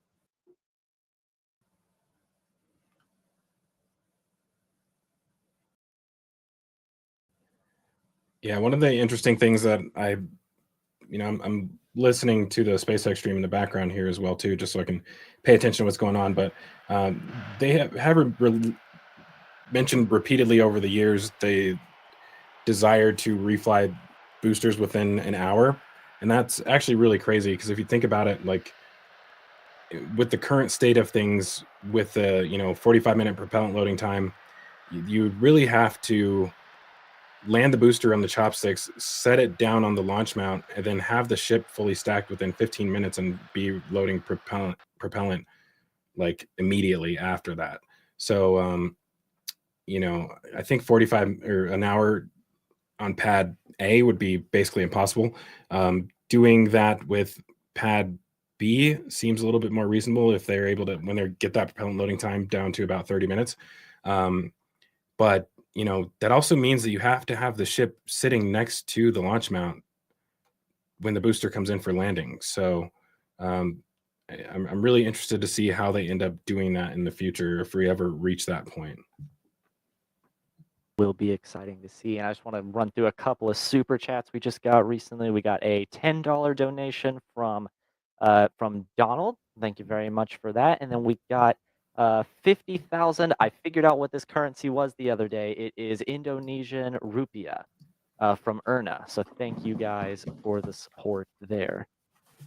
Speaker 2: Yeah, one of the interesting things that I'm listening to the SpaceX stream in the background here as well too, just so I can pay attention to what's going on. But they have mentioned repeatedly over the years they desire to refly boosters within an hour, and that's actually really crazy because if you think about it, like with the current state of things, with the 45-minute propellant loading time, you really have to land the booster on the chopsticks, set it down on the launch mount, and then have the ship fully stacked within 15 minutes and be loading propellant like immediately after that. So, I think 45 or an hour on pad A would be basically impossible. Doing that with pad B seems a little bit more reasonable if they're able to, when they get that propellant loading time down to about 30 minutes. But that also means that you have to have the ship sitting next to the launch mount when the booster comes in for landing. So I'm really interested to see how they end up doing that in the future if we ever reach that point.
Speaker 3: Will be exciting to see. And I just want to run through a couple of super chats we just got recently. We got a $10 donation from Donald. Thank you very much for that. And then we got 50,000. I figured out what this currency was the other day. It is Indonesian rupiah from Erna. So thank you guys for the support there.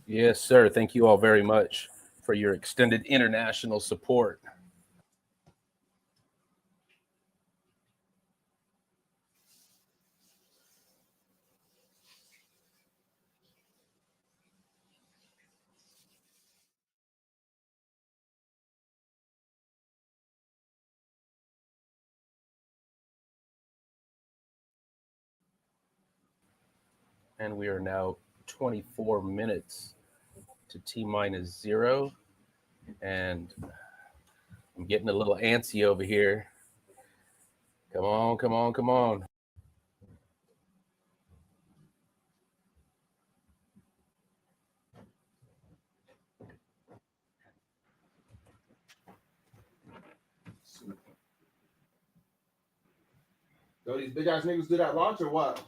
Speaker 1: Yes, sir. Thank you all very much for your extended international support. And we are now 24 minutes to T-minus 0. And I'm getting a little antsy over here. Come on, come on, come on.
Speaker 11: So these big ass niggas do that launch or what?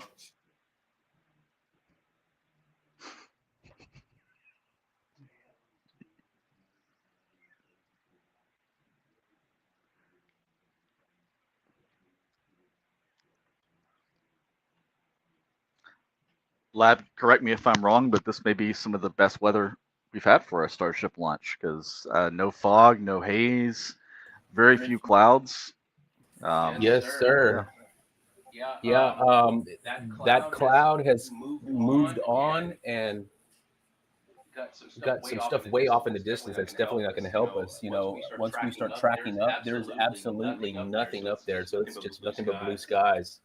Speaker 6: Lab, correct me if I'm wrong, but this may be some of the best weather we've had for a Starship launch because no fog, no haze, very few clouds.
Speaker 1: Yes, sir. Yeah, that cloud has moved on and got some stuff way off in the distance that's definitely not going to help us. You know, once we start tracking up, there's absolutely nothing up there. So it's just nothing but blue skies.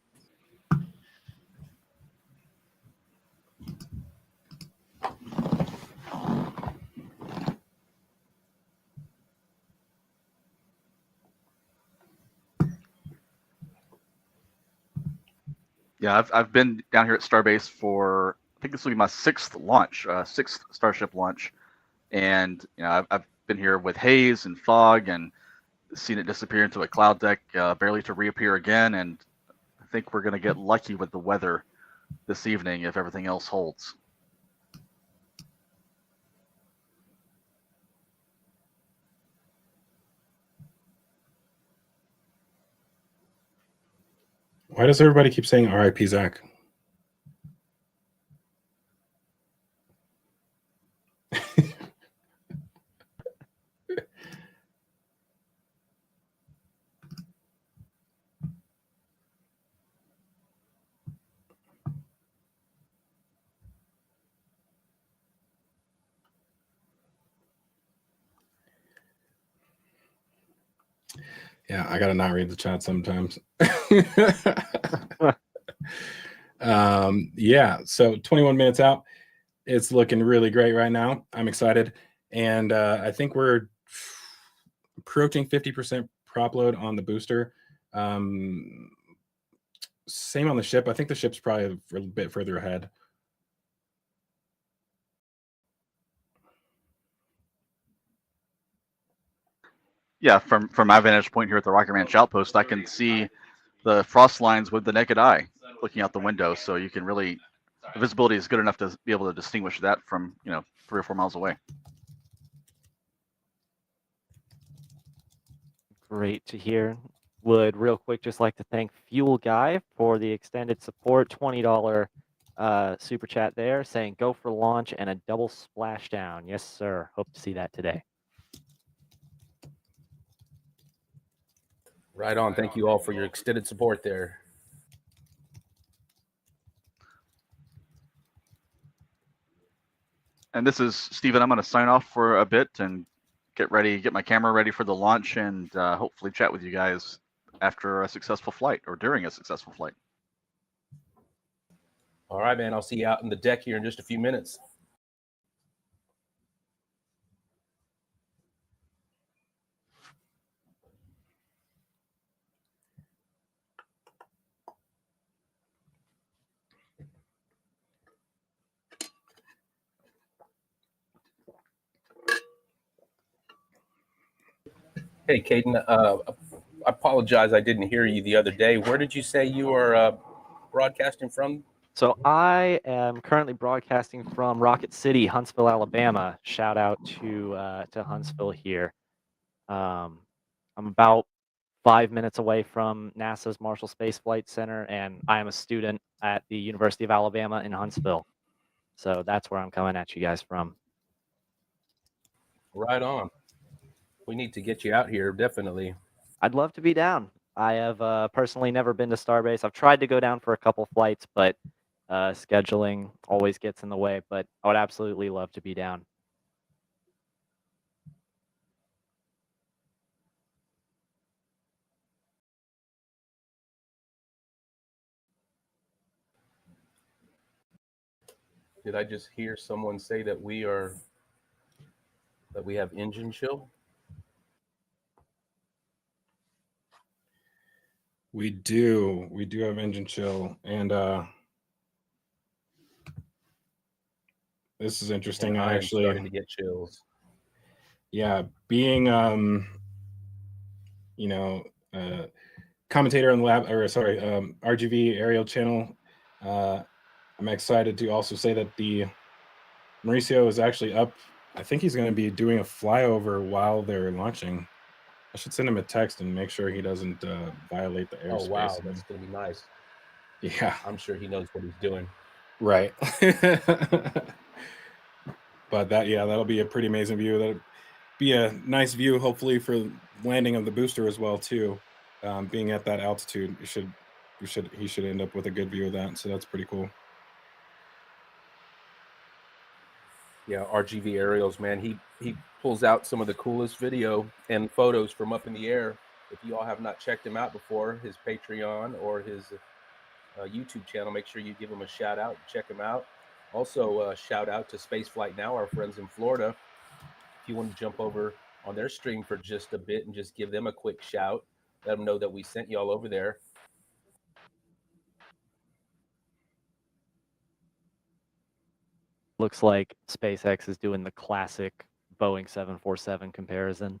Speaker 6: Yeah, I've been down here at Starbase for, I think this will be my sixth Starship launch, and you know I've been here with haze and fog and seen it disappear into a cloud deck, barely to reappear again. And I think we're gonna get lucky with the weather this evening if everything else holds.
Speaker 2: Why does everybody keep saying R.I.P. Zach? Yeah, I gotta not read the chat sometimes. Yeah, so 21 minutes out. It's looking really great right now. I'm excited. And I think we're approaching 50% prop load on the booster. Same on the ship. I think the ship's probably a bit further ahead.
Speaker 6: Yeah, from my vantage point here at the Rocket Ranch outpost, I can see the frost lines with the naked eye looking out the window. So you can really, the visibility is good enough to be able to distinguish that from, you know, 3 or 4 miles away.
Speaker 3: Great to hear. Would real quick just like to thank Fuel Guy for the extended support, $20 super chat there, saying go for launch and a double splashdown. Yes, sir. Hope to see that today.
Speaker 1: Right on. Thank you all for your extended support there.
Speaker 6: And this is Steven. I'm going to sign off for a bit and get my camera ready for the launch, and hopefully chat with you guys after a successful flight or during a successful flight.
Speaker 1: All right, man. I'll see you out in the deck here in just a few minutes. Hey, Caden, I apologize I didn't hear you the other day. Where did you say you are broadcasting from?
Speaker 3: So I am currently broadcasting from Rocket City, Huntsville, Alabama. Shout out to Huntsville here. I'm about 5 minutes away from NASA's Marshall Space Flight Center, and I am a student at the University of Alabama in Huntsville. So that's where I'm coming at you guys from.
Speaker 1: Right on. We need to get you out here, definitely.
Speaker 3: I'd love to be down. I have personally never been to Starbase. I've tried to go down for a couple flights, but scheduling always gets in the way. But I would absolutely love to be down.
Speaker 1: Did I just hear someone say that we have engine chill?
Speaker 2: We do have engine chill, and this is interesting.
Speaker 1: And
Speaker 2: I actually
Speaker 1: starting to get chills.
Speaker 2: Yeah, being commentator on the RGV aerial channel, I'm excited to also say that the Mauricio is actually up. I think he's going to be doing a flyover while they're launching. I should send him a text and make sure he doesn't violate the airspace.
Speaker 1: Oh, wow. That's going to be nice.
Speaker 2: Yeah.
Speaker 1: I'm sure he knows what he's doing.
Speaker 2: Right. But that'll be a pretty amazing view. That'll be a nice view, hopefully, for landing of the booster as well too. Being at that altitude, he should end up with a good view of that. So that's pretty cool.
Speaker 1: Yeah, RGV aerials, man. He pulls out some of the coolest video and photos from up in the air. If you all have not checked him out before, his Patreon or his YouTube channel, make sure you give him a shout out. Check him out. Also, shout out to Spaceflight Now, our friends in Florida. If you want to jump over on their stream for just a bit and just give them a quick shout, let them know that we sent y'all over there.
Speaker 3: Looks like SpaceX is doing the classic Boeing 747 comparison.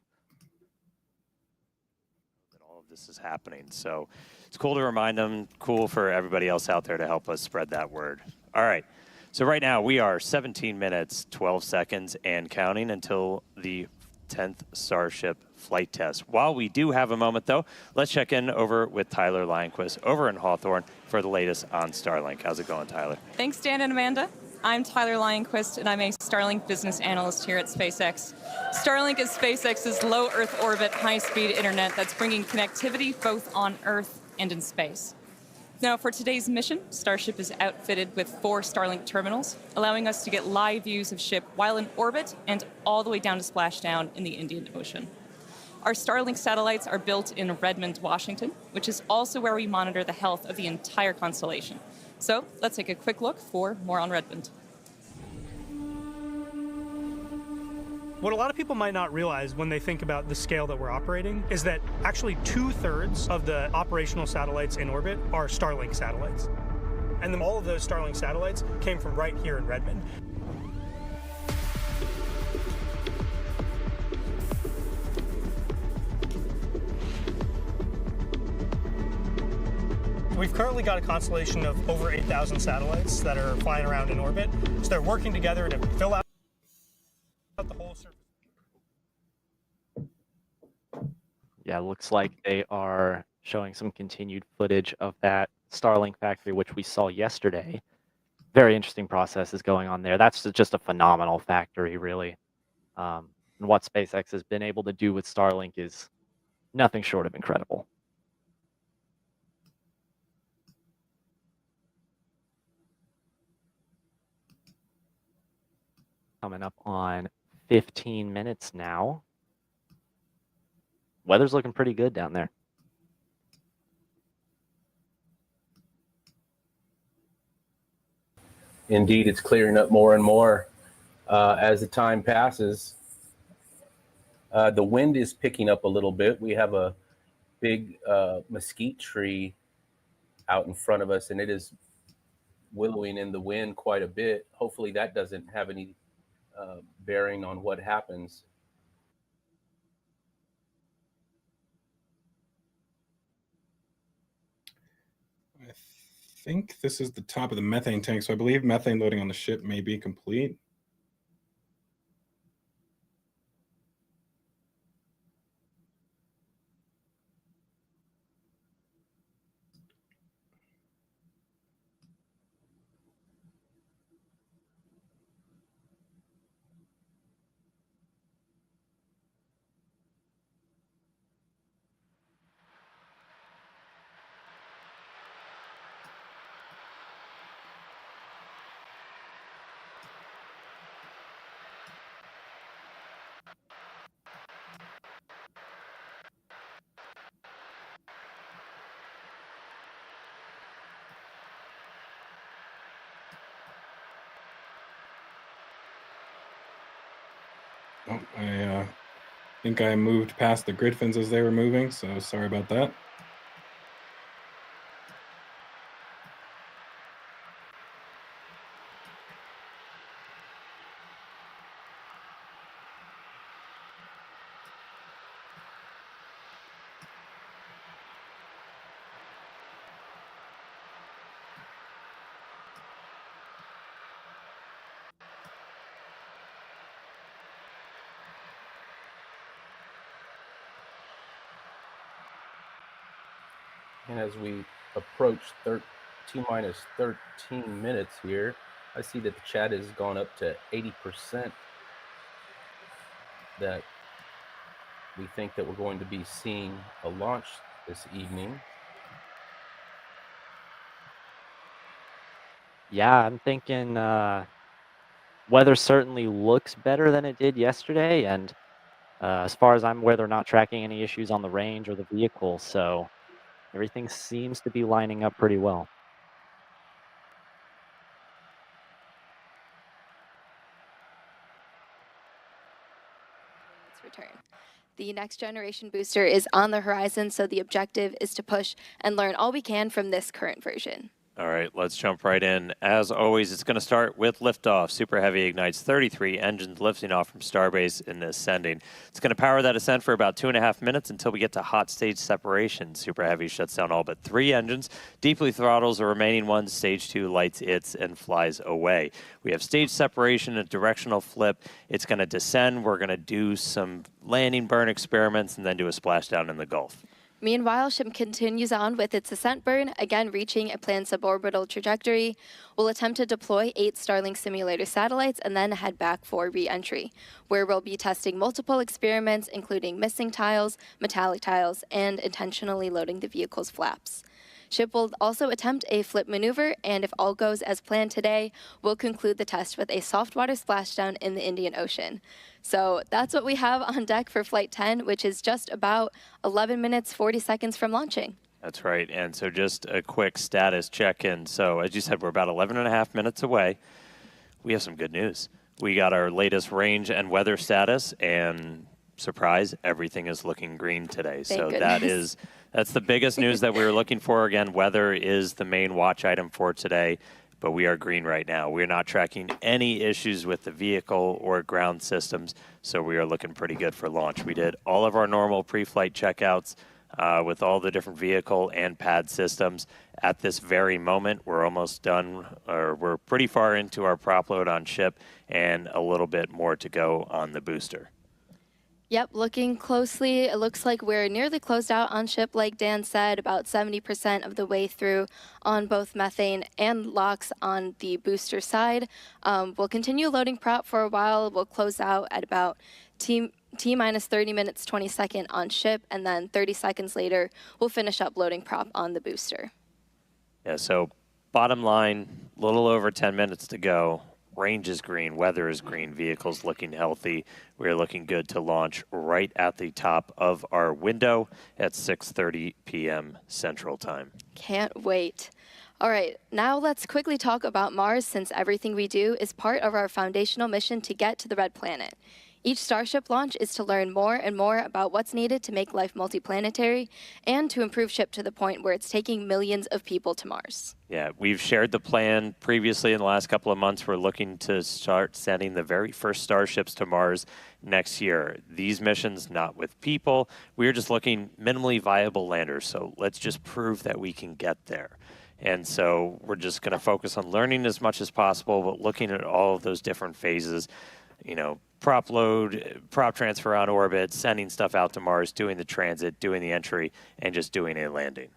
Speaker 8: That all of this is happening. So it's cool to remind them, cool for everybody else out there to help us spread that word. All right. So right now we are 17 minutes, 12 seconds and counting until the 10th Starship flight test. While we do have a moment though, let's check in over with Tyler Lionquist over in Hawthorne for the latest on Starlink. How's it going, Tyler?
Speaker 12: Thanks, Dan and Amanda. I'm Tyler Lionquist, and I'm a Starlink business analyst here at SpaceX. Starlink is SpaceX's low Earth orbit, high-speed internet that's bringing connectivity both on Earth and in space. Now, for today's mission, Starship is outfitted with 4 Starlink terminals, allowing us to get live views of ship while in orbit and all the way down to splashdown in the Indian Ocean. Our Starlink satellites are built in Redmond, Washington, which is also where we monitor the health of the entire constellation. So let's take a quick look for more on Redmond.
Speaker 13: What a lot of people might not realize when they think about the scale that we're operating is that actually 2/3 of the operational satellites in orbit are Starlink satellites. And then all of those Starlink satellites came from right here in Redmond. We've currently got a constellation of over 8,000 satellites that are flying around in orbit. So they're working together to fill out the whole surface.
Speaker 3: Yeah, looks like they are showing some continued footage of that Starlink factory, which we saw yesterday. Very interesting process is going on there. That's just a phenomenal factory, really. And what SpaceX has been able to do with Starlink is nothing short of incredible. Coming up on 15 minutes now. Weather's looking pretty good down there.
Speaker 1: Indeed, it's clearing up more and more as the time passes. The wind is picking up a little bit. We have a big mesquite tree out in front of us, and it is willowing in the wind quite a bit. Hopefully that doesn't have any bearing on what happens.
Speaker 2: I think this is the top of the methane tank, so I believe methane loading on the ship may be complete. Oh, I think I moved past the grid fins as they were moving, so sorry about that.
Speaker 1: And as we approach T-minus 13 minutes here. I see that the chat has gone up to 80% that we think that we're going to be seeing a launch this evening.
Speaker 3: Yeah, I'm thinking weather certainly looks better than it did yesterday, and as far as I'm aware, they're not tracking any issues on the range or the vehicle, so everything seems to be lining up pretty well.
Speaker 7: Return. The next generation booster is on the horizon, so the objective is to push and learn all we can from this current version.
Speaker 8: All right, let's jump right in. As always, it's going to start with liftoff. Super Heavy ignites 33 engines lifting off from Starbase and ascending. It's going to power that ascent for about 2.5 minutes until we get to hot stage separation. Super Heavy shuts down all but 3 engines, deeply throttles the remaining ones, stage 2 lights its, and flies away. We have stage separation, a directional flip. It's going to descend. We're going to do some landing burn experiments and then do a splashdown in the Gulf.
Speaker 7: Meanwhile, ship continues on with its ascent burn, again reaching a planned suborbital trajectory. We'll attempt to deploy 8 Starlink simulator satellites and then head back for re-entry, where we'll be testing multiple experiments, including missing tiles, metallic tiles, and intentionally loading the vehicle's flaps. Ship will also attempt a flip maneuver, and if all goes as planned today, we'll conclude the test with a soft water splashdown in the Indian Ocean. So that's what we have on deck for Flight 10, which is just about 11 minutes, 40 seconds from launching.
Speaker 8: That's right. And so just a quick status check-in. So as you said, we're about 11.5 minutes away. We have some good news. We got our latest range and weather status, and surprise, everything is looking green today.
Speaker 7: Thank
Speaker 8: so
Speaker 7: goodness.
Speaker 8: that's the biggest news that we were looking for. Again, weather is the main watch item for today, but we are green right now. We're not tracking any issues with the vehicle or ground systems, so we are looking pretty good for launch. We did all of our normal pre-flight checkouts with all the different vehicle and pad systems. At this very moment, we're almost done, or we're pretty far into our prop load on ship, and a little bit more to go on the booster.
Speaker 7: Yep, looking closely, it looks like we're nearly closed out on ship, like Dan said, about 70% of the way through on both methane and LOX on the booster side. We'll continue loading prop for a while. We'll close out at about T-minus 30 minutes, 20 seconds on ship, and then 30 seconds later, we'll finish up loading prop on the booster.
Speaker 8: Yeah, so bottom line, a little over 10 minutes to go. Range is green, weather is green, vehicles looking healthy. We're looking good to launch right at the top of our window at 6:30 p.m. Central Time.
Speaker 7: Can't wait. All right, now let's quickly talk about Mars, since everything we do is part of our foundational mission to get to the Red Planet. Each Starship launch is to learn more and more about what's needed to make life multiplanetary and to improve ship to the point where it's taking millions of people to Mars.
Speaker 8: Yeah, we've shared the plan previously in the last couple of months. We're looking to start sending the very first Starships to Mars next year. These missions, not with people. We're just looking minimally viable landers, so let's just prove that we can get there. And so we're just going to focus on learning as much as possible, but looking at all of those different phases, you know, prop load, prop transfer on orbit, sending stuff out to Mars, doing the transit, doing the entry, and just doing a landing.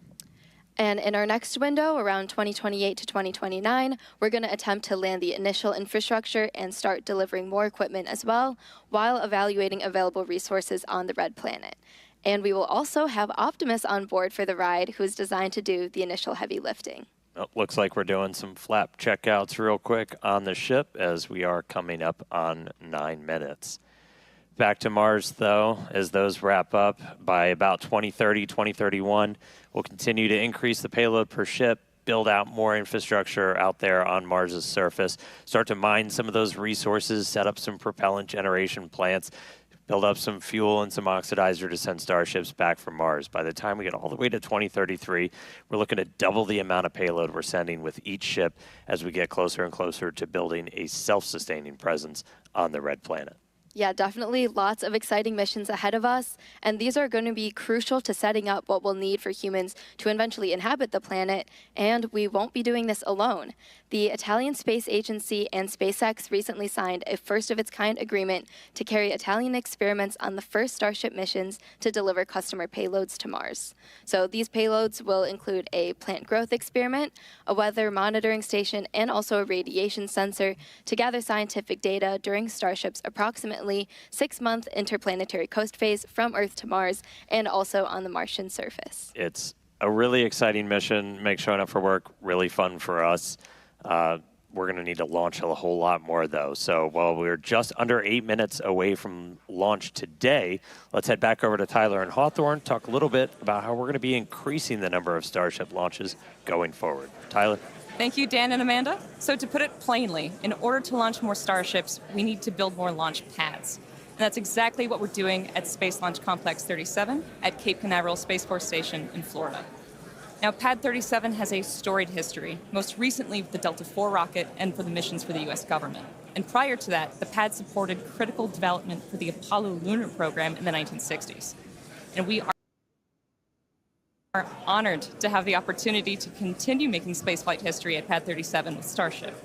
Speaker 7: And in our next window, around 2028 to 2029, we're going to attempt to land the initial infrastructure and start delivering more equipment as well, while evaluating available resources on the Red Planet. And we will also have Optimus on board for the ride, who is designed to do the initial heavy lifting.
Speaker 8: Well, looks like we're doing some flap checkouts real quick on the ship as we are coming up on 9 minutes. Back to Mars, though, as those wrap up by about 2030, 2031, we'll continue to increase the payload per ship, build out more infrastructure out there on Mars's surface, start to mine some of those resources, set up some propellant generation plants, build up some fuel and some oxidizer to send Starships back from Mars. By the time we get all the way to 2033, we're looking to double the amount of payload we're sending with each ship as we get closer and closer to building a self-sustaining presence on the Red Planet.
Speaker 7: Yeah, definitely lots of exciting missions ahead of us, and these are going to be crucial to setting up what we'll need for humans to eventually inhabit the planet, and we won't be doing this alone. The Italian Space Agency and SpaceX recently signed a first-of-its-kind agreement to carry Italian experiments on the first Starship missions to deliver customer payloads to Mars. So these payloads will include a plant growth experiment, a weather monitoring station, and also a radiation sensor to gather scientific data during Starship's approximately 6-month interplanetary coast phase from Earth to Mars and also on the Martian surface.
Speaker 8: It's a really exciting mission. Makes showing up for work really fun for us. We're going to need to launch a whole lot more, though. So while we're just under 8 minutes away from launch today, let's head back over to Tyler and Hawthorne, talk a little bit about how we're going to be increasing the number of Starship launches going forward. Tyler?
Speaker 12: Thank you, Dan and Amanda. So to put it plainly, in order to launch more Starships, we need to build more launch pads. And that's exactly what we're doing at Space Launch Complex 37 at Cape Canaveral Space Force Station in Florida. Now, Pad 37 has a storied history, most recently with the Delta IV rocket and for the missions for the U.S. government. And prior to that, the pad supported critical development for the Apollo lunar program in the 1960s. And we are honored to have the opportunity to continue making spaceflight history at Pad 37 with Starship.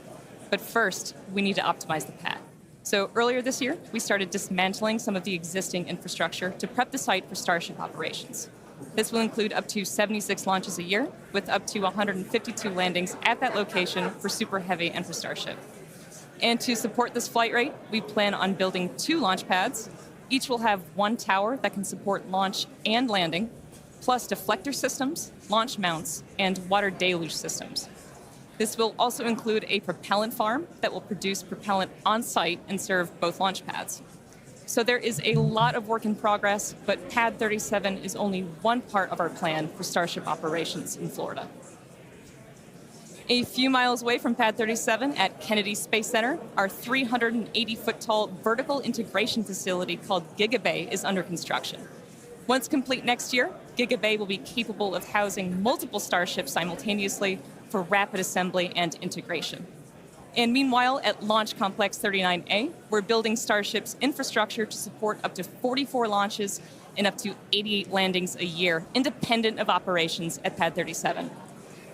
Speaker 12: But first, we need to optimize the pad. So earlier this year, we started dismantling some of the existing infrastructure to prep the site for Starship operations. This will include up to 76 launches a year, with up to 152 landings at that location for Super Heavy and for Starship. And to support this flight rate, we plan on building 2 launch pads. Each will have 1 tower that can support launch and landing, plus deflector systems, launch mounts, and water deluge systems. This will also include a propellant farm that will produce propellant on-site and serve both launch pads. So there is a lot of work in progress, but Pad 37 is only one part of our plan for Starship operations in Florida. A few miles away from Pad 37 at Kennedy Space Center, our 380-foot-tall vertical integration facility called GigaBay is under construction. Once complete next year, GigaBay will be capable of housing multiple Starships simultaneously for rapid assembly and integration. And meanwhile, at Launch Complex 39A, we're building Starship's infrastructure to support up to 44 launches and up to 88 landings a year, independent of operations at Pad 37.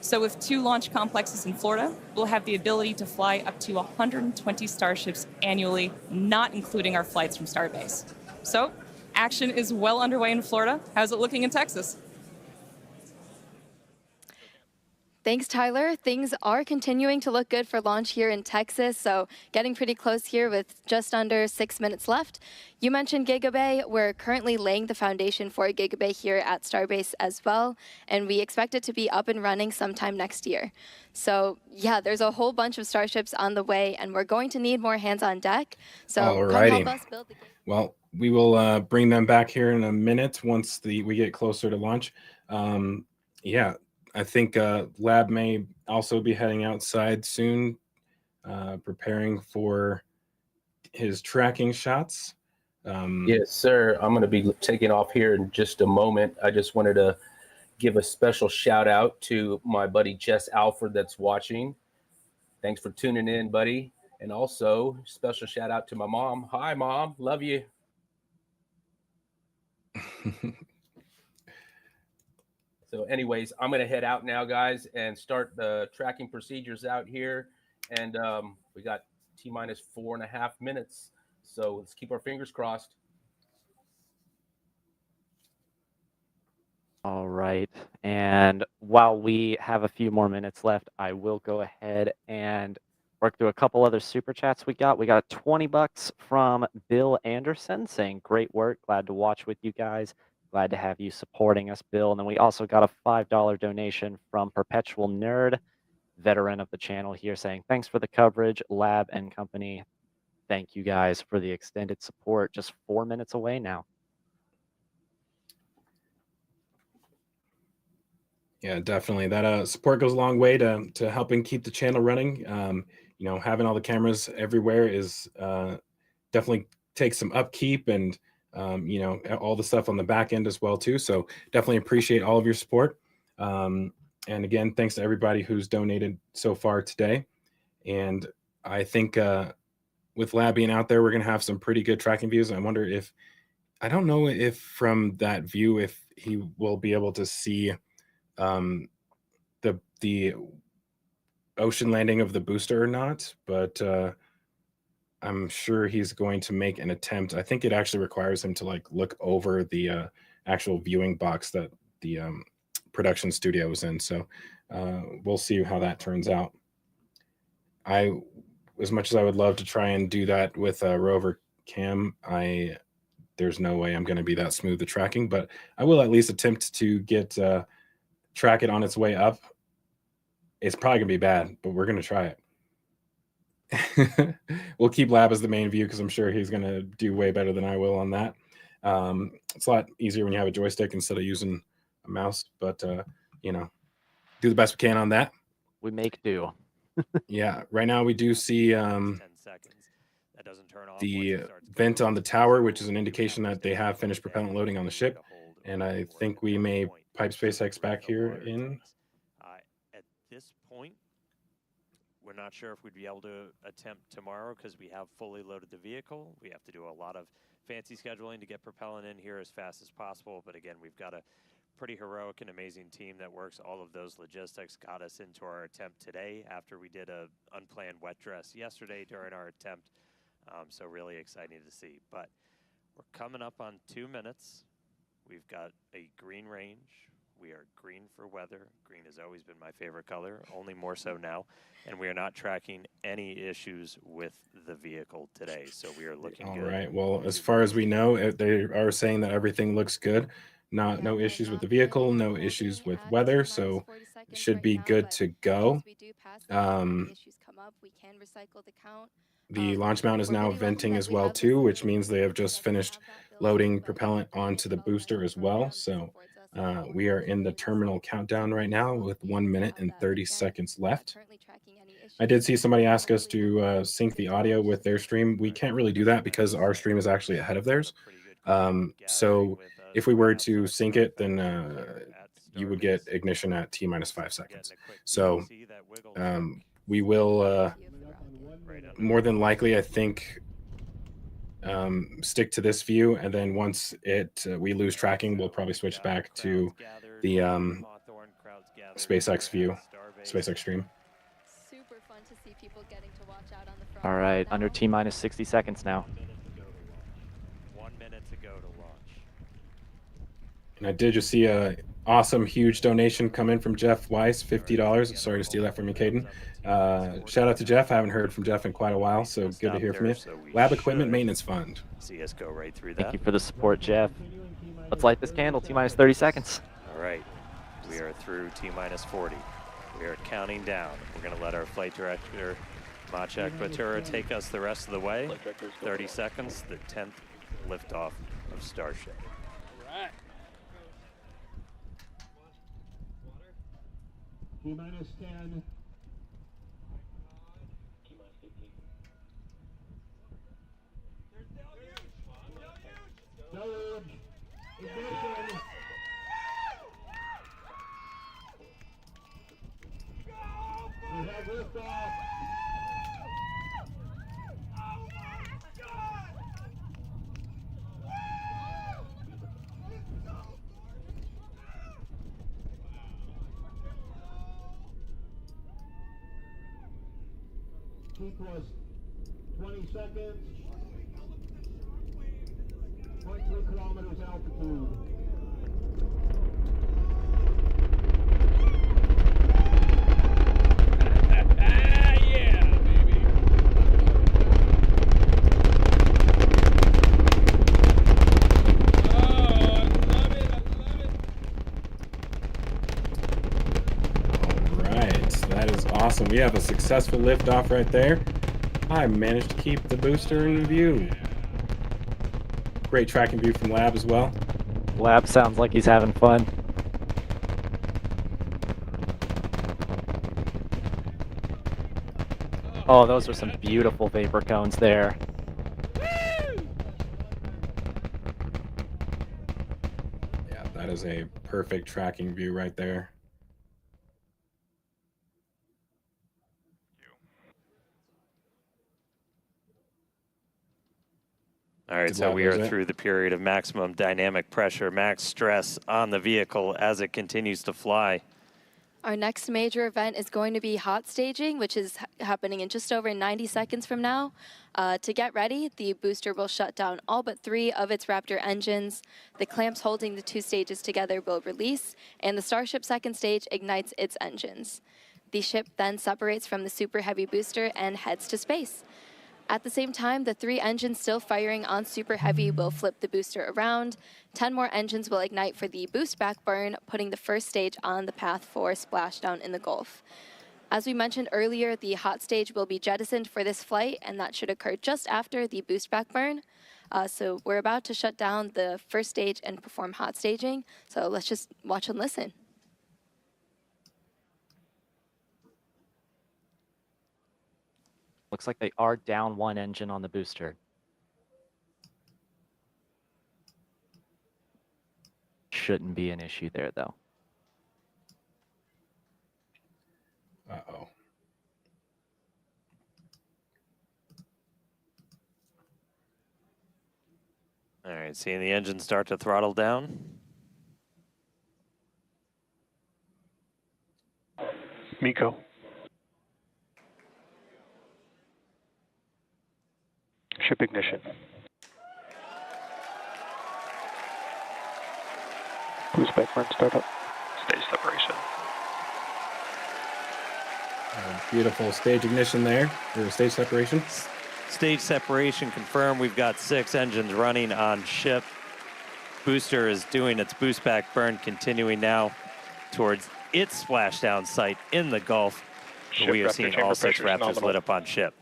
Speaker 12: So with 2 launch complexes in Florida, we'll have the ability to fly up to 120 Starships annually, not including our flights from Starbase. So action is well underway in Florida. How's it looking in Texas?
Speaker 7: Thanks, Tyler. Things are continuing to look good for launch here in Texas, so getting pretty close here with just under 6 minutes left. You mentioned GigaBay. We're currently laying the foundation for a GigaBay here at Starbase as well, and we expect it to be up and running sometime next year. So yeah, there's a whole bunch of Starships on the way, and we're going to need more hands on deck. So come help us build the GigaBay.
Speaker 2: Well, we will bring them back here in a minute once we get closer to launch. Yeah. I think Lab may also be heading outside soon, preparing for his tracking shots.
Speaker 1: Yes, sir. I'm going to be taking off here in just a moment. I just wanted to give a special shout out to my buddy Jess Alford that's watching. Thanks for tuning in, buddy. And also, special shout out to my mom. Hi, Mom. Love you. So anyways, I'm going to head out now, guys, and start the tracking procedures out here. And we got T-minus 4.5 minutes. So let's keep our fingers crossed.
Speaker 3: All right. And while we have a few more minutes left, I will go ahead and work through a couple other super chats we got. We got $20 from Bill Anderson saying, great work. Glad to watch with you guys. Glad to have you supporting us, Bill. And then we also got a $5 donation from Perpetual Nerd, veteran of the channel here, saying, thanks for the coverage, Lab and company. Thank you guys for the extended support. Just 4 minutes away now.
Speaker 2: Yeah, definitely. That support goes a long way to helping keep the channel running. You know, having all the cameras everywhere is definitely takes some upkeep and you know, all the stuff on the back end as well too. So definitely appreciate all of your support. And again, thanks to everybody who's donated so far today. And I think with Lab being out there, we're going to have some pretty good tracking views. I wonder if, I don't know if from that view, if he will be able to see the ocean landing of the booster or not, but I'm sure he's going to make an attempt. I think it actually requires him to like look over the actual viewing box that the production studio was in. So we'll see how that turns out. As much as I would love to try and do that with a rover cam, there's no way I'm going to be that smooth at tracking, but I will at least attempt to track it on its way up. It's probably going to be bad, but we're going to try it. We'll keep Lab as the main view because I'm sure he's going to do way better than I will on that. It's a lot easier when you have a joystick instead of using a mouse, but you know, do the best we can on that.
Speaker 3: We make do.
Speaker 2: Yeah, right now we do see the vent on the tower, which is an indication that they have finished propellant loading on the ship, and I think we may pipe SpaceX back here in.
Speaker 8: At this point, we're not sure if we'd be able to attempt tomorrow because we have fully loaded the vehicle. We have to do a lot of fancy scheduling to get propellant in here as fast as possible. But again, we've got a pretty heroic and amazing team that works all of those logistics, got us into our attempt today after we did a unplanned wet dress yesterday during our attempt. So really exciting to see. But we're coming up on 2 minutes. We've got a green range. We are green for weather. Green has always been my favorite color, only more so now. And we are not tracking any issues with the vehicle today. So we are looking good.
Speaker 2: All right. Well, as far as we know, they are saying that everything looks good. No issues with the vehicle, no issues with weather. So it should be good to go. The launch mount is now venting as well too, which means they have just finished loading propellant onto the booster as well. So we are in the terminal countdown right now with 1 minute and 30 seconds left. I did see somebody ask us to sync the audio with their stream. We can't really do that because our stream is actually ahead of theirs. So if we were to sync it, then you would get ignition at T-5 seconds. So we will more than likely, I think, stick to this view, and then once we lose tracking, we'll probably switch back to the SpaceX view, SpaceX stream.
Speaker 7: Super fun to see people getting to watch out on the front.
Speaker 3: All right, under T-minus 60 seconds now.
Speaker 8: 1 minute to go to launch.
Speaker 2: And I did just see a awesome, huge donation come in from Jeff Weiss, $50. Sorry to steal that from you, Caden. Shout out to Jeff. I haven't heard from Jeff in quite a while, so good to hear from you. Lab Equipment Maintenance Fund.
Speaker 8: See us go right through that.
Speaker 3: Thank you for the support, Jeff. Let's light this candle. T-minus 30 seconds.
Speaker 8: All right, we are through T-minus 40. We are counting down. We're going to let our flight director, Maciek Batura, take us the rest of the way. 30 seconds, the 10th liftoff of Starship.
Speaker 14: All right. T-minus 10. Deluge. Ignition. We have liftoff. Oh my God! Keep was 20 seconds. 0.3 kilometers altitude. Yeah, baby. Oh, I love it.
Speaker 2: All right, that is awesome. We have a successful liftoff right there. I managed to keep the booster in view. Great tracking view from Lab as well.
Speaker 3: Lab sounds like he's having fun. Oh, those are some beautiful vapor cones there.
Speaker 2: Yeah, that is a perfect tracking view right there.
Speaker 8: All right, so we are through the period of maximum dynamic pressure, max stress on the vehicle as it continues to fly.
Speaker 7: Our next major event is going to be hot staging, which is happening in just over 90 seconds from now. To get ready, the booster will shut down all but 3 of its Raptor engines. The clamps holding the 2 stages together will release, and the Starship second stage ignites its engines. The ship then separates from the Super Heavy booster and heads to space. At the same time, the 3 engines still firing on Super Heavy will flip the booster around. 10 more engines will ignite for the boost back burn, putting the first stage on the path for splashdown in the Gulf. As we mentioned earlier, the hot stage will be jettisoned for this flight, and that should occur just after the boost back burn. So we're about to shut down the first stage and perform hot staging. So let's just watch and listen.
Speaker 3: Looks like they are down 1 engine on the booster. Shouldn't be an issue there, though.
Speaker 2: Uh-oh.
Speaker 8: All right, seeing the engine start to throttle down.
Speaker 15: Miko. Ship ignition. Boost back burn startup. Stage separation.
Speaker 2: Beautiful stage ignition there, or stage separation.
Speaker 8: Stage separation confirmed. We've got 6 engines running on ship. Booster is doing its boost back burn, continuing now towards its splashdown site in the Gulf. We are seeing all 6 Raptors lit up on ship.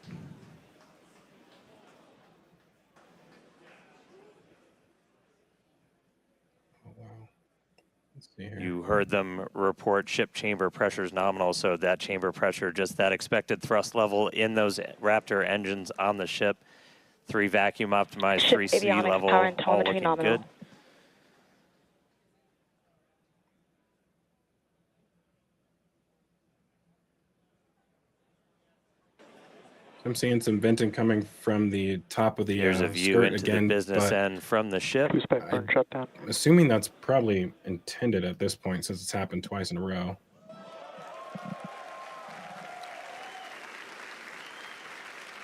Speaker 8: You heard them report ship chamber pressures nominal, so that chamber pressure, just that expected thrust level in those Raptor engines on the ship. 3 vacuum optimized, 3 sea level, all looking
Speaker 15: nominal.
Speaker 8: good.
Speaker 2: I'm seeing some venting coming from the top of the
Speaker 8: There's a view
Speaker 2: skirt
Speaker 8: into
Speaker 2: again,
Speaker 8: the business
Speaker 2: but
Speaker 8: end from the ship.
Speaker 2: I'm assuming that's probably intended at this point since it's happened twice in a row.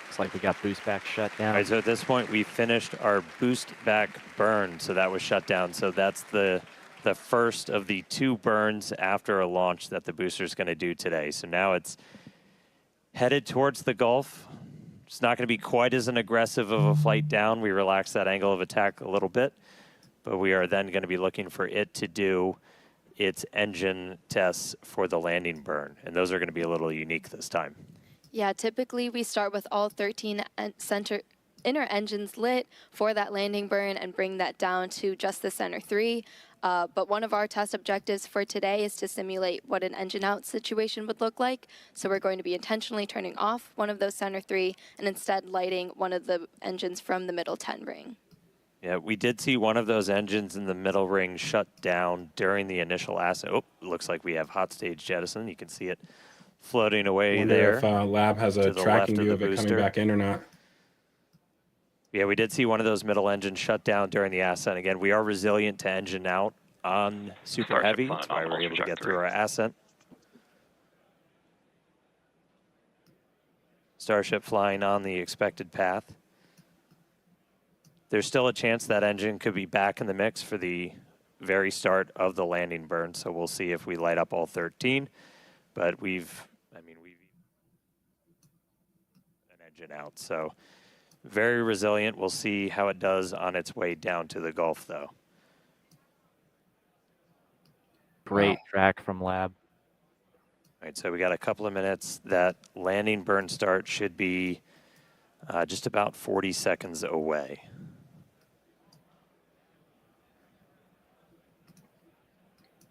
Speaker 3: Looks like we got boost back shut down.
Speaker 8: All right, so at this point, we finished our boost back burn, so that was shut down. So that's the first of the 2 burns after a launch that the booster is going to do today. So now it's headed towards the Gulf. It's not going to be quite as an aggressive of a flight down. We relaxed that angle of attack a little bit, but we are then going to be looking for it to do its engine tests for the landing burn, and those are going to be a little unique this time.
Speaker 7: Yeah, typically we start with all 13 inner engines lit for that landing burn and bring that down to just the center 3. But one of our test objectives for today is to simulate what an engine out situation would look like. So we're going to be intentionally turning off one of those center 3 and instead lighting one of the engines from the middle 10 ring.
Speaker 8: Yeah, we did see one of those engines in the middle ring shut down during the initial ascent. Oh, looks like we have hot stage jettison. You can see it floating away there.
Speaker 2: If Lab has a tracking view of it coming back in or not.
Speaker 8: Yeah, we did see one of those middle engines shut down during the ascent. Again, we are resilient to engine out on Super Heavy. That's why we're able to get through our ascent. Starship flying on the expected path. There's still a chance that engine could be back in the mix for the very start of the landing burn, so we'll see if we light up all 13. But we've an engine out, so very resilient. We'll see how it does on its way down to the Gulf, though.
Speaker 3: Great track from Lab.
Speaker 8: All right, so we got a couple of minutes. That landing burn start should be just about 40 seconds away.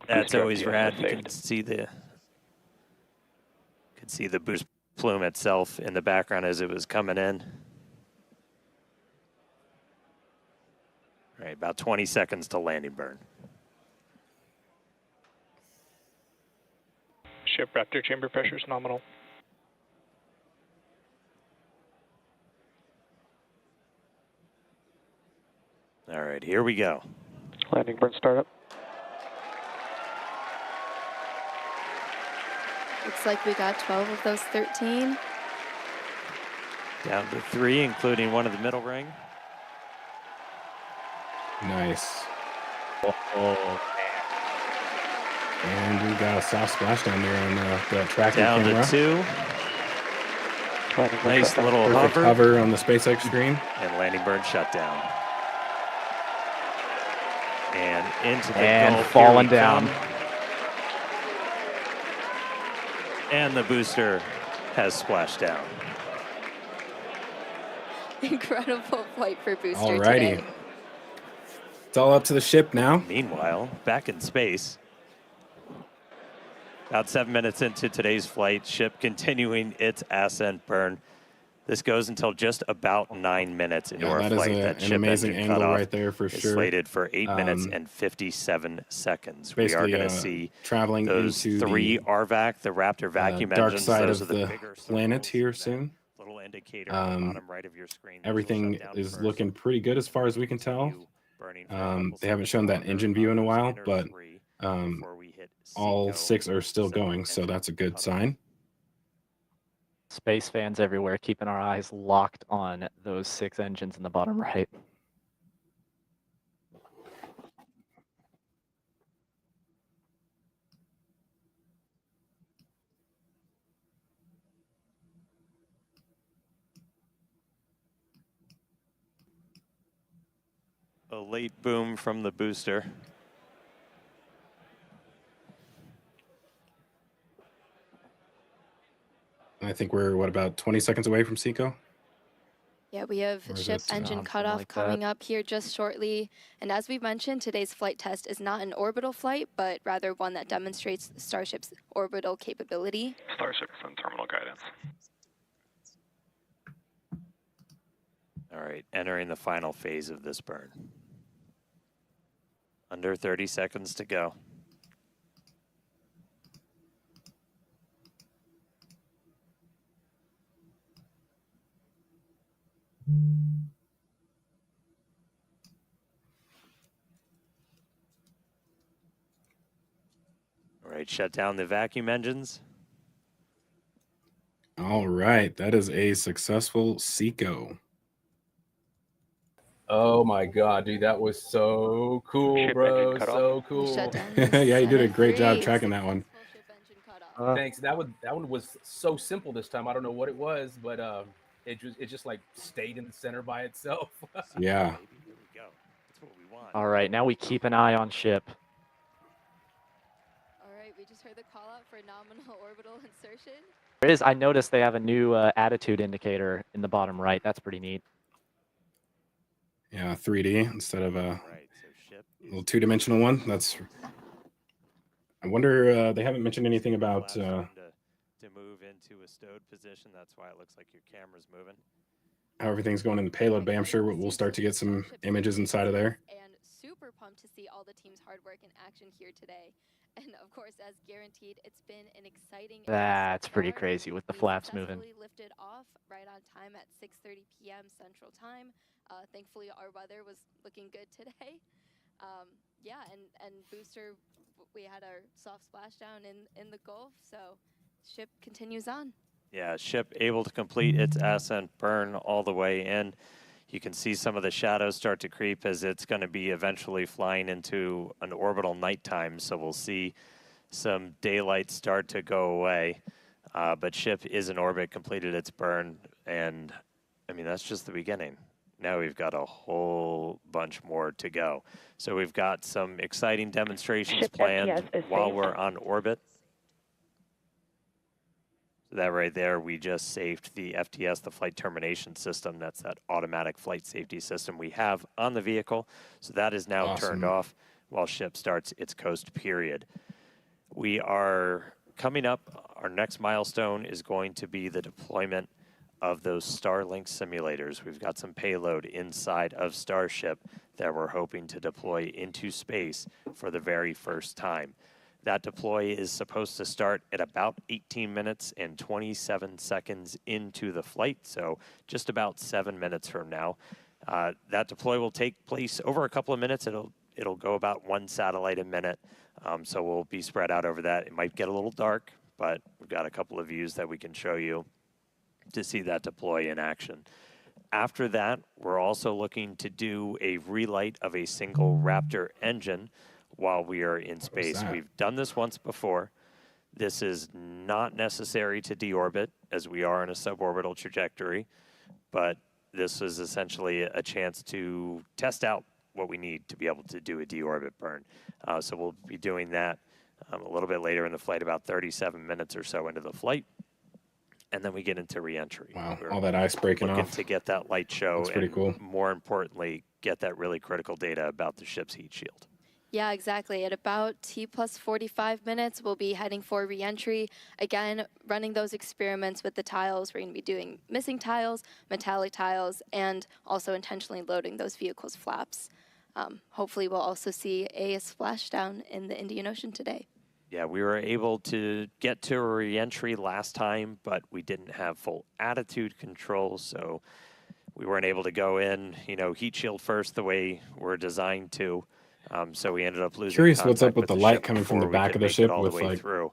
Speaker 8: That's always rad. You can see the boost plume itself in the background as it was coming in. All right, about 20 seconds to landing burn.
Speaker 15: Ship Raptor chamber pressure is nominal.
Speaker 8: right, here we go.
Speaker 15: Landing burn startup.
Speaker 7: Looks like we got 12 of those 13.
Speaker 8: Down to 3, including one of the middle ring.
Speaker 2: Nice.
Speaker 3: Oh,
Speaker 2: And we got a soft splashdown there on the tracking
Speaker 8: Down
Speaker 2: camera.
Speaker 8: to 2. Nice little
Speaker 2: Perfect hover on the SpaceX screen.
Speaker 8: And landing burn shutdown. And into the
Speaker 3: And
Speaker 8: Gulf.
Speaker 3: falling
Speaker 8: Here we
Speaker 3: down.
Speaker 8: come. And the booster has splashed down.
Speaker 7: Incredible flight for Booster
Speaker 2: Alrighty.
Speaker 7: today.
Speaker 2: It's all up to the ship now.
Speaker 8: Meanwhile, back in space, about 7 minutes into today's flight, ship continuing its ascent burn. This goes until just about 9 minutes into our
Speaker 2: that is
Speaker 8: flight. That
Speaker 2: an
Speaker 8: ship
Speaker 2: amazing
Speaker 8: engine
Speaker 2: angle
Speaker 8: cutoff
Speaker 2: right there for
Speaker 8: is
Speaker 2: sure.
Speaker 8: slated for 8 minutes and 57 seconds. We are
Speaker 2: Basically,
Speaker 8: going to see
Speaker 2: traveling
Speaker 8: those
Speaker 2: into
Speaker 8: 3
Speaker 2: the
Speaker 8: RVAC, the Raptor vacuum
Speaker 2: dark
Speaker 8: engines.
Speaker 2: side
Speaker 8: Those
Speaker 2: of
Speaker 8: are
Speaker 2: the
Speaker 8: bigger
Speaker 2: planet here soon.
Speaker 8: little indicator on the bottom right of your screen. Those will
Speaker 2: Everything
Speaker 8: shut down
Speaker 2: is
Speaker 8: first.
Speaker 2: looking pretty good as far as we can tell.
Speaker 8: Burning for a couple
Speaker 2: They haven't shown that engine view in a while, but all 6 are still going, so that's a good sign.
Speaker 3: Space fans everywhere keeping our eyes locked on those 6 engines in the bottom right.
Speaker 8: A late boom from the booster.
Speaker 2: I think we're, what, about 20 seconds away from Seco?
Speaker 7: Yeah, we have
Speaker 2: Or is
Speaker 7: ship
Speaker 2: it,
Speaker 7: engine
Speaker 2: something
Speaker 7: cutoff
Speaker 2: like
Speaker 7: coming up here just shortly. And as we mentioned, today's flight test is not an orbital flight, but rather one that demonstrates Starship's orbital capability.
Speaker 15: Starship is on terminal guidance.
Speaker 8: All right, entering the final phase of this burn. Under 30 seconds to go. All right, shut down the vacuum engines.
Speaker 2: All right, that is a successful Seco.
Speaker 1: Oh my God, dude, that was so cool,
Speaker 15: Ship
Speaker 1: bro.
Speaker 15: engine cut
Speaker 1: So
Speaker 15: off.
Speaker 1: cool.
Speaker 2: Yeah, you did a great job tracking that one.
Speaker 1: Thanks. That one was so simple this time. I don't know what it was, but it just like stayed in the center by itself.
Speaker 2: Yeah.
Speaker 8: Here we go. That's what we want.
Speaker 3: All right, now we keep an eye on ship.
Speaker 7: All right, we just heard the call out for nominal orbital insertion.
Speaker 3: There is, I noticed they have a new attitude indicator in the bottom right. That's pretty neat.
Speaker 2: Yeah, 3D instead of a
Speaker 8: Right, so ship
Speaker 2: little two-dimensional one. That's. I wonder. They haven't mentioned anything about.
Speaker 8: to move into a stowed position. That's why it looks like your camera's moving.
Speaker 2: How everything's going in the payload bay. I'm sure we'll start to get some images inside of there.
Speaker 7: And super pumped to see all the team's hard work in action here today. And of course, as guaranteed, it's been an exciting.
Speaker 3: That's pretty crazy with the flaps moving.
Speaker 7: We lifted off right on time at 6:30 p.m. Central Time. Thankfully, our weather was looking good today. Yeah, and booster, we had our soft splashdown in the Gulf, so ship continues on.
Speaker 8: Yeah, ship able to complete its ascent burn all the way in. You can see some of the shadows start to creep as it's going to be eventually flying into an orbital nighttime. So we'll see some daylight start to go away. But ship is in orbit, completed its burn. And I mean, that's just the beginning. Now we've got a whole bunch more to go. So we've got some exciting demonstrations
Speaker 16: Ship
Speaker 8: planned
Speaker 16: FTS is
Speaker 8: while
Speaker 16: saved.
Speaker 8: we're on orbit. That right there, we just saved the FTS, the flight termination system. That's that automatic flight safety system we have on the vehicle. So that is now turned off while ship starts its coast period. We are coming up, our next milestone is going to be the deployment of those Starlink simulators. We've got some payload inside of Starship that we're hoping to deploy into space for the very first time. That deploy is supposed to start at about 18 minutes and 27 seconds into the flight, so just about 7 minutes from now. That deploy will take place over a couple of minutes. It'll go about 1 satellite a minute. So we'll be spread out over that. It might get a little dark, but we've got a couple of views that we can show you to see that deploy in action. After that, we're also looking to do a relight of a single Raptor engine while we are in space. We've done this once before. This is not necessary to deorbit, as we are in a suborbital trajectory, but this is essentially a chance to test out what we need to be able to do a deorbit burn. So we'll be doing that a little bit later in the flight, about 37 minutes or so into the flight. And then we get into reentry.
Speaker 2: Wow, all that ice breaking
Speaker 8: looking
Speaker 2: off.
Speaker 8: to get that light show.
Speaker 2: That's pretty cool.
Speaker 8: More importantly, get that really critical data about the ship's heat shield.
Speaker 7: Yeah, exactly. At about T+45 minutes, we'll be heading for reentry. Again, running those experiments with the tiles. We're going to be doing missing tiles, metallic tiles, and also intentionally loading those vehicles' flaps. Hopefully, we'll also see a splashdown in the Indian Ocean today.
Speaker 8: Yeah, we were able to get to a reentry last time, but we didn't have full attitude control, so we weren't able to go in, heat shield first the way we're designed to. So we ended up losing.
Speaker 2: Curious what's up with
Speaker 8: the
Speaker 2: the light coming from the back of the ship with like
Speaker 8: through.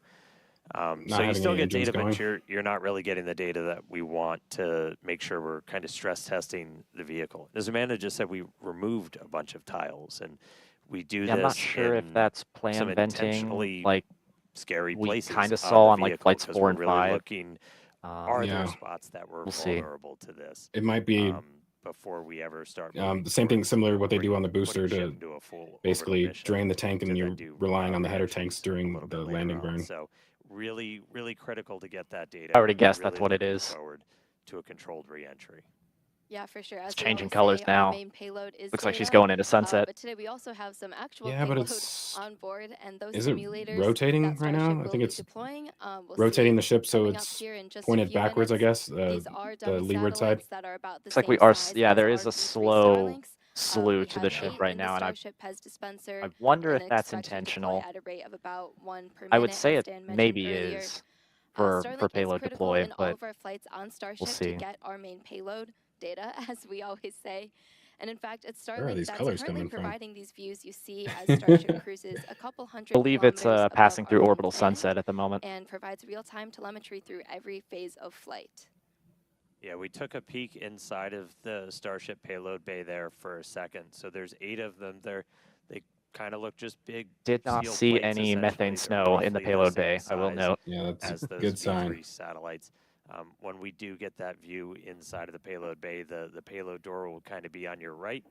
Speaker 2: not
Speaker 8: So you
Speaker 2: having
Speaker 8: still
Speaker 2: any
Speaker 8: get
Speaker 2: engines
Speaker 8: data,
Speaker 2: going.
Speaker 8: but you're not really getting the data that we want to make sure we're kind of stress testing the vehicle. As Amanda just said, we removed a bunch of tiles, and we do this.
Speaker 3: I'm not sure if that's
Speaker 8: some
Speaker 3: plan venting,
Speaker 8: intentionally
Speaker 3: like
Speaker 8: scary
Speaker 3: we
Speaker 8: places
Speaker 3: kind
Speaker 8: on
Speaker 3: of saw
Speaker 8: the
Speaker 3: on like
Speaker 8: vehicle,
Speaker 3: flights
Speaker 8: 'cause
Speaker 3: 4
Speaker 8: we're
Speaker 3: and
Speaker 8: really
Speaker 3: 5.
Speaker 8: looking, are
Speaker 2: Yeah.
Speaker 8: there spots that were
Speaker 3: We'll see.
Speaker 8: vulnerable to this?
Speaker 2: It might be
Speaker 8: before we ever start.
Speaker 2: the same thing similar to what they do on the booster
Speaker 8: putting
Speaker 2: to
Speaker 8: ship into a full
Speaker 2: basically
Speaker 8: orbital mission
Speaker 2: drain the tank, and then
Speaker 8: to
Speaker 2: you're
Speaker 8: then do,
Speaker 2: relying on the header
Speaker 8: reentries
Speaker 2: tanks
Speaker 8: a
Speaker 2: during
Speaker 8: little
Speaker 2: the
Speaker 8: bit later
Speaker 2: landing
Speaker 8: on.
Speaker 2: burn.
Speaker 8: So really, really critical to get that data.
Speaker 3: I already guessed
Speaker 8: Really
Speaker 3: that's what it
Speaker 8: looking
Speaker 3: is.
Speaker 8: Forward to a controlled reentry.
Speaker 7: Yeah, for sure. As
Speaker 3: It's
Speaker 7: we
Speaker 3: changing
Speaker 7: always
Speaker 3: colors
Speaker 7: say,
Speaker 3: now.
Speaker 7: Our main payload is
Speaker 3: Looks like she's
Speaker 7: data,
Speaker 3: going into sunset.
Speaker 7: But today we also have some actual
Speaker 2: Yeah, but
Speaker 7: payload
Speaker 2: it's
Speaker 7: on board, and those
Speaker 2: is it
Speaker 7: simulators
Speaker 2: rotating
Speaker 7: that
Speaker 2: right now?
Speaker 7: Starship
Speaker 2: I
Speaker 7: will
Speaker 2: think
Speaker 7: be
Speaker 2: it's
Speaker 7: deploying. We'll
Speaker 2: rotating
Speaker 7: see
Speaker 2: the ship so
Speaker 7: coming up
Speaker 2: it's
Speaker 7: here in just a
Speaker 2: pointed
Speaker 7: few
Speaker 2: backwards, I
Speaker 7: minutes.
Speaker 2: guess.
Speaker 7: These are
Speaker 2: The
Speaker 7: dummy
Speaker 2: leeward side.
Speaker 7: satellites that are about the
Speaker 3: Looks like
Speaker 7: same
Speaker 3: we are.
Speaker 7: size
Speaker 3: Yeah,
Speaker 7: as
Speaker 3: there
Speaker 7: our
Speaker 3: is a
Speaker 7: V3
Speaker 3: slow
Speaker 7: Starlinks.
Speaker 3: slew
Speaker 7: We
Speaker 3: to the
Speaker 7: have
Speaker 3: ship
Speaker 7: 8
Speaker 3: right
Speaker 7: in the
Speaker 3: now, and
Speaker 7: Starship Pez dispenser,
Speaker 3: I wonder
Speaker 7: and
Speaker 3: if that's
Speaker 7: expect to
Speaker 3: intentional.
Speaker 7: deploy at a rate of about 1 per
Speaker 3: I
Speaker 7: minute,
Speaker 3: would say
Speaker 7: as
Speaker 3: it
Speaker 7: Dan mentioned
Speaker 3: maybe
Speaker 7: earlier.
Speaker 3: is for
Speaker 7: Starlink is
Speaker 3: payload
Speaker 7: critical
Speaker 3: deploy,
Speaker 7: in all
Speaker 3: but
Speaker 7: of our flights on Starship
Speaker 3: we'll see.
Speaker 7: to get our main payload data, as we always say. And in fact, it's
Speaker 2: Where are
Speaker 7: Starlink
Speaker 2: these
Speaker 7: that's
Speaker 2: colors
Speaker 7: currently
Speaker 2: coming from?
Speaker 7: providing these views you see as Starship cruises a couple
Speaker 3: I
Speaker 7: hundred
Speaker 3: believe it's
Speaker 7: kilometers above
Speaker 3: passing
Speaker 7: our
Speaker 3: through
Speaker 7: main
Speaker 3: orbital
Speaker 7: planet
Speaker 3: sunset at the moment.
Speaker 7: and provides real-time telemetry through every phase of flight.
Speaker 8: Yeah, we took a peek inside of the Starship payload bay there for a second. So there's 8 of them there. They kind of look just big.
Speaker 3: Did not
Speaker 8: steel
Speaker 3: see
Speaker 8: plates,
Speaker 3: any methane
Speaker 8: essentially. They're
Speaker 3: snow in the
Speaker 8: roughly
Speaker 3: payload
Speaker 8: same
Speaker 3: bay, I will
Speaker 8: size
Speaker 3: note.
Speaker 2: Yeah, that's
Speaker 8: as
Speaker 2: a
Speaker 8: those
Speaker 2: good
Speaker 8: V3
Speaker 2: sign.
Speaker 8: satellites. When we do get that view inside of the payload bay, the payload door will kind of be on your right,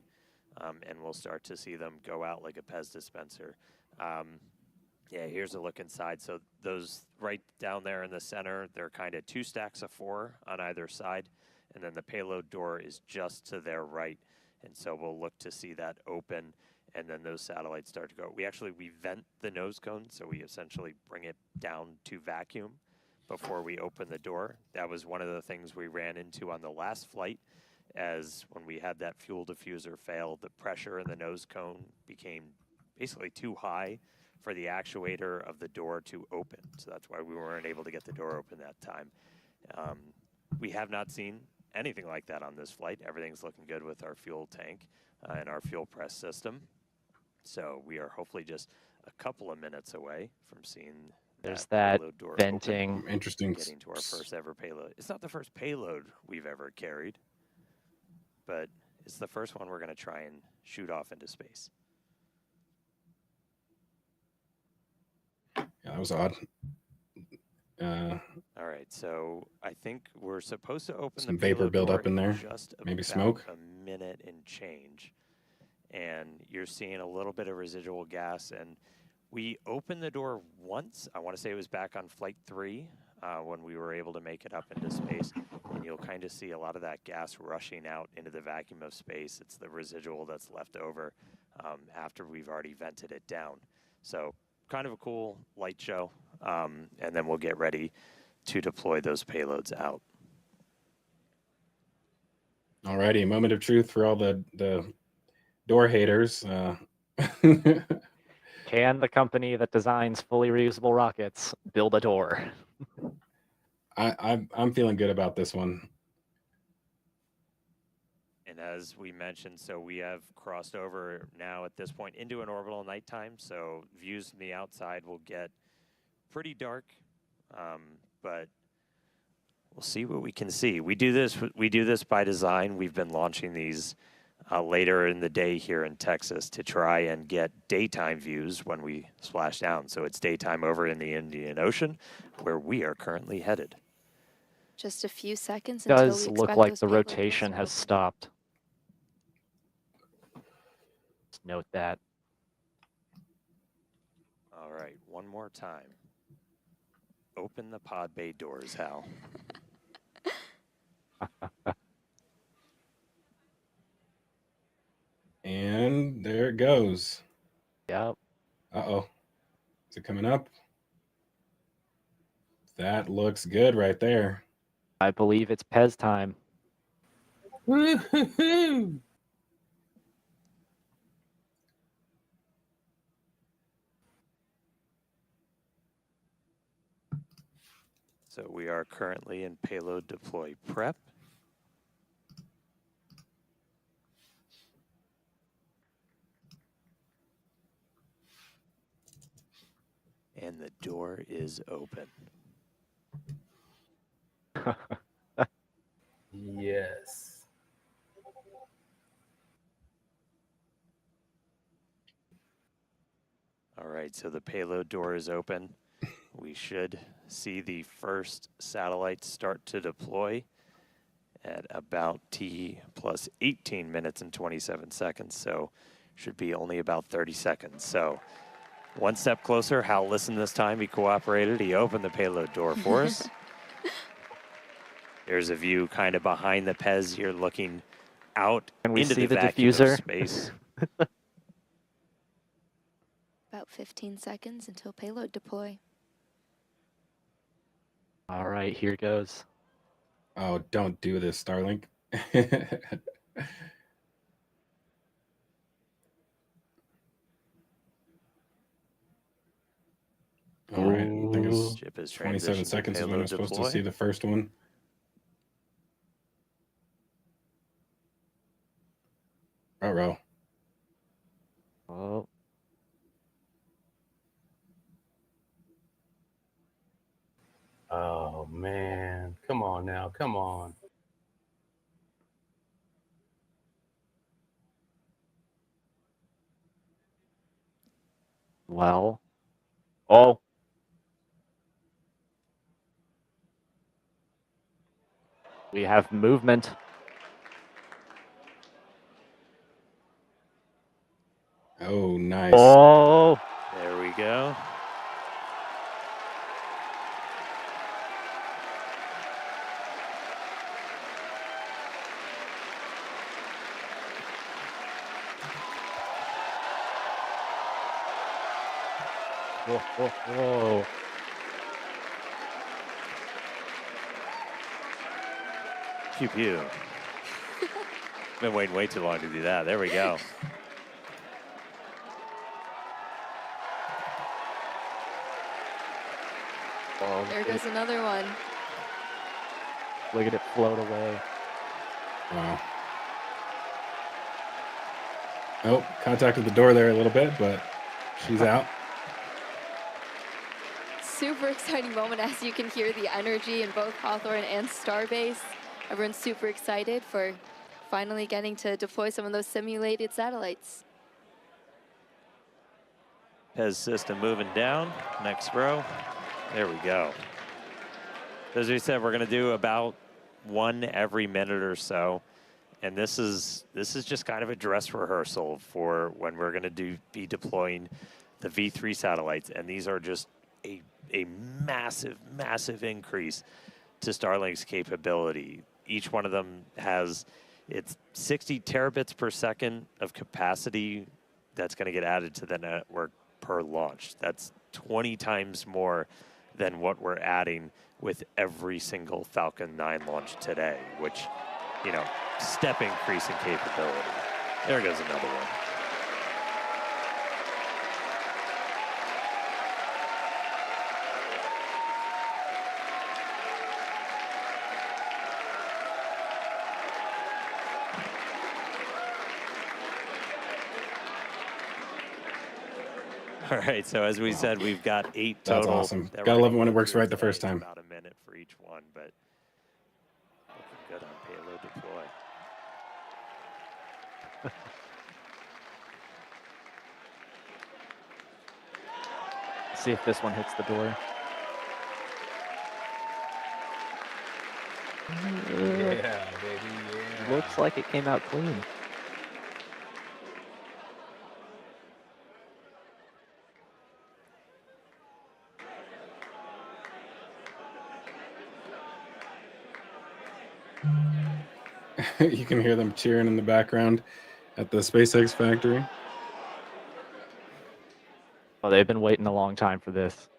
Speaker 8: and we'll start to see them go out like a Pez dispenser. Yeah, here's a look inside. So those right down there in the center, they're kind of 2 stacks of 4 on either side, and then the payload door is just to their right. And so we'll look to see that open, and then those satellites start to go. We vent the nose cone, so we essentially bring it down to vacuum before we open the door. That was one of the things we ran into on the last flight, as when we had that fuel diffuser fail, the pressure in the nose cone became basically too high for the actuator of the door to open. So that's why we weren't able to get the door open that time. We have not seen anything like that on this flight. Everything's looking good with our fuel tank and our fuel press system. So we are hopefully just a couple of minutes away from seeing
Speaker 3: There's that
Speaker 8: payload door
Speaker 3: venting.
Speaker 8: open,
Speaker 2: Interesting.
Speaker 8: getting to our first ever payload. It's not the first payload we've ever carried, but it's the first one we're going to try and shoot off into space.
Speaker 2: Yeah, that was odd.
Speaker 8: All right, so I think we're supposed to open
Speaker 2: Some
Speaker 8: the
Speaker 2: vapor
Speaker 8: payload
Speaker 2: build
Speaker 8: door
Speaker 2: up in there.
Speaker 8: just
Speaker 2: Maybe
Speaker 8: about
Speaker 2: smoke.
Speaker 8: a minute and change, and you're seeing a little bit of residual gas. And we opened the door once. I want to say it was back on flight 3 when we were able to make it up into space, and you'll kind of see a lot of that gas rushing out into the vacuum of space. It's the residual that's left over after we've already vented it down. So kind of a cool light show, and then we'll get ready to deploy those payloads out.
Speaker 2: Alrighty, moment of truth for all the door haters.
Speaker 3: Can the company that designs fully reusable rockets build a door?
Speaker 2: I'm feeling good about this one.
Speaker 8: And as we mentioned, so we have crossed over now at this point into an orbital nighttime. So views from the outside will get pretty dark, but we'll see what we can see. We do this by design. We've been launching these later in the day here in Texas to try and get daytime views when we splash down. So it's daytime over in the Indian Ocean, where we are currently headed.
Speaker 7: Just a few seconds
Speaker 3: It
Speaker 7: until
Speaker 3: does
Speaker 7: we
Speaker 3: look
Speaker 7: expect
Speaker 3: like
Speaker 7: those
Speaker 3: the
Speaker 7: payload
Speaker 3: rotation
Speaker 7: doors to
Speaker 3: has
Speaker 7: open.
Speaker 3: stopped. Just note that.
Speaker 8: All right, one more time. Open the pod bay doors, Hal.
Speaker 2: And there it goes.
Speaker 3: Yep.
Speaker 2: Uh-oh. Is it coming up? That looks good right there.
Speaker 3: I believe it's Pez time.
Speaker 1: Woo-hoo-hoo!
Speaker 8: So we are currently in payload deploy prep. And the door is open.
Speaker 1: Yes.
Speaker 8: All right, so the payload door is open. We should see the first satellite start to deploy at about T plus 18 minutes and 27 seconds. So should be only about 30 seconds. So one step closer. Hal listened this time. He cooperated. He opened the payload door for us. There's a view kind of behind the Pez. You're looking out
Speaker 3: Can we
Speaker 8: into
Speaker 3: see the
Speaker 8: vacuum
Speaker 3: diffuser?
Speaker 8: of space.
Speaker 7: About 15 seconds until payload deploy.
Speaker 3: All right, here goes.
Speaker 2: Oh, don't do this, Starlink. All right, I think it's
Speaker 8: Ship is
Speaker 2: 27
Speaker 8: transitioned to
Speaker 2: seconds is when I'm
Speaker 8: payload
Speaker 2: supposed
Speaker 8: deploy.
Speaker 2: to see the first one. Uh-oh.
Speaker 3: Oh.
Speaker 1: Oh man, come on now, come on.
Speaker 3: Well. Oh. We have movement.
Speaker 2: Oh, nice.
Speaker 3: Oh.
Speaker 8: There we go.
Speaker 3: Whoa, whoa, whoa.
Speaker 8: Pew pew. Been waiting way too long to do that. There we go.
Speaker 3: Oh,
Speaker 7: There goes another one.
Speaker 3: look at it float away.
Speaker 2: Wow. Oh, contacted the door there a little bit, but she's out.
Speaker 7: Super exciting moment, as you can hear the energy in both Hawthorne and Starbase. Everyone's super excited for finally getting to deploy some of those simulated satellites.
Speaker 8: Pez system moving down. Next row. There we go. As we said, we're going to do about one every minute or so. And this is just kind of a dress rehearsal for when we're going to be deploying the V3 satellites. And these are just a massive, massive increase to Starlink's capability. Each one of them has it's 60 terabits per second of capacity that's going to get added to the network per launch. That's 20 times more than what we're adding with every single Falcon 9 launch today, which, you know, step increase in capability. There goes another one. All right, so as we said, we've got 8
Speaker 2: That's
Speaker 8: total.
Speaker 2: awesome.
Speaker 8: that we're
Speaker 2: Gotta love
Speaker 8: gonna
Speaker 2: it when
Speaker 8: go
Speaker 2: it works
Speaker 8: through
Speaker 2: right the
Speaker 8: today.
Speaker 2: first
Speaker 8: It's
Speaker 2: time.
Speaker 8: About a minute for each one, but looking good on payload deploy.
Speaker 3: See if this one hits the door.
Speaker 1: Yeah, baby, yeah.
Speaker 3: Looks like it came out clean.
Speaker 2: You can hear them cheering in the background at the SpaceX factory.
Speaker 3: Oh, they've been waiting a long time for this.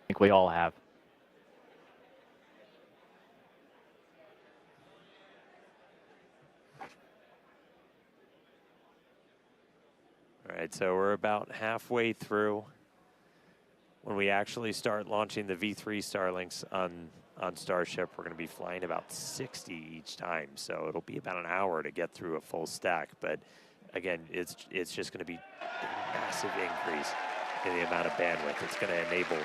Speaker 3: I think we all have.
Speaker 8: All right, so we're about halfway through. When we actually start launching the V3 Starlinks on Starship, we're going to be flying about 60 each time. So it'll be about an hour to get through a full stack. But again, it's just going to be a massive increase in the amount of bandwidth. It's going to enable,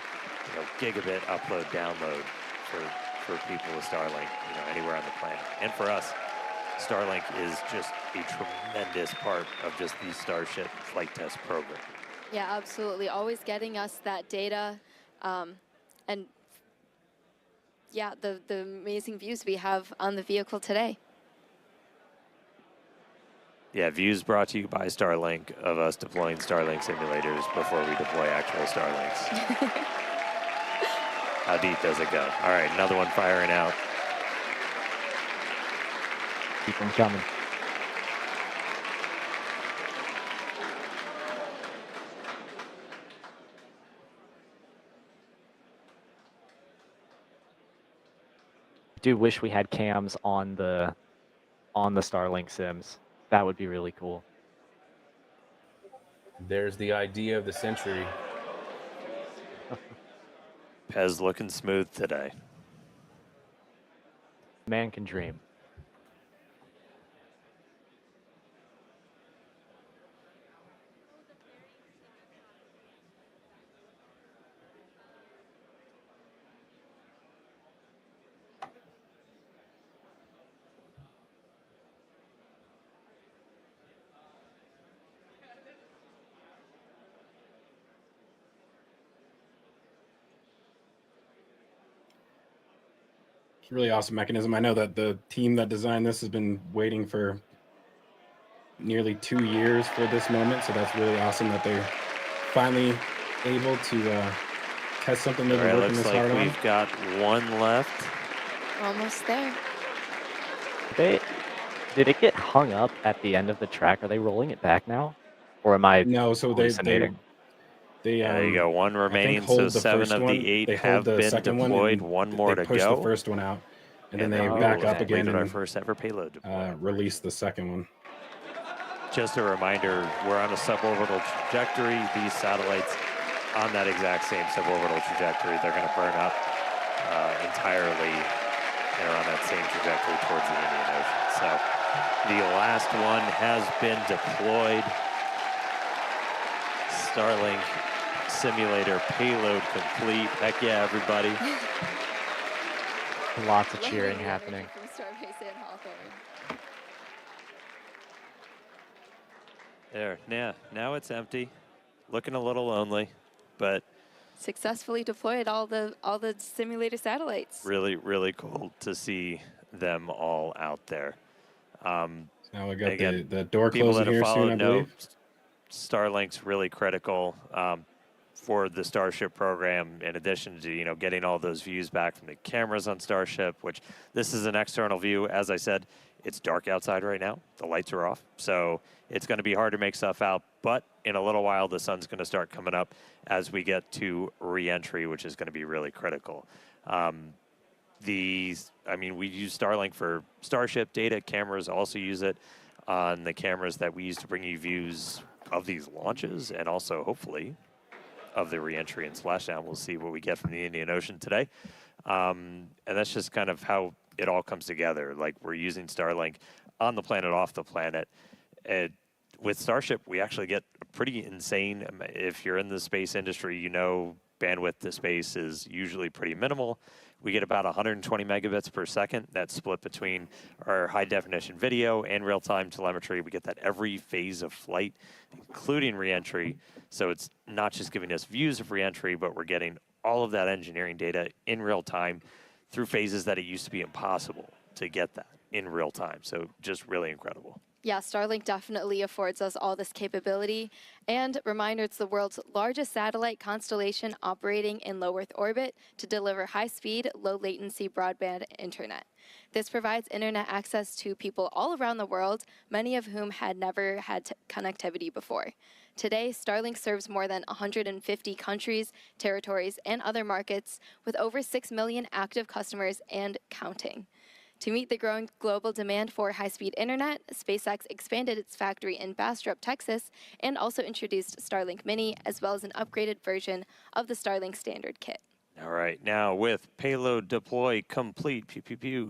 Speaker 8: gigabit upload, download for people with Starlink, anywhere on the planet. And for us, Starlink is just a tremendous part of just the Starship flight test program.
Speaker 7: Yeah, absolutely. Always getting us that data, and yeah, the amazing views we have on the vehicle today.
Speaker 8: Yeah, views brought to you by Starlink of us deploying Starlink simulators before we deploy actual Starlinks. How deep does it go? All right, another one firing out.
Speaker 3: Keep them coming. I do wish we had cams on the Starlink sims. That would be really cool.
Speaker 1: There's the idea of the century.
Speaker 8: Pez looking smooth today.
Speaker 3: Man can dream.
Speaker 2: Really awesome mechanism. I know that the team that designed this has been waiting for nearly 2 years for this moment, so that's really awesome that they're finally able to test something they've been working
Speaker 8: looks
Speaker 2: this
Speaker 8: like
Speaker 2: hard on.
Speaker 8: we've got one left.
Speaker 7: Almost there.
Speaker 3: Did it get hung up at the end of the track? Are they rolling it back now, or am I
Speaker 2: No, so
Speaker 3: hallucinating?
Speaker 8: There you go, one
Speaker 2: I think
Speaker 8: remaining, so
Speaker 2: hold the
Speaker 8: 7
Speaker 2: first
Speaker 8: of
Speaker 2: one.
Speaker 8: the 8
Speaker 2: They hold
Speaker 8: have
Speaker 2: the
Speaker 8: been
Speaker 2: second
Speaker 8: deployed,
Speaker 2: one,
Speaker 8: one more
Speaker 2: they
Speaker 8: to
Speaker 2: push
Speaker 8: go.
Speaker 2: the first one out, and then they
Speaker 8: then
Speaker 2: back
Speaker 8: we
Speaker 2: up
Speaker 8: will
Speaker 2: again
Speaker 8: leave it our
Speaker 2: and
Speaker 8: first ever payload deploy.
Speaker 2: release the second one.
Speaker 8: Just a reminder, we're on a suborbital trajectory. These satellites on that exact same suborbital trajectory, they're going to burn up entirely and are on that same trajectory towards the Indian Ocean. So the last one has been deployed. Starlink simulator payload complete. Heck yeah, everybody.
Speaker 3: Lots of cheering happening.
Speaker 7: From Starbase and Hawthorne.
Speaker 8: There, yeah, now it's empty. Looking a little lonely, but
Speaker 7: Successfully deployed all the simulator satellites.
Speaker 8: really, really cool to see them all out there.
Speaker 2: Now we got
Speaker 8: again,
Speaker 2: the door
Speaker 8: people
Speaker 2: closing
Speaker 8: that have
Speaker 2: here
Speaker 8: followed
Speaker 2: soon, I
Speaker 8: know
Speaker 2: believe.
Speaker 8: Starlink's really critical for the Starship program, in addition to getting all those views back from the cameras on Starship, which this is an external view. As I said, it's dark outside right now. The lights are off, so it's going to be hard to make stuff out. But in a little while, the sun's going to start coming up as we get to re-entry, which is going to be really critical. We use Starlink for Starship data. Cameras also use it on the cameras that we use to bring you views of these launches and also, hopefully, of the re-entry and splashdown. We'll see what we get from the Indian Ocean today. And that's just kind of how it all comes together. Like, we're using Starlink on the planet, off the planet. With Starship, we actually get a pretty insane, if you're in the space industry, you know bandwidth to space is usually pretty minimal. We get about 120 megabits per second. That's split between our high-definition video and real-time telemetry. We get that every phase of flight, including reentry. So it's not just giving us views of reentry, but we're getting all of that engineering data in real time through phases that it used to be impossible to get that in real time. So just really incredible.
Speaker 7: Yeah, Starlink definitely affords us all this capability. And reminder, it's the world's largest satellite constellation operating in low Earth orbit to deliver high-speed, low-latency broadband internet. This provides internet access to people all around the world, many of whom had never had connectivity before. Today, Starlink serves more than 150 countries, territories, and other markets with over 6 million active customers and counting. To meet the growing global demand for high-speed internet, SpaceX expanded its factory in Bastrop, Texas, and also introduced Starlink Mini, as well as an upgraded version of the Starlink standard kit.
Speaker 8: All right, now with payload deploy complete,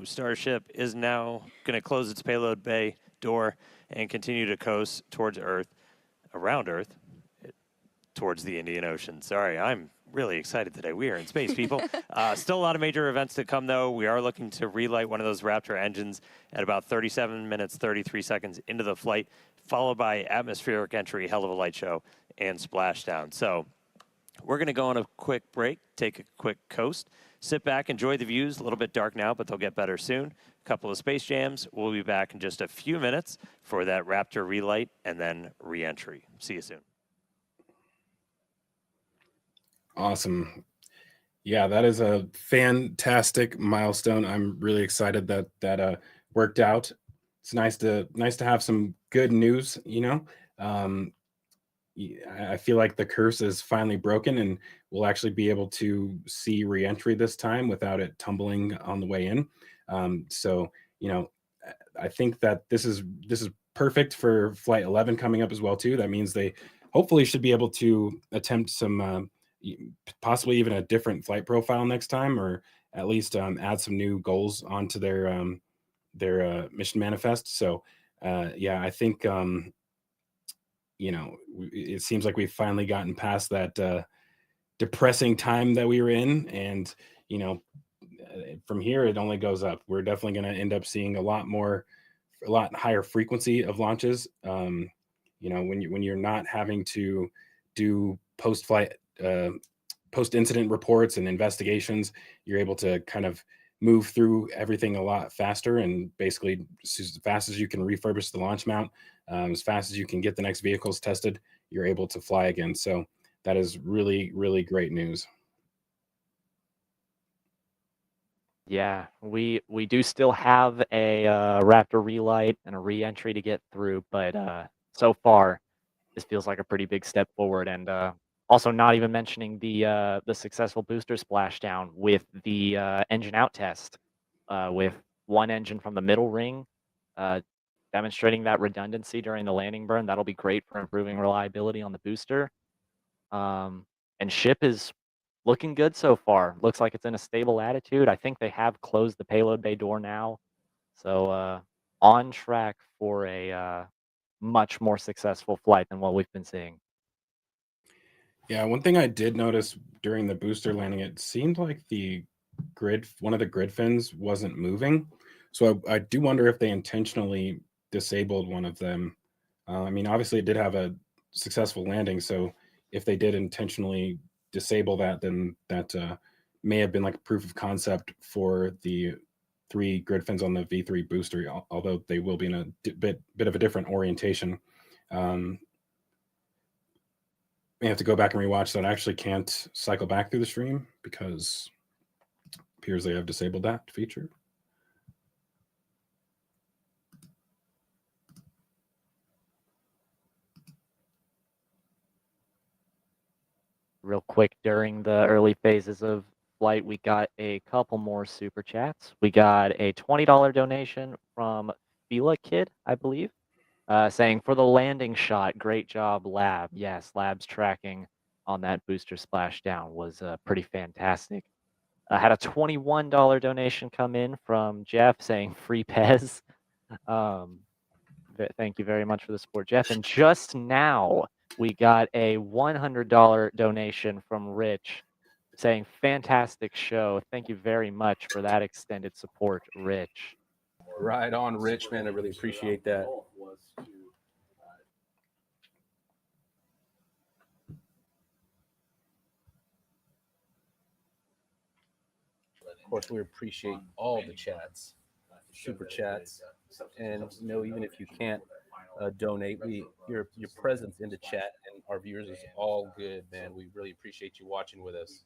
Speaker 8: Starship is now going to close its payload bay door and continue to coast towards Earth, around Earth, towards the Indian Ocean. Sorry, I'm really excited today. We are in space, people. Still a lot of major events to come, though. We are looking to relight one of those Raptor engines at about 37 minutes, 33 seconds into the flight, followed by atmospheric entry, hell of a light show, and splashdown. So we're going to go on a quick break, take a quick coast, sit back, enjoy the views. A little bit dark now, but they'll get better soon. A couple of space jams. We'll be back in just a few minutes for that Raptor relight and then re-entry. See you soon.
Speaker 2: Awesome. Yeah, that is a fantastic milestone. I'm really excited that that worked out. It's nice to have some good news, you know. I feel like the curse is finally broken and we'll actually be able to see reentry this time without it tumbling on the way in. So, you know, I think that this is perfect for Flight 11 coming up as well too. That means they hopefully should be able to attempt some possibly even a different flight profile next time, or at least add some new goals onto their mission manifest. So yeah, I think you know, it seems like we've finally gotten past that depressing time that we were in, and you know, from here it only goes up. We're definitely going to end up seeing a lot higher frequency of launches. You know, when you're not having to do post-flight post-incident reports and investigations, you're able to kind of move through everything a lot faster, and basically as fast as you can refurbish the launch mount, as fast as you can get the next vehicles tested, you're able to fly again. So that is really, really great news.
Speaker 3: Yeah, we do still have a Raptor relight and a re-entry to get through, but so far this feels like a pretty big step forward. And also, not even mentioning the successful booster splashdown with the engine out test, with one engine from the middle ring, demonstrating that redundancy during the landing burn. That'll be great for improving reliability on the booster. And ship is looking good so far. Looks like it's in a stable attitude. I think they have closed the payload bay door now. So on track for a much more successful flight than what we've been seeing.
Speaker 2: Yeah, one thing I did notice during the booster landing, it seemed like one of the grid fins wasn't moving. So I do wonder if they intentionally disabled one of them. I mean, obviously it did have a successful landing. So if they did intentionally disable that, then that may have been like a proof of concept for the 3 grid fins on the V3 booster, although they will be in a bit of a different orientation. May have to go back and rewatch that. I actually can't cycle back through the stream because it appears they have disabled that feature.
Speaker 3: Real quick, during the early phases of flight, we got a couple more super chats. We got a $20 donation from Fila Kid, I believe, saying, for the landing shot, great job, Lab. Yes, Lab's tracking on that booster splashdown was pretty fantastic. I had a $21 donation come in from Jeff saying, free Pez. Thank you very much for the support, Jeff. And just now, we got a $100 donation from Rich saying, fantastic show. Thank you very much for that extended support, Rich.
Speaker 1: Right on, Rich, man. I really appreciate that. Of course, we appreciate all the chats, super chats, and even if you can't donate, your presence in the chat and our viewers is all good, man. We really appreciate you watching with us.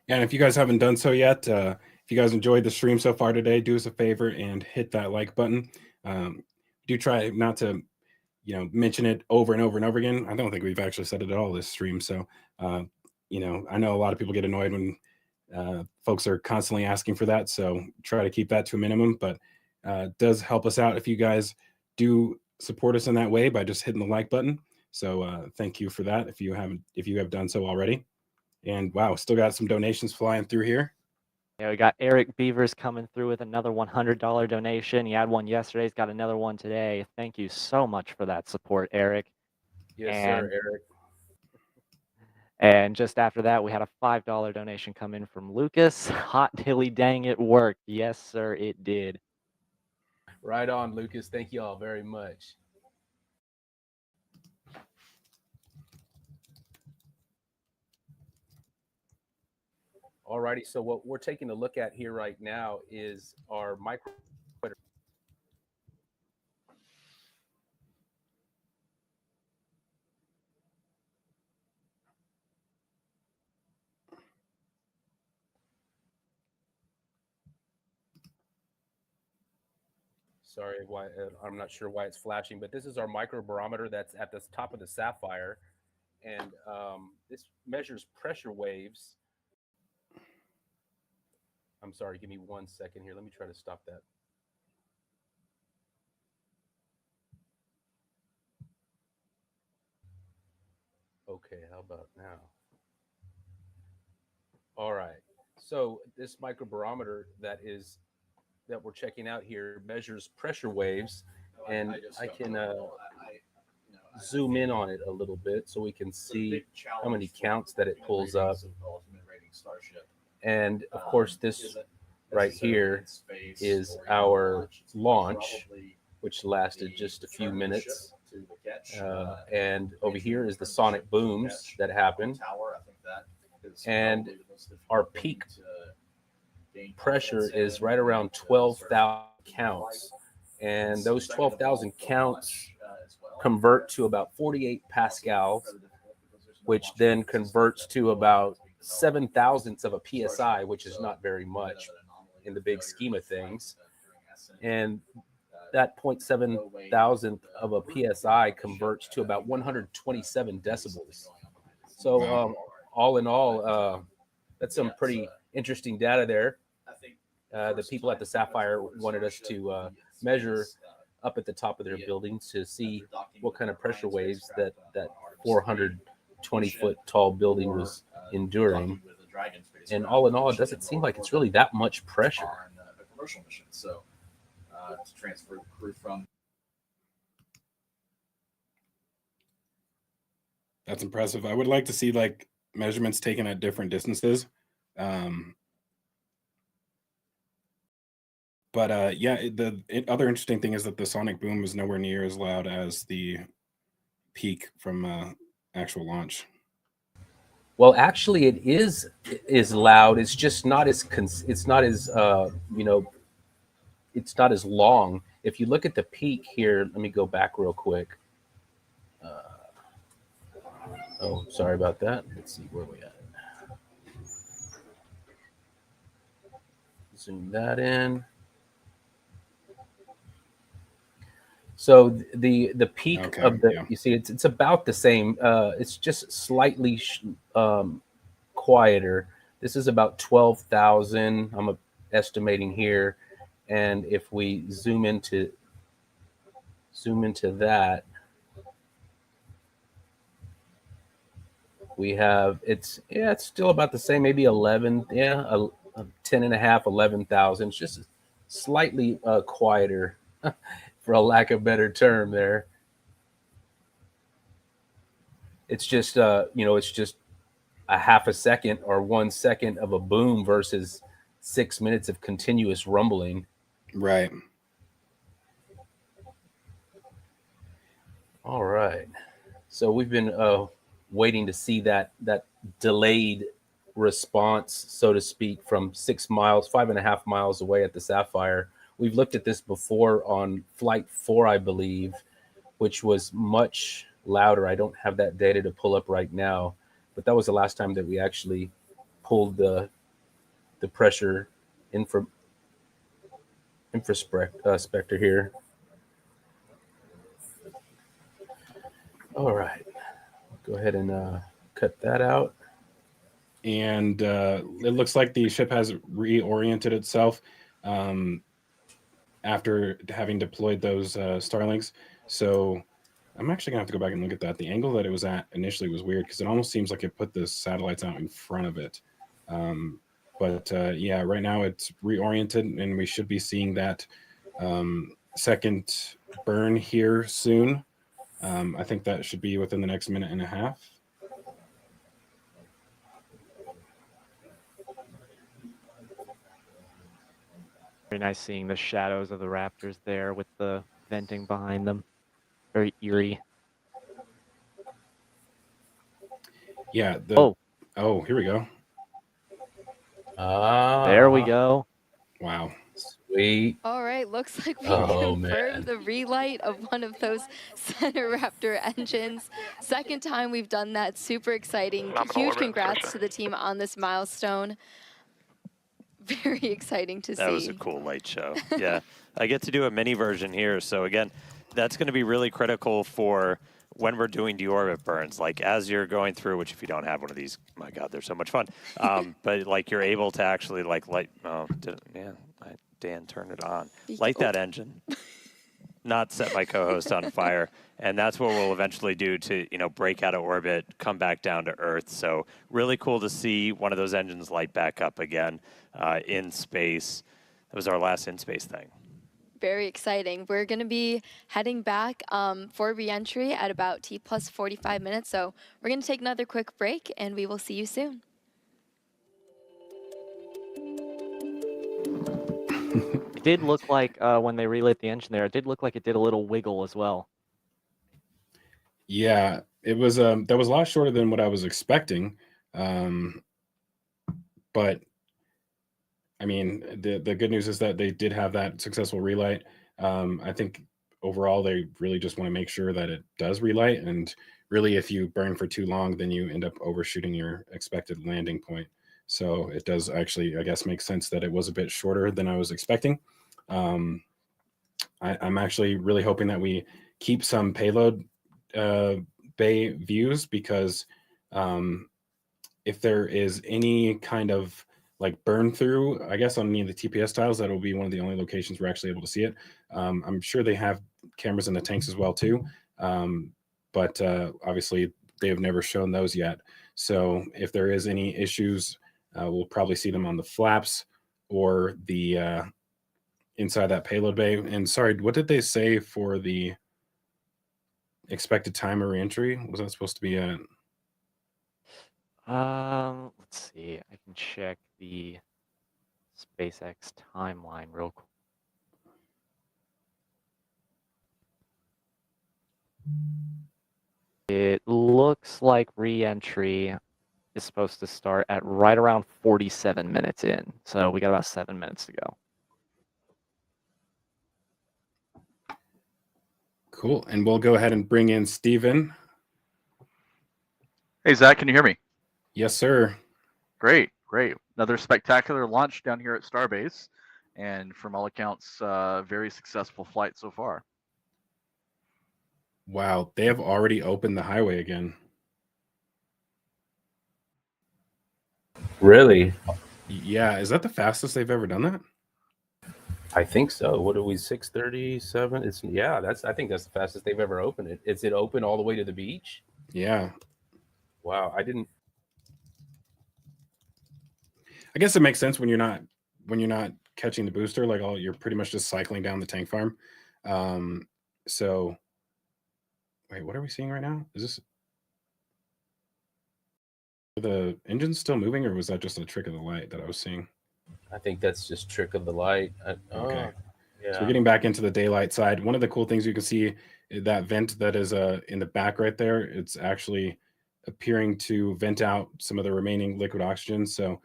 Speaker 2: And if you guys haven't done so yet, if you guys enjoyed the stream so far today, do us a favor and hit that like button. Do try not to, mention it over and over and over again. I don't think we've actually said it at all this stream. So, I know a lot of people get annoyed when folks are constantly asking for that. So try to keep that to a minimum, but it does help us out if you guys do support us in that way by just hitting the like button. So thank you for that if you have done so already. And wow, still got some donations flying through here.
Speaker 3: Yeah, we got Eric Beavers coming through with another $100 donation. He had one yesterday. He's got another one today. Thank you so much for that support, Eric.
Speaker 1: Yes, sir, Eric.
Speaker 3: And just after that, we had a $5 donation come in from Lucas. Hot dilly dang, it worked. Yes, sir, it did.
Speaker 1: Right on, Lucas. Thank you all very much. Alrighty, so what we're taking a look at here right now is our micro. Sorry, I'm not sure why it's flashing, but this is our microbarometer that's at the top of the Sapphire, and this measures pressure waves. I'm sorry, give me 1 second here. Let me try to stop that. Okay, how about now? All right. So this microbarometer that we're checking out here measures pressure waves, and I can zoom in on it a little bit so we can see how many counts that it pulls up. And of course, this right here is our launch, which lasted just a few minutes. And over here is the sonic booms that happened. And our peak pressure is right around 12,000 counts. And those 12,000 counts convert to about 48 pascals, which then converts to about 7 thousandths of a psi, which is not very much in the big scheme of things. And that 0.7 thousandth of a psi converts to about 127 decibels. So all in all, that's some pretty interesting data there. The people at the Sapphire wanted us to measure up at the top of their buildings to see what kind of pressure waves that 420-foot tall building was enduring. And all in all, it doesn't seem like it's really that much pressure.
Speaker 5: Commercial mission, so to transfer the crew from.
Speaker 2: That's impressive. I would like to see like measurements taken at different distances. But yeah, the other interesting thing is that the sonic boom is nowhere near as loud as the peak from actual launch.
Speaker 1: Well, actually, it is loud. It's just not as it's not as it's not as long. If you look at the peak here, let me go back real quick. Oh, sorry about that. Let's see where we at. Zoom that in. So the peak of the you see it's about the same. It's just slightly quieter. This is about 12,000. I'm estimating here, and if we zoom into that, we have it's still about the same. Maybe 11. 10 and a half, 11,000. It's just slightly quieter, for a lack of better term. There, it's just it's just a half a second or 1 second of a boom versus 6 minutes of continuous rumbling.
Speaker 2: Right.
Speaker 1: All right. So we've been waiting to see that delayed response, so to speak, from 6 miles, 5.5 miles away at the Sapphire. We've looked at this before on Flight 4, I believe, which was much louder. I don't have that data to pull up right now, but that was the last time that we actually pulled the pressure infraspector here. All right. Go ahead and cut that out.
Speaker 2: And it looks like the ship has reoriented itself after having deployed those Starlinks. So I'm actually gonna have to go back and look at that. The angle that it was at initially was weird because it almost seems like it put the satellites out in front of it. But yeah, right now it's reoriented, and we should be seeing that second burn here soon. I think that should be within the next minute and a half.
Speaker 3: Very nice seeing the shadows of the Raptors there with the venting behind them. Very eerie.
Speaker 2: Yeah. Oh, here we go.
Speaker 3: There we go.
Speaker 2: Wow.
Speaker 1: Sweet.
Speaker 7: All right, looks like we
Speaker 1: Oh,
Speaker 7: confirmed the relight of one of those center Raptor engines. Second time we've done that. Super exciting. Huge congrats to the team on this milestone. Very exciting to see.
Speaker 8: That was a cool light show. Yeah, I get to do a mini version here. So again, that's going to be really critical for when we're doing deorbit burns. Like as you're going through, which if you don't have one of these, my God, they're so much fun. But like you're able to actually like light. Oh, Dan, turn it on. Light that engine. Not set my co-host on fire. And that's what we'll eventually do to, break out of orbit, come back down to Earth. So really cool to see one of those engines light back up again in space. That was our last in-space thing.
Speaker 7: Very exciting. We're going to be heading back for re-entry at about T plus 45 minutes. So we're going to take another quick break, and we will see you soon.
Speaker 3: It did look like when they relit the engine there, it did look like it did a little wiggle as well.
Speaker 2: Yeah, it was that was a lot shorter than what I was expecting. But I mean, the good news is that they did have that successful relight. I think overall they really just want to make sure that it does relight, and really if you burn for too long, then you end up overshooting your expected landing point. So it does actually, I guess, make sense that it was a bit shorter than I was expecting. I'm actually really hoping that we keep some payload bay views, because if there is any kind of like burn through, I guess on any of the TPS tiles, that will be one of the only locations we're actually able to see it. I'm sure they have cameras in the tanks as well too, but obviously they have never shown those yet. So if there is any issues, we'll probably see them on the flaps or the inside that payload bay. And sorry, what did they say for the expected time of reentry? Was that supposed to be at?
Speaker 3: Let's see. I can check the SpaceX timeline real quick. It looks like re-entry is supposed to start at right around 47 minutes in. So we got about 7 minutes to go.
Speaker 2: Cool. And we'll go ahead and bring in Steven.
Speaker 6: Hey, Zach, can you hear me?
Speaker 2: Yes, sir.
Speaker 6: Great. Another spectacular launch down here at Starbase, and from all accounts, very successful flight so far.
Speaker 2: Wow, they have already opened the highway again.
Speaker 1: Really?
Speaker 2: Yeah, is that the fastest they've ever done that?
Speaker 1: I think so. What are we, 6:37? I think that's the fastest they've ever opened it. Is it open all the way to the beach?
Speaker 2: Yeah.
Speaker 1: Wow, I
Speaker 2: guess it makes sense when you're not catching the booster, like you're pretty much just cycling down the tank farm. So wait, what are we seeing right now? Is this the engine's still moving, or was that just a trick of the light that I was seeing?
Speaker 1: I think that's just trick of the light.
Speaker 2: Okay.
Speaker 1: Yeah.
Speaker 2: So we're getting back into the daylight side. One of the cool things you can see is that vent that is in the back right there. It's actually appearing to vent out some of the remaining liquid oxygen. So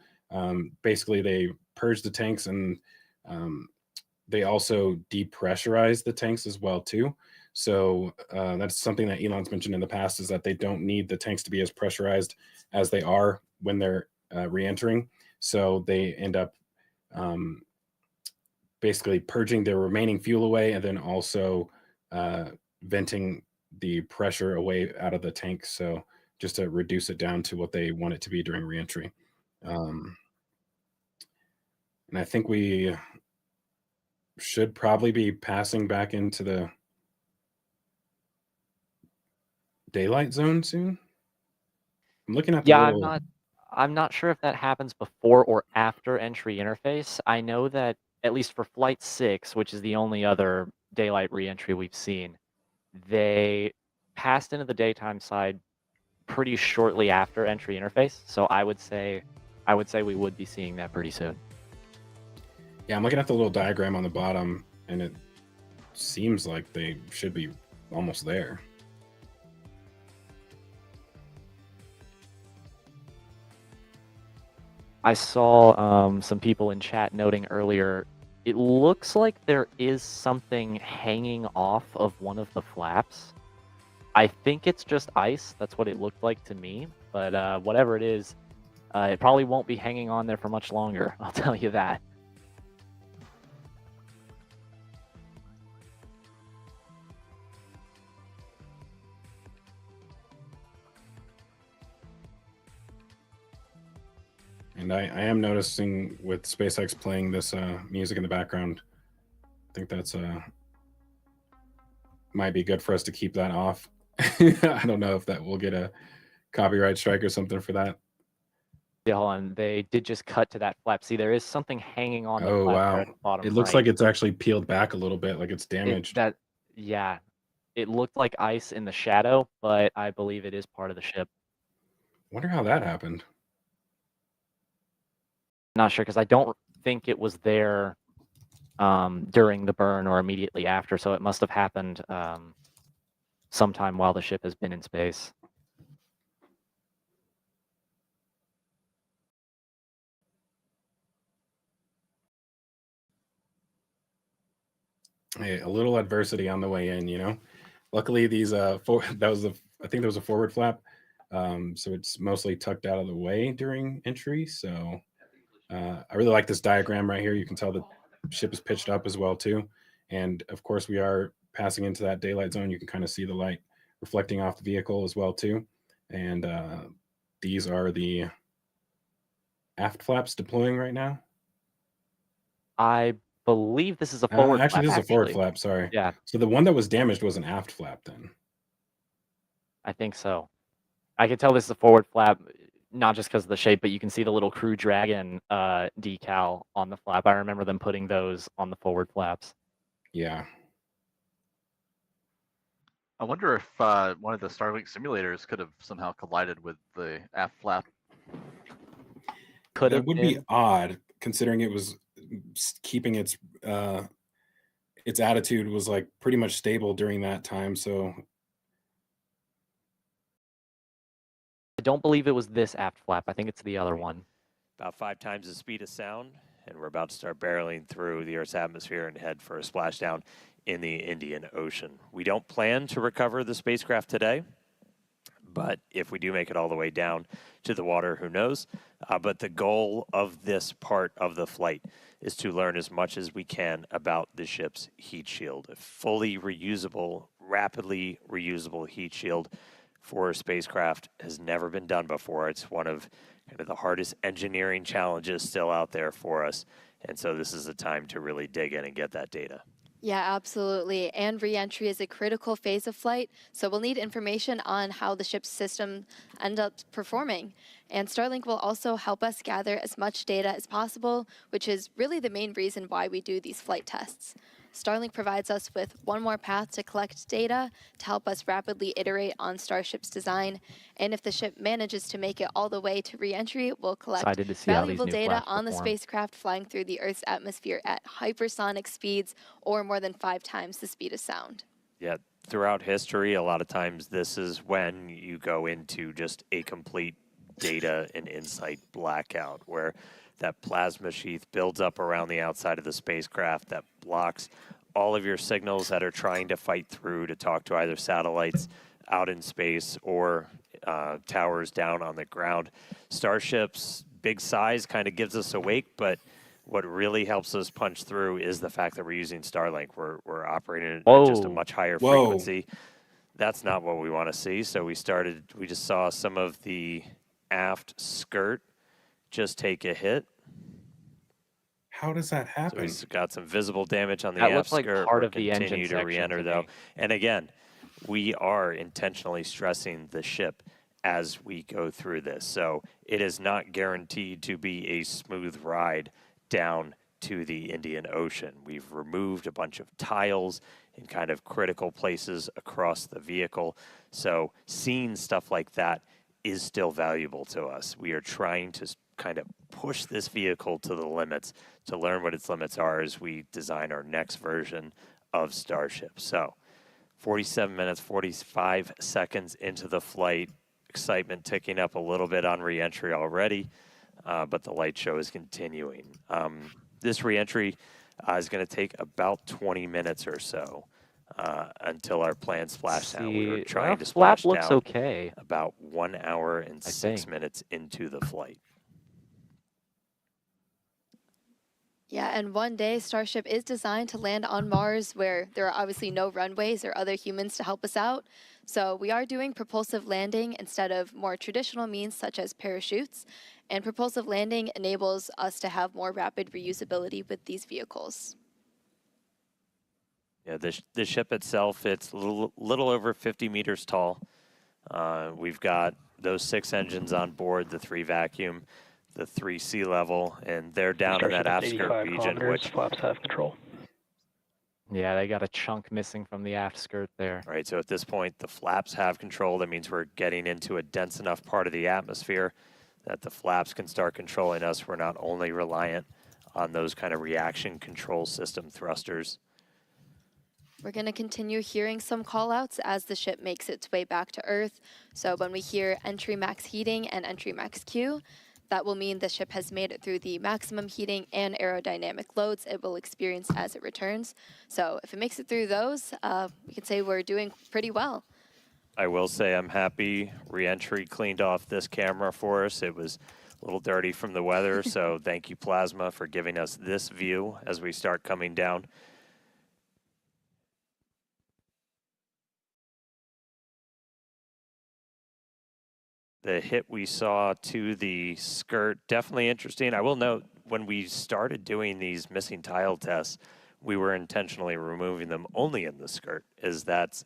Speaker 2: basically they purge the tanks, and they also depressurize the tanks as well too. So that's something that Elon's mentioned in the past, is that they don't need the tanks to be as pressurized as they are when they're re-entering. So they end up basically purging the remaining fuel away, and then also venting the pressure away out of the tank. So just to reduce it down to what they want it to be during reentry. And I think we should probably be passing back into the daylight zone soon. I'm looking at the
Speaker 3: Yeah,
Speaker 2: little...
Speaker 3: I'm not sure if that happens before or after entry interface. I know that at least for Flight 6, which is the only other daylight reentry we've seen, they passed into the daytime side pretty shortly after entry interface. So I would say we would be seeing that pretty soon.
Speaker 2: Yeah, I'm looking at the little diagram on the bottom, and it seems like they should be almost there.
Speaker 3: I saw some people in chat noting earlier, it looks like there is something hanging off of one of the flaps. I think it's just ice. That's what it looked like to me. But whatever it is, it probably won't be hanging on there for much longer. I'll tell you that.
Speaker 2: And I am noticing with SpaceX playing this music in the background. I think that's might be good for us to keep that off. I don't know if that will get a copyright strike or something for that.
Speaker 3: Yeah, hold on. They did just cut to that flap. See, there is something hanging on the
Speaker 2: Oh
Speaker 3: flap there
Speaker 2: wow!
Speaker 3: at the bottom
Speaker 2: It looks
Speaker 3: right.
Speaker 2: like it's actually peeled back a little bit, like it's damaged.
Speaker 3: Yeah, it looked like ice in the shadow, but I believe it is part of the ship.
Speaker 2: Wonder how that happened.
Speaker 3: Not sure, because I don't think it was there during the burn or immediately after, so it must have happened sometime while the ship has been in space.
Speaker 2: Hey, a little adversity on the way in, you know. Luckily, these I think there was a forward flap, so it's mostly tucked out of the way during entry. So I really like this diagram right here. You can tell the ship is pitched up as well too, and of course we are passing into that daylight zone. You can kind of see the light reflecting off the vehicle as well too, and these are the aft flaps deploying right now.
Speaker 3: I believe this is a forward flap.
Speaker 2: Actually, this is a forward flap. Sorry.
Speaker 3: Yeah.
Speaker 2: So the one that was damaged was an aft flap then.
Speaker 3: I think so. I can tell this is a forward flap, not just because of the shape, but you can see the little Crew Dragon decal on the flap. I remember them putting those on the forward flaps.
Speaker 2: Yeah.
Speaker 6: I wonder if one of the Starlink simulators could have somehow collided with the aft flap.
Speaker 2: That would be odd, considering it was keeping its attitude was like pretty much stable during that time. So
Speaker 3: I don't believe it was this aft flap. I think it's the other one.
Speaker 8: About 5 times the speed of sound, and we're about to start barreling through the Earth's atmosphere and head for a splashdown in the Indian Ocean. We don't plan to recover the spacecraft today, but if we do make it all the way down to the water, who knows? But the goal of this part of the flight is to learn as much as we can about the ship's heat shield. A fully reusable, rapidly reusable heat shield for a spacecraft has never been done before. It's one of kind of the hardest engineering challenges still out there for us. And so this is the time to really dig in and get that data.
Speaker 7: Yeah, absolutely. And re-entry is a critical phase of flight, so we'll need information on how the ship's system end up performing. And Starlink will also help us gather as much data as possible, which is really the main reason why we do these flight tests. Starlink provides us with one more path to collect data to help us rapidly iterate on Starship's design. And if the ship manages to make it all the way to re-entry, we'll collect
Speaker 3: Excited to see how these
Speaker 7: valuable
Speaker 3: new
Speaker 7: data
Speaker 3: flaps
Speaker 7: on the
Speaker 3: perform.
Speaker 7: spacecraft flying through the Earth's atmosphere at hypersonic speeds or more than 5 times the speed of sound.
Speaker 8: Yeah, throughout history, a lot of times this is when you go into just a complete data and insight blackout, where that plasma sheath builds up around the outside of the spacecraft that blocks all of your signals that are trying to fight through to talk to either satellites out in space or towers down on the ground. Starship's big size kind of gives us a wake, but what really helps us punch through is the fact that we're using Starlink. We're operating at just a much higher frequency. That's not what we want to see. So we just saw some of the aft skirt just take a hit.
Speaker 2: How does that happen?
Speaker 8: So we've got some visible damage on the
Speaker 3: That
Speaker 8: aft
Speaker 3: looks like
Speaker 8: skirt.
Speaker 3: part
Speaker 8: We're
Speaker 3: of the engine
Speaker 8: continue to
Speaker 3: section
Speaker 8: re-enter
Speaker 3: to
Speaker 8: though.
Speaker 3: me.
Speaker 8: And again, we are intentionally stressing the ship as we go through this. So it is not guaranteed to be a smooth ride down to the Indian Ocean. We've removed a bunch of tiles in kind of critical places across the vehicle. So seeing stuff like that is still valuable to us. We are trying to kind of push this vehicle to the limits to learn what its limits are as we design our next version of Starship. So 47 minutes, 45 seconds into the flight, excitement ticking up a little bit on re-entry already, but the light show is continuing. This re-entry is going to take about 20 minutes or so until our planned splashdown. We were trying to splash
Speaker 3: looks
Speaker 8: down
Speaker 3: okay.
Speaker 8: about 1 hour and 6
Speaker 3: think.
Speaker 8: minutes into the flight.
Speaker 7: Yeah, and one day Starship is designed to land on Mars, where there are obviously no runways or other humans to help us out. So we are doing propulsive landing instead of more traditional means such as parachutes. And propulsive landing enables us to have more rapid reusability with these vehicles.
Speaker 8: Yeah, the ship itself, it's a little over 50 meters tall. We've got those 6 engines on board, the 3 vacuum, the 3 sea level, and they're down in that aft skirt region, which
Speaker 15: flaps have control.
Speaker 3: Yeah, they got a chunk missing from the aft skirt there.
Speaker 8: Right, so at this point, the flaps have control. That means we're getting into a dense enough part of the atmosphere that the flaps can start controlling us. We're not only reliant on those kind of reaction control system thrusters.
Speaker 7: We're going to continue hearing some callouts as the ship makes its way back to Earth. So when we hear entry max heating and entry max Q, that will mean the ship has made it through the maximum heating and aerodynamic loads it will experience as it returns. So if it makes it through those, we can say we're doing pretty well.
Speaker 8: I will say I'm happy re-entry cleaned off this camera for us. It was a little dirty from the weather, so thank you, Plasma, for giving us this view as we start coming down. The hit we saw to the skirt, definitely interesting. I will note, when we started doing these missing tile tests, we were intentionally removing them only in the skirt, as that's,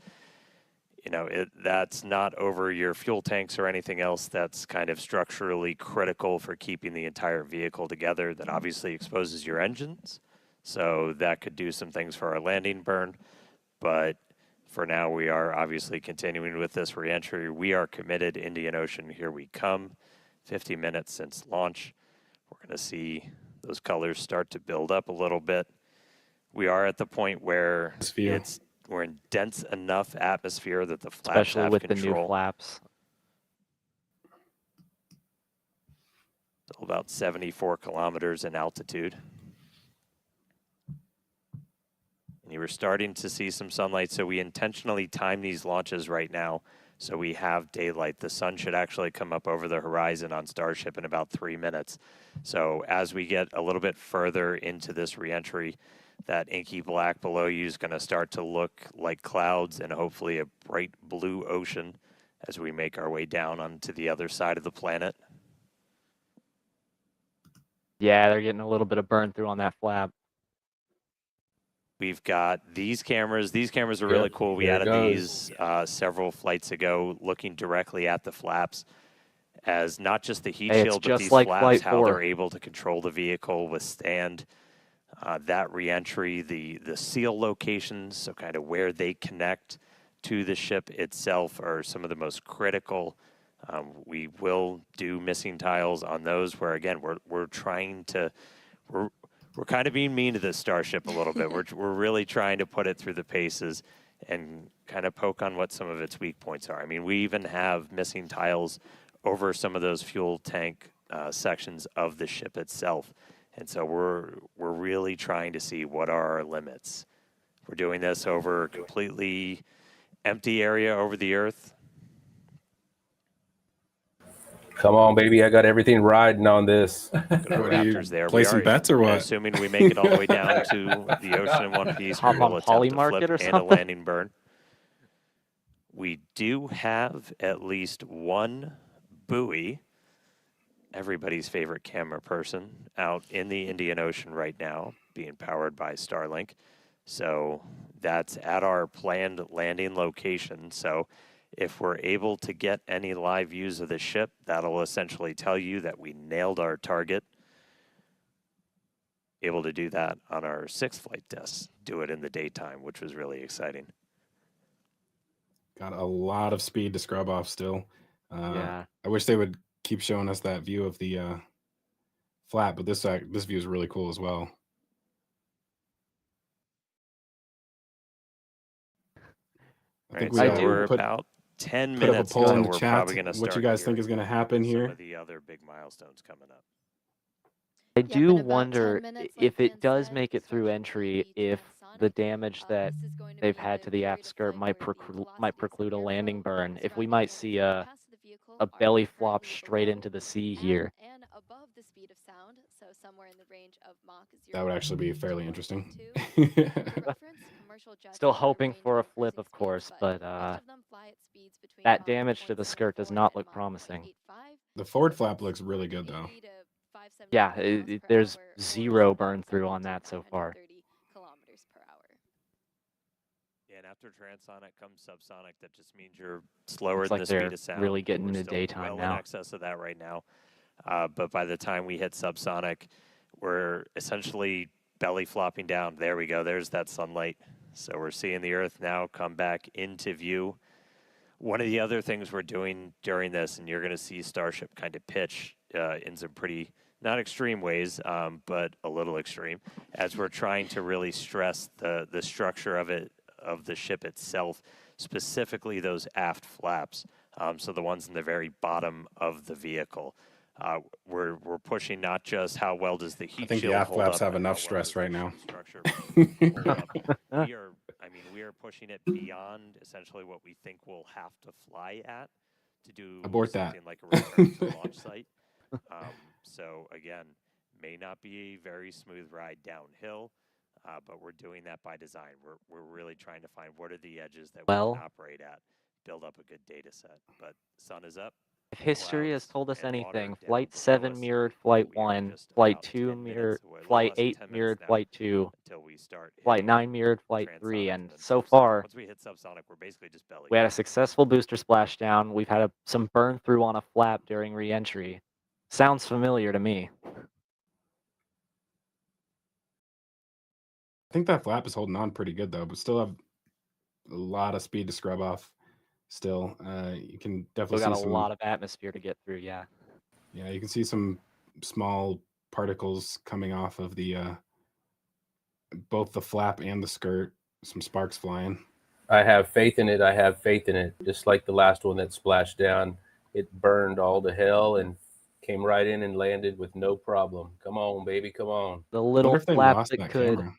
Speaker 8: you know, that's not over your fuel tanks or anything else that's kind of structurally critical for keeping the entire vehicle together. That obviously exposes your engines, so that could do some things for our landing burn. But for now, we are obviously continuing with this re-entry. We are committed. Indian Ocean, here we come. 50 minutes since launch. We're going to see those colors start to build up a little bit. We are at the point where we're in dense enough atmosphere that the flaps
Speaker 3: Especially
Speaker 8: have
Speaker 3: with
Speaker 8: control.
Speaker 3: the new flaps.
Speaker 8: Still about 74 kilometers in altitude. And you were starting to see some sunlight, so we intentionally time these launches right now so we have daylight. The sun should actually come up over the horizon on Starship in about 3 minutes. So as we get a little bit further into this re-entry, that inky black below you is going to start to look like clouds and hopefully a bright blue ocean as we make our way down onto the other side of the planet.
Speaker 3: Yeah, they're getting a little bit of burn through on that flap.
Speaker 8: We've got these cameras. These cameras are
Speaker 1: Yep,
Speaker 8: really cool. We
Speaker 1: there it
Speaker 8: added
Speaker 1: goes.
Speaker 8: these several flights ago, looking directly at the flaps as not just the heat
Speaker 3: Hey, it's
Speaker 8: shield, but
Speaker 3: just
Speaker 8: these
Speaker 3: like
Speaker 8: flaps,
Speaker 3: Flight
Speaker 8: how
Speaker 3: 4.
Speaker 8: they're able to control the vehicle, withstand that reentry, the seal locations, so kind of where they connect to the ship itself are some of the most critical. We will do missing tiles on those where, again, we're trying to, we're kind of being mean to this Starship a little bit. We're really trying to put it through the paces and kind of poke on what some of its weak points are. I mean, we even have missing tiles over some of those fuel tank sections of the ship itself. And so we're really trying to see what are our limits. We're doing this over a completely empty area over the Earth.
Speaker 1: Come on, baby. I got everything riding on this.
Speaker 8: Good old Raptors there.
Speaker 2: Play some bets or what?
Speaker 8: Assuming we make it all the way down to the ocean in one piece, we
Speaker 3: Hop
Speaker 8: will
Speaker 3: on
Speaker 8: attempt
Speaker 3: Poly
Speaker 8: to
Speaker 3: Market
Speaker 8: flip
Speaker 3: or
Speaker 8: and a
Speaker 3: something?
Speaker 8: landing burn. We do have at least one buoy, everybody's favorite camera person, out in the Indian Ocean right now, being powered by Starlink. So that's at our planned landing location. So if we're able to get any live views of the ship, that'll essentially tell you that we nailed our target. Able to do that on our 6th flight test, do it in the daytime, which was really exciting.
Speaker 2: Got a lot of speed to scrub off still.
Speaker 3: Yeah.
Speaker 2: I wish they would keep showing us that view of the flat, but this view is really cool as well. I think
Speaker 8: Right,
Speaker 2: we
Speaker 8: so we're
Speaker 2: put
Speaker 8: about 10
Speaker 2: up a
Speaker 8: minutes
Speaker 2: poll in
Speaker 8: until
Speaker 2: the
Speaker 8: we're
Speaker 2: chat
Speaker 8: probably going to
Speaker 2: what
Speaker 8: start
Speaker 2: you guys think is
Speaker 8: hearing
Speaker 2: going to happen
Speaker 8: some
Speaker 2: here.
Speaker 8: of the other big milestones coming up.
Speaker 3: I
Speaker 7: Yep,
Speaker 3: do
Speaker 7: in about 10
Speaker 3: wonder
Speaker 7: minutes,
Speaker 3: if
Speaker 7: like
Speaker 3: it does
Speaker 7: Dan
Speaker 3: make it
Speaker 7: said,
Speaker 3: through
Speaker 7: Starship will
Speaker 3: entry,
Speaker 7: be
Speaker 3: if the
Speaker 7: transonic.
Speaker 3: damage that
Speaker 7: This is going to
Speaker 3: they've
Speaker 7: be
Speaker 3: had
Speaker 7: the
Speaker 3: to the
Speaker 7: period
Speaker 3: aft
Speaker 7: of
Speaker 3: skirt
Speaker 7: flight
Speaker 3: might
Speaker 7: where the
Speaker 3: might
Speaker 7: velocities
Speaker 3: preclude a
Speaker 7: and
Speaker 3: landing
Speaker 7: airflow
Speaker 3: burn. If we
Speaker 7: surrounding
Speaker 3: might
Speaker 7: the
Speaker 3: see
Speaker 7: area
Speaker 3: a
Speaker 7: past the vehicle are
Speaker 3: belly flop
Speaker 7: currently
Speaker 3: straight
Speaker 7: below
Speaker 3: into the sea
Speaker 7: at
Speaker 3: here.
Speaker 7: and above the speed of sound, so somewhere in the range of Mach 0.2
Speaker 2: That would actually be fairly
Speaker 7: to
Speaker 2: interesting.
Speaker 7: 1.2. For reference, commercial jets
Speaker 3: Still
Speaker 7: have
Speaker 3: hoping
Speaker 7: range
Speaker 3: for a
Speaker 7: and
Speaker 3: flip,
Speaker 7: cruising
Speaker 3: of course,
Speaker 7: speeds,
Speaker 3: but
Speaker 7: most of them fly at speeds between
Speaker 3: that
Speaker 7: Mach
Speaker 3: damage to the skirt does
Speaker 7: 0.74
Speaker 3: not
Speaker 7: and
Speaker 3: look
Speaker 7: Mach
Speaker 3: promising.
Speaker 7: 0.85.
Speaker 2: The forward
Speaker 7: So
Speaker 2: flap
Speaker 7: that's
Speaker 2: looks really good though.
Speaker 7: 80 to 575
Speaker 3: Yeah,
Speaker 7: miles per
Speaker 3: there's
Speaker 7: hour, or
Speaker 3: zero
Speaker 7: about
Speaker 3: burn through
Speaker 7: 70
Speaker 3: on
Speaker 7: to
Speaker 3: that so far.
Speaker 7: 130 kilometers per hour.
Speaker 8: Yeah, and after transonic comes subsonic. That just means you're slower
Speaker 3: Looks
Speaker 8: than
Speaker 3: like
Speaker 8: the speed
Speaker 3: they're
Speaker 8: of sound.
Speaker 3: really getting
Speaker 8: We're
Speaker 3: into
Speaker 8: still
Speaker 3: daytime
Speaker 8: well in
Speaker 3: now.
Speaker 8: excess of that right now. But by the time we hit subsonic, we're essentially belly flopping down. There we go. There's that sunlight. So we're seeing the Earth now come back into view. One of the other things we're doing during this, and you're going to see Starship kind of pitch in some pretty, not extreme ways, but a little extreme, as we're trying to really stress the structure of the ship itself, specifically those aft flaps. So the ones in the very bottom of the vehicle. We're pushing not just how well does the heat
Speaker 2: I think
Speaker 8: shield
Speaker 2: the aft
Speaker 8: hold
Speaker 2: flaps
Speaker 8: up,
Speaker 2: have
Speaker 8: but
Speaker 2: enough
Speaker 8: how well
Speaker 2: stress
Speaker 8: does
Speaker 2: right
Speaker 8: the
Speaker 2: now.
Speaker 8: ship structure hold up. We are pushing it beyond essentially what we think we'll have to fly at to do
Speaker 2: Abort that.
Speaker 8: something like a return to launch site. So again, may not be a very smooth ride downhill, but we're doing that by design. We're really trying to find what are the edges that we
Speaker 3: Well,
Speaker 8: can operate at, build up a good data set. But sun is up.
Speaker 3: if history has
Speaker 8: Clouds
Speaker 3: told us
Speaker 8: and water
Speaker 3: anything,
Speaker 8: down
Speaker 3: Flight
Speaker 8: below
Speaker 3: 7
Speaker 8: us.
Speaker 3: mirrored Flight
Speaker 8: We are
Speaker 3: 1,
Speaker 8: just
Speaker 3: Flight
Speaker 8: about
Speaker 3: 2
Speaker 8: 10
Speaker 3: mirrored,
Speaker 8: minutes away, a little
Speaker 3: Flight
Speaker 8: less than
Speaker 3: 8
Speaker 8: 10 minutes
Speaker 3: mirrored
Speaker 8: now
Speaker 3: Flight 2,
Speaker 8: until we start
Speaker 3: Flight
Speaker 8: hitting
Speaker 3: 9 mirrored Flight 3,
Speaker 8: transonic
Speaker 3: and
Speaker 8: then
Speaker 3: so
Speaker 8: subsonic.
Speaker 3: far,
Speaker 8: Once we hit subsonic, we're basically just belly.
Speaker 3: we had a successful booster splashdown. We've had some burn through on a flap during re-entry. Sounds familiar to me.
Speaker 2: I think that flap is holding on pretty good though, but still have a lot of speed to scrub off. Still, you can
Speaker 3: We
Speaker 2: definitely
Speaker 3: got
Speaker 2: see
Speaker 3: a
Speaker 2: some.
Speaker 3: lot of atmosphere to get through, yeah.
Speaker 2: Yeah, you can see some small particles coming off of the both the flap and the skirt. Some sparks flying.
Speaker 1: I have faith in it. I have faith in it. Just like the last one that splashed down, it burned all to hell and came right in and landed with no problem. Come on, baby, come on.
Speaker 3: The
Speaker 2: I
Speaker 3: little
Speaker 2: wonder if they
Speaker 3: flap
Speaker 2: lost
Speaker 3: that
Speaker 2: that
Speaker 3: could.
Speaker 2: camera.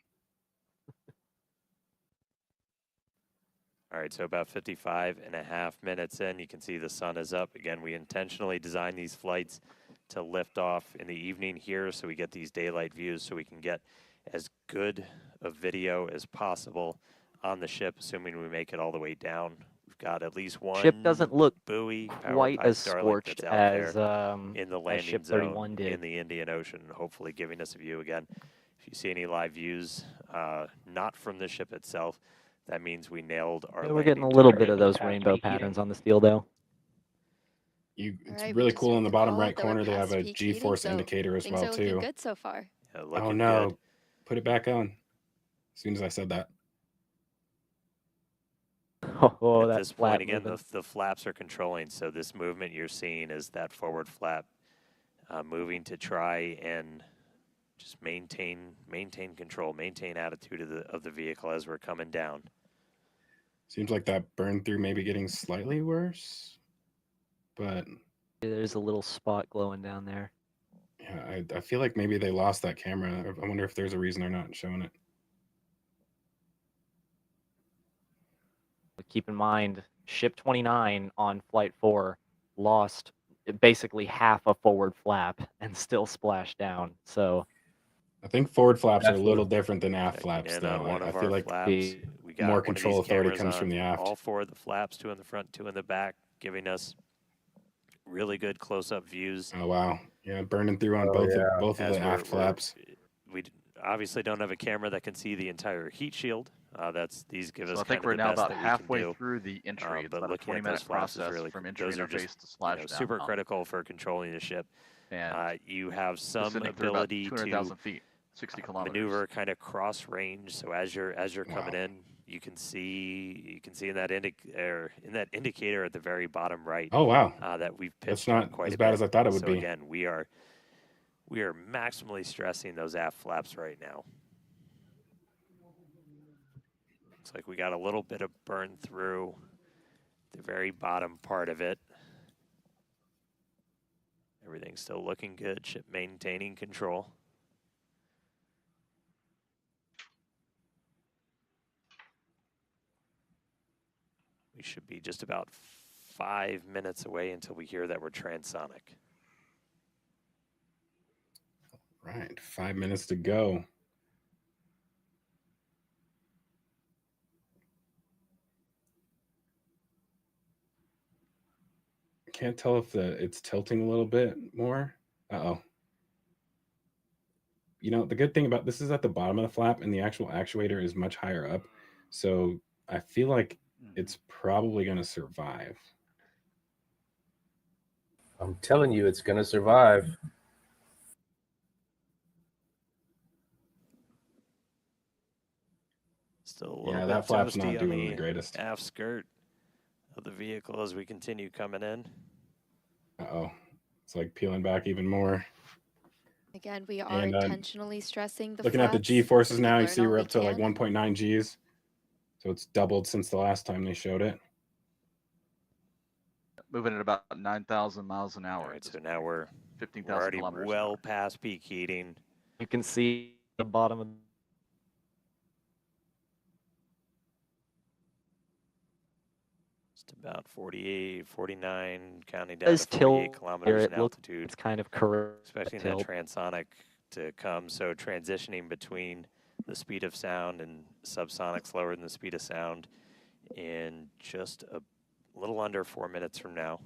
Speaker 8: All right, so about 55.5 minutes in, you can see the sun is up. Again, we intentionally designed these flights to lift off in the evening here so we get these daylight views so we can get as good a video as possible on the ship, assuming we make it all the way down. We've got at least one
Speaker 3: Ship doesn't look
Speaker 8: buoy powered
Speaker 3: quite
Speaker 8: by
Speaker 3: as
Speaker 8: Starlink
Speaker 3: scorched
Speaker 8: that's out there
Speaker 3: as
Speaker 8: in the
Speaker 3: as
Speaker 8: landing
Speaker 3: Ship
Speaker 8: zone
Speaker 3: 31 did.
Speaker 8: in the Indian Ocean, hopefully giving us a view again. If you see any live views, not from the ship itself, that means we nailed our
Speaker 3: Yeah, we're getting a
Speaker 8: landing
Speaker 3: little
Speaker 8: target.
Speaker 3: bit of those rainbow patterns on the steel, though.
Speaker 7: All
Speaker 2: It's
Speaker 7: right, we
Speaker 2: really
Speaker 7: just
Speaker 2: cool in the bottom
Speaker 7: recalled
Speaker 2: right
Speaker 7: that we're
Speaker 2: corner. They have
Speaker 7: past
Speaker 2: a
Speaker 7: peak heating,
Speaker 2: G-force
Speaker 7: so
Speaker 2: indicator as
Speaker 7: things
Speaker 2: well
Speaker 7: are looking
Speaker 2: too.
Speaker 7: good so far.
Speaker 8: Yeah,
Speaker 2: Oh
Speaker 8: looking
Speaker 2: no!
Speaker 8: good.
Speaker 2: Put it back on. As soon as I said that.
Speaker 3: Oh,
Speaker 8: At
Speaker 3: that
Speaker 8: this
Speaker 3: flap
Speaker 8: point, again,
Speaker 3: moving.
Speaker 8: the flaps are controlling. So this movement you're seeing is that forward flap moving to try and just maintain control, maintain attitude of the vehicle as we're coming down.
Speaker 2: Seems like that burn through may be getting slightly worse, but
Speaker 3: There's a little spot glowing down there.
Speaker 2: yeah, I feel like maybe they lost that camera. I wonder if there's a reason they're not showing it.
Speaker 3: But keep in mind, ship 29 on flight 4 lost basically half a forward flap and still splashed down. So
Speaker 2: I think forward flaps are a
Speaker 1: That's
Speaker 2: little
Speaker 1: what-
Speaker 2: different than aft
Speaker 8: Checking
Speaker 2: flaps,
Speaker 8: in
Speaker 2: though.
Speaker 8: on one
Speaker 2: I
Speaker 8: of
Speaker 2: feel
Speaker 8: our
Speaker 2: like
Speaker 8: flaps. We got
Speaker 2: more
Speaker 8: one
Speaker 2: control
Speaker 8: of these
Speaker 2: authority
Speaker 8: cameras
Speaker 2: comes from
Speaker 8: on
Speaker 2: the aft.
Speaker 8: all four of the flaps, 2 in the front, 2 in the back, giving us really good close-up views.
Speaker 2: Oh wow, yeah, burning through on
Speaker 1: Oh,
Speaker 2: both
Speaker 1: yeah.
Speaker 2: of
Speaker 8: As
Speaker 2: the aft flaps.
Speaker 8: We obviously don't have a camera that can see the entire heat shield. These give
Speaker 6: So
Speaker 8: us
Speaker 6: I think
Speaker 8: kind
Speaker 6: we're
Speaker 8: of the
Speaker 6: now
Speaker 8: best
Speaker 6: about
Speaker 8: that we
Speaker 6: halfway
Speaker 8: can do.
Speaker 6: through the entry. It's
Speaker 8: But
Speaker 6: about a
Speaker 8: looking at
Speaker 6: 20-minute
Speaker 8: those flaps is
Speaker 6: process
Speaker 8: really
Speaker 6: from entry
Speaker 8: those are
Speaker 6: interface
Speaker 8: just
Speaker 6: to splashdown.
Speaker 8: super critical for controlling the ship.
Speaker 6: And
Speaker 8: You have some
Speaker 6: descending through about
Speaker 8: ability
Speaker 6: 200,000
Speaker 8: to
Speaker 6: feet, 60 kilometers.
Speaker 8: maneuver kind of cross range. So as you're coming in, you can see in that indicator at the very bottom right.
Speaker 2: Oh wow,
Speaker 8: that we've
Speaker 2: that's
Speaker 8: pitched up
Speaker 2: not
Speaker 8: quite
Speaker 2: as
Speaker 8: a
Speaker 2: bad
Speaker 8: bit.
Speaker 2: as I thought it would
Speaker 8: So
Speaker 2: be.
Speaker 8: again, we are maximally stressing those aft flaps right now. Looks like we got a little bit of burn through the very bottom part of it. Everything's still looking good. Ship maintaining control. We should be just about 5 minutes away until we hear that we're transonic.
Speaker 2: Right, 5 minutes to go. I can't tell if it's tilting a little bit more. Uh-oh. You know, the good thing about this is at the bottom of the flap and the actual actuator is much higher up. So I feel like it's probably going to survive.
Speaker 1: I'm telling you, it's going to survive.
Speaker 8: Still a little
Speaker 2: Yeah,
Speaker 8: bit
Speaker 2: that flap's
Speaker 8: toasty
Speaker 2: not
Speaker 8: on
Speaker 2: doing the greatest.
Speaker 8: aft skirt of the vehicle as we continue coming in.
Speaker 2: Uh-oh. It's like peeling back even more.
Speaker 7: Again, we are
Speaker 2: And,
Speaker 7: intentionally stressing the
Speaker 2: looking at the
Speaker 7: flaps
Speaker 2: G
Speaker 7: so
Speaker 2: forces
Speaker 7: we can
Speaker 2: now, you
Speaker 7: learn
Speaker 2: see
Speaker 7: all
Speaker 2: we're
Speaker 7: we
Speaker 2: up to like
Speaker 7: can.
Speaker 2: 1.9 Gs. So it's doubled since the last time they showed it.
Speaker 6: Moving at about 9,000 miles an hour.
Speaker 8: All right, so now we're
Speaker 6: 15,000
Speaker 8: already
Speaker 6: kilometers an
Speaker 8: well
Speaker 6: hour.
Speaker 8: past peak heating.
Speaker 3: You can see the bottom of
Speaker 8: Just about 48, 49, counting down
Speaker 3: Does
Speaker 8: to 48
Speaker 3: tilt
Speaker 8: kilometers
Speaker 3: here,
Speaker 8: in
Speaker 3: it looks
Speaker 8: altitude.
Speaker 3: it's kind of correct.
Speaker 8: Expecting that
Speaker 3: tilt.
Speaker 8: transonic to come. So transitioning between the speed of sound and subsonic slower than the speed of sound in just a little under 4 minutes from now.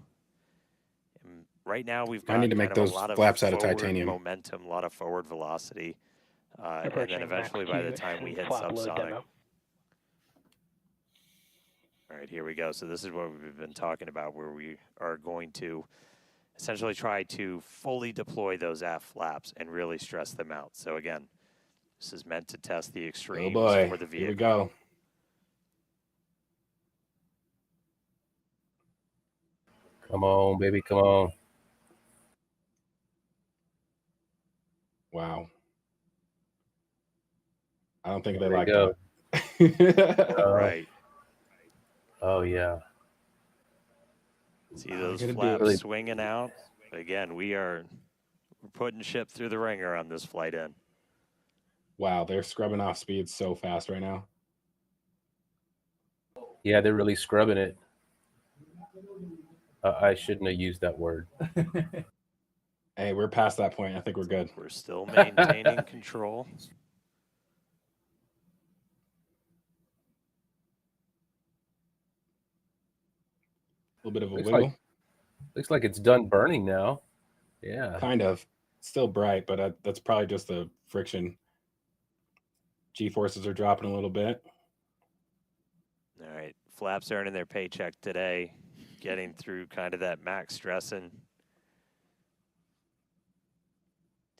Speaker 8: And right now we've got
Speaker 2: I need to make
Speaker 8: kind of
Speaker 2: those
Speaker 8: a lot of
Speaker 2: flaps out of
Speaker 8: forward
Speaker 2: titanium.
Speaker 8: momentum, a lot of forward velocity. And then
Speaker 15: Approaching
Speaker 8: eventually
Speaker 15: Mach
Speaker 8: by the
Speaker 15: 2
Speaker 8: time we
Speaker 15: and
Speaker 8: hit
Speaker 15: flap load
Speaker 8: subsonic.
Speaker 15: demo.
Speaker 8: All right, here we go. So this is what we've been talking about, where we are going to essentially try to fully deploy those aft flaps and really stress them out. So again, this is meant to test the extremes
Speaker 2: Oh boy,
Speaker 8: for the vehicle.
Speaker 2: here we go.
Speaker 1: Come on, baby, come on.
Speaker 2: Wow. I don't think
Speaker 1: There
Speaker 2: they
Speaker 1: we
Speaker 2: like
Speaker 1: go.
Speaker 2: that.
Speaker 8: Right.
Speaker 1: Oh, yeah.
Speaker 8: See those
Speaker 2: gonna do
Speaker 8: flaps
Speaker 2: it.
Speaker 8: swinging out? Again, we're putting ship through the ringer on this flight in.
Speaker 2: Wow, they're scrubbing off speed so fast right now.
Speaker 1: Yeah, they're really scrubbing it. I shouldn't have used that word.
Speaker 2: Hey, we're past that point. I think we're good.
Speaker 8: We're still maintaining control.
Speaker 2: A little bit of a
Speaker 1: Looks
Speaker 2: wiggle.
Speaker 1: Looks like it's done burning now. Yeah.
Speaker 2: Kind of. It's still bright, but that's probably just the friction. G-forces are dropping a little bit.
Speaker 8: All right, flaps earning their paycheck today, getting through kind of that max stressing.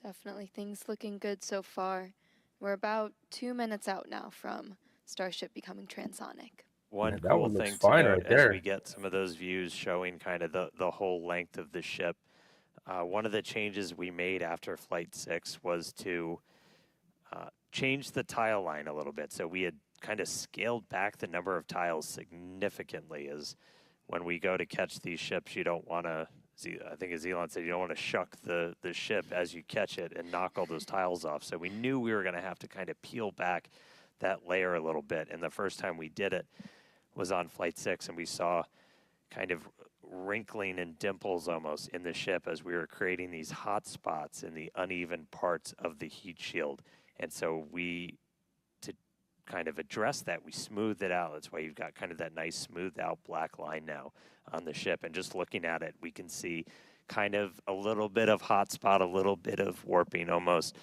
Speaker 7: Definitely things looking good so far. We're about 2 minutes out now from Starship becoming transonic.
Speaker 8: One
Speaker 1: that
Speaker 8: cool
Speaker 1: one looks
Speaker 8: thing to
Speaker 1: fine
Speaker 8: note
Speaker 1: right
Speaker 8: as
Speaker 1: there.
Speaker 8: we get some of those views showing kind of the whole length of the ship, one of the changes we made after Flight 6 was to change the tile line a little bit. So we had kind of scaled back the number of tiles significantly, as when we go to catch these ships, you don't want to, I think as Elon said, you don't want to shuck the ship as you catch it and knock all those tiles off. So we knew we were going to have to kind of peel back that layer a little bit. And the first time we did it was on Flight 6, and we saw kind of wrinkling and dimples almost in the ship as we were creating these hot spots in the uneven parts of the heat shield. And so we, to kind of address that, we smoothed it out. That's why you've got kind of that nice smoothed out black line now on the ship. And just looking at it, we can see kind of a little bit of hot spot, a little bit of warping almost.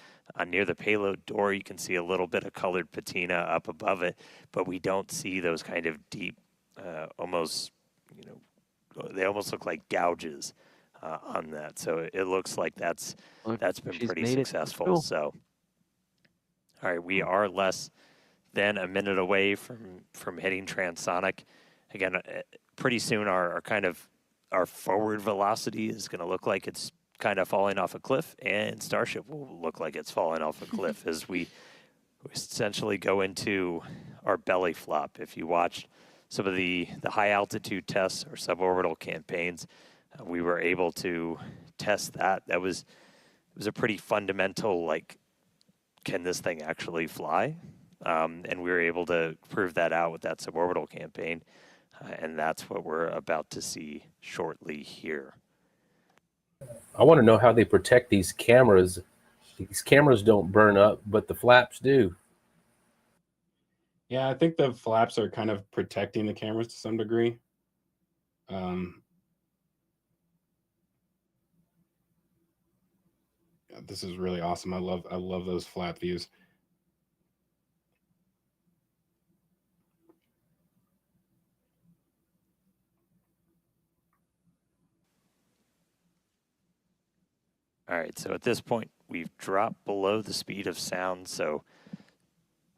Speaker 8: Near the payload door, you can see a little bit of colored patina up above it, but we don't see those kind of deep, almost, you know, they almost look like gouges on that. So it looks like that's been pretty successful. So, all right, we are less than a minute away from hitting transonic. Again, pretty soon our kind of our forward velocity is going to look like it's kind of falling off a cliff, and Starship will look like it's falling off a cliff as we essentially go into our belly flop. If you watched some of the high altitude tests or suborbital campaigns, we were able to test that. It was a pretty fundamental, like, can this thing actually fly? And we were able to prove that out with that suborbital campaign. And that's what we're about to see shortly here.
Speaker 1: I want to know how they protect these cameras. These cameras don't burn up, but the flaps do.
Speaker 2: Yeah, I think the flaps are kind of protecting the cameras to some degree. This is really awesome. I love those flap views.
Speaker 8: All right, so at this point, we've dropped below the speed of sound, so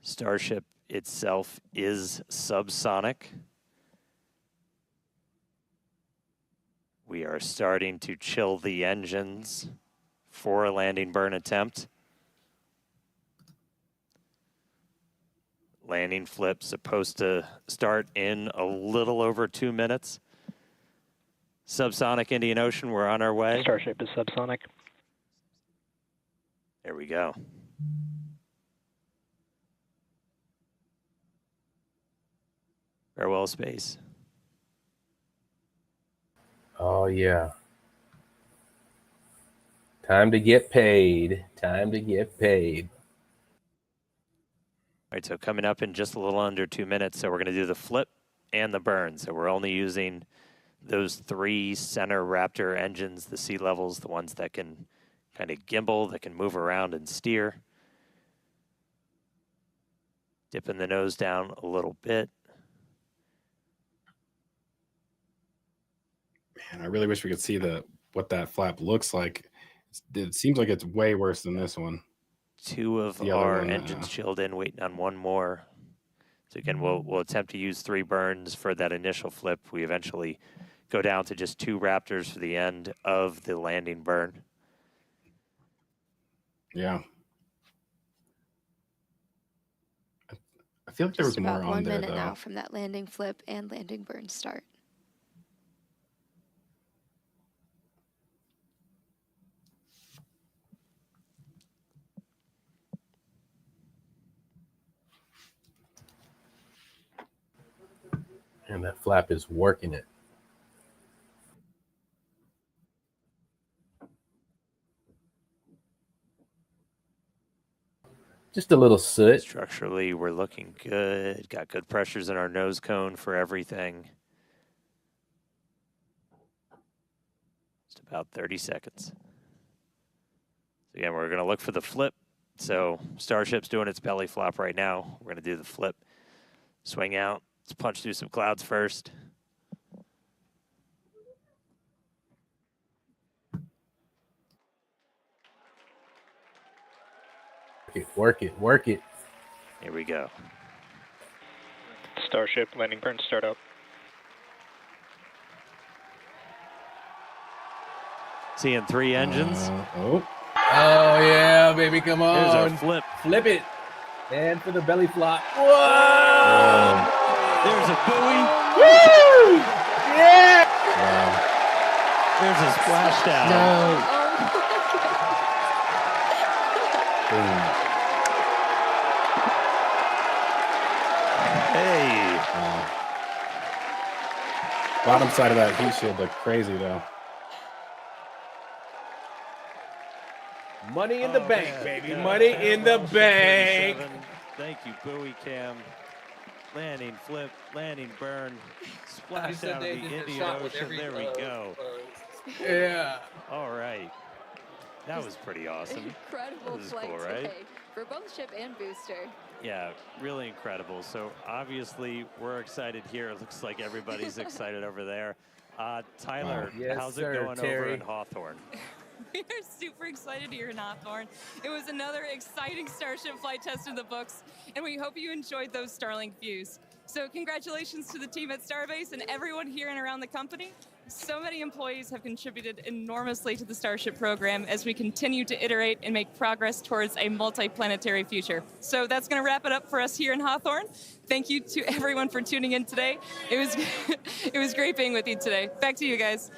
Speaker 8: Starship itself is subsonic. We are starting to chill the engines for a landing burn attempt. Landing flip supposed to start in a little over 2 minutes. Subsonic Indian Ocean, we're on our way.
Speaker 15: Starship is subsonic.
Speaker 8: There we go. Farewell, space.
Speaker 1: Oh, yeah. Time to get paid. Time to get paid.
Speaker 8: All right, so coming up in just a little under 2 minutes, so we're going to do the flip and the burn. So we're only using those 3 center Raptor engines, the sea levels, the ones that can kind of gimbal, that can move around and steer. Dipping the nose down a little bit.
Speaker 2: Man, I really wish we could see what that flap looks like. It seems like it's way worse than this one.
Speaker 8: 2 of our engines chilled in, waiting on 1 more. So again, we'll attempt to use 3 burns for that initial flip. We eventually go down to just 2 Raptors for the end of the landing burn.
Speaker 2: Yeah. I feel like there was more on there, though.
Speaker 7: Just about 1 minute now from that landing flip and landing burn start.
Speaker 1: And that flap is working it. Just a little soot.
Speaker 8: Structurally, we're looking good. Got good pressures in our nose cone for everything. Just about 30 seconds. So again, we're going to look for the flip So Starship's doing its belly flop right now. We're going to do the flip, swing out. Let's punch through some clouds first.
Speaker 1: Work it, work it.
Speaker 8: Here we go.
Speaker 15: Starship landing burn startup.
Speaker 8: Seeing 3 engines.
Speaker 2: Oh
Speaker 1: yeah, baby, come on.
Speaker 8: There's our flip.
Speaker 1: Flip it. And for the belly flop. Whoa!
Speaker 8: There's a buoy.
Speaker 1: Woo! Yeah!
Speaker 2: wow.
Speaker 8: There's a splashdown.
Speaker 2: Boom.
Speaker 8: Hey.
Speaker 2: Wow. Bottom side of that heat shield looked crazy though.
Speaker 1: Money in the bank, baby. Money in the bank.
Speaker 8: Thank you, buoy cam. Landing flip, landing burn, splash down to the Indian Ocean. There we go.
Speaker 1: Yeah.
Speaker 8: All right. That was pretty awesome.
Speaker 7: Incredible flight
Speaker 8: cool, right?
Speaker 7: today for both ship and booster.
Speaker 8: Yeah, really incredible. So obviously we're excited here. It looks like everybody's excited over there. Tyler,
Speaker 1: Wow. Yes,
Speaker 8: how's
Speaker 1: sir,
Speaker 8: it going over
Speaker 1: Terry.
Speaker 8: in Hawthorne?
Speaker 12: We are super excited here in Hawthorne. It was another exciting Starship flight test in the books, and we hope you enjoyed those Starlink views. So congratulations to the team at Starbase and everyone here and around the company. So many employees have contributed enormously to the Starship program as we continue to iterate and make progress towards a multi-planetary future. So that's going to wrap it up for us here in Hawthorne. Thank you to everyone for tuning in today. It was great being with you today. Back to you guys.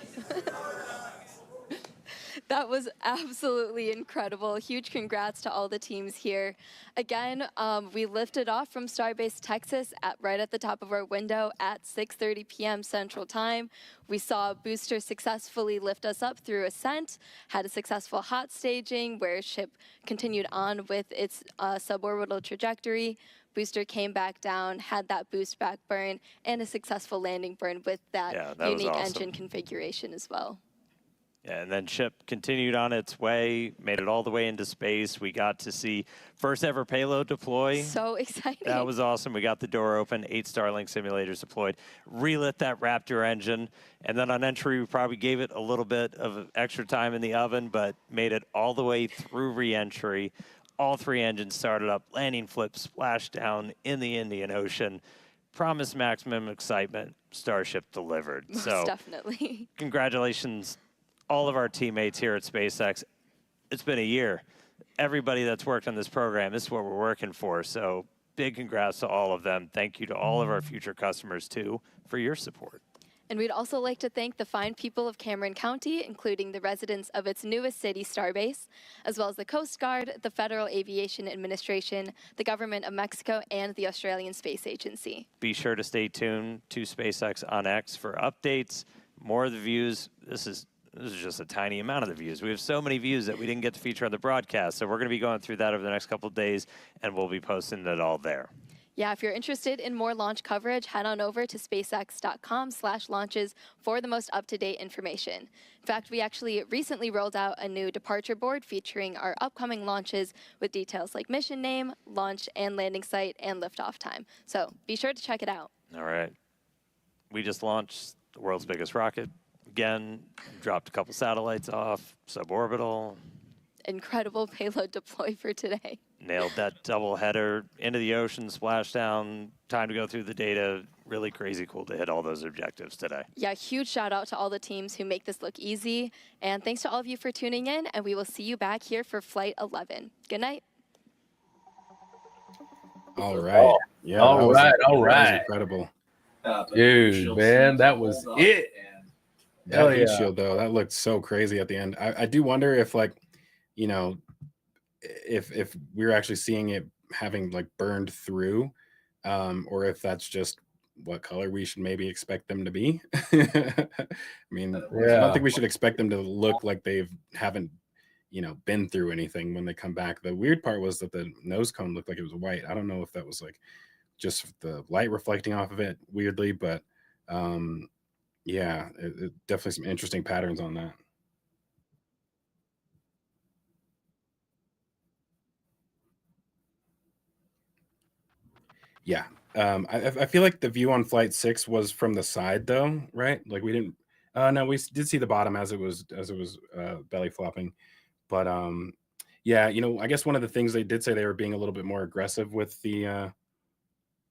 Speaker 7: That was absolutely incredible. Huge congrats to all the teams here. Again, we lifted off from Starbase, Texas, right at the top of our window at 6:30 p.m. Central Time. We saw Booster successfully lift us up through ascent, had a successful hot staging where ship continued on with its suborbital trajectory. Booster came back down, had that boost back burn, and a successful landing burn with that unique
Speaker 8: awesome.
Speaker 7: engine configuration as well.
Speaker 8: Yeah, and then ship continued on its way, made it all the way into space. We got to see first ever payload deploy.
Speaker 7: So exciting.
Speaker 8: That was awesome. We got the door open, 8 Starlink simulators deployed, relit that Raptor engine, and then on entry, we probably gave it a little bit of extra time in the oven, but made it all the way through re-entry. All 3 engines started up, landing flip, splash down in the Indian Ocean. Promised maximum excitement, Starship delivered.
Speaker 7: Most
Speaker 8: so
Speaker 7: definitely.
Speaker 8: Congratulations, all of our teammates here at SpaceX. It's been a year. Everybody that's worked on this program, this is what we're working for. So big congrats to all of them. Thank you to all of our future customers, too, for your support.
Speaker 7: And we'd also like to thank the fine people of Cameron County, including the residents of its newest city, Starbase, as well as the Coast Guard, the Federal Aviation Administration, the Government of Mexico, and the Australian Space Agency.
Speaker 8: Be sure to stay tuned to SpaceX on X for updates, more of the views. This is just a tiny amount of the views. We have so many views that we didn't get to feature on the broadcast. So we're going to be going through that over the next couple of days, and we'll be posting it all there.
Speaker 7: Yeah, if you're interested in more launch coverage, head on over to spacex.com/launches for the most up-to-date information. In fact, we actually recently rolled out a new departure board featuring our upcoming launches with details like mission name, launch and landing site, and liftoff time. So be sure to check it out.
Speaker 8: All right. We just launched the world's biggest rocket. Again, dropped a couple satellites off, suborbital.
Speaker 7: Incredible payload deploy for today.
Speaker 8: Nailed that double header into the ocean, splashdown, time to go through the data. Really crazy cool to hit all those objectives today.
Speaker 7: Yeah, huge shout out to all the teams who make this look easy. And thanks to all of you for tuning in, and we will see you back here for Flight 11. Good night.
Speaker 2: All right. Yeah.
Speaker 1: All right.
Speaker 2: That was incredible.
Speaker 1: Dude, man, that was it.
Speaker 2: That heat shield, though, that looked so crazy at the end. I do wonder if, like, you know, if we're actually seeing it having like burned through, or if that's just what color we should maybe expect them to be. I mean, I don't think we should expect them to look like haven't, you know, been through anything when they come back. The weird part was that the nose cone looked like it was white. I don't know if that was like just the light reflecting off of it weirdly, but yeah, it definitely some interesting patterns on that. Yeah. I feel like the view on Flight 6 was from the side though, right? Like we didn't. No, we did see the bottom as it was belly flopping, but yeah, I guess one of the things they did say they were being a little bit more aggressive with the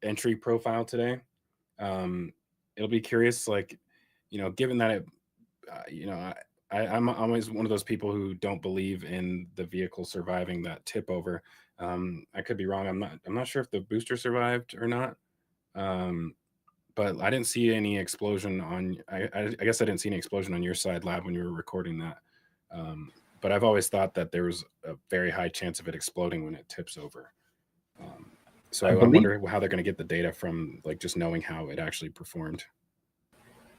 Speaker 2: entry profile today. It'll be curious, like, given that it, I'm always one of those people who don't believe in the vehicle surviving that tip over. I could be wrong. I'm not sure if the booster survived or not. But I didn't see any explosion on. I guess I didn't see any explosion on your side, Lab, when you were recording that. But I've always thought that there was a very high chance of it exploding when it tips over. So I wonder how they're going to get the data from, like, just knowing how it actually performed.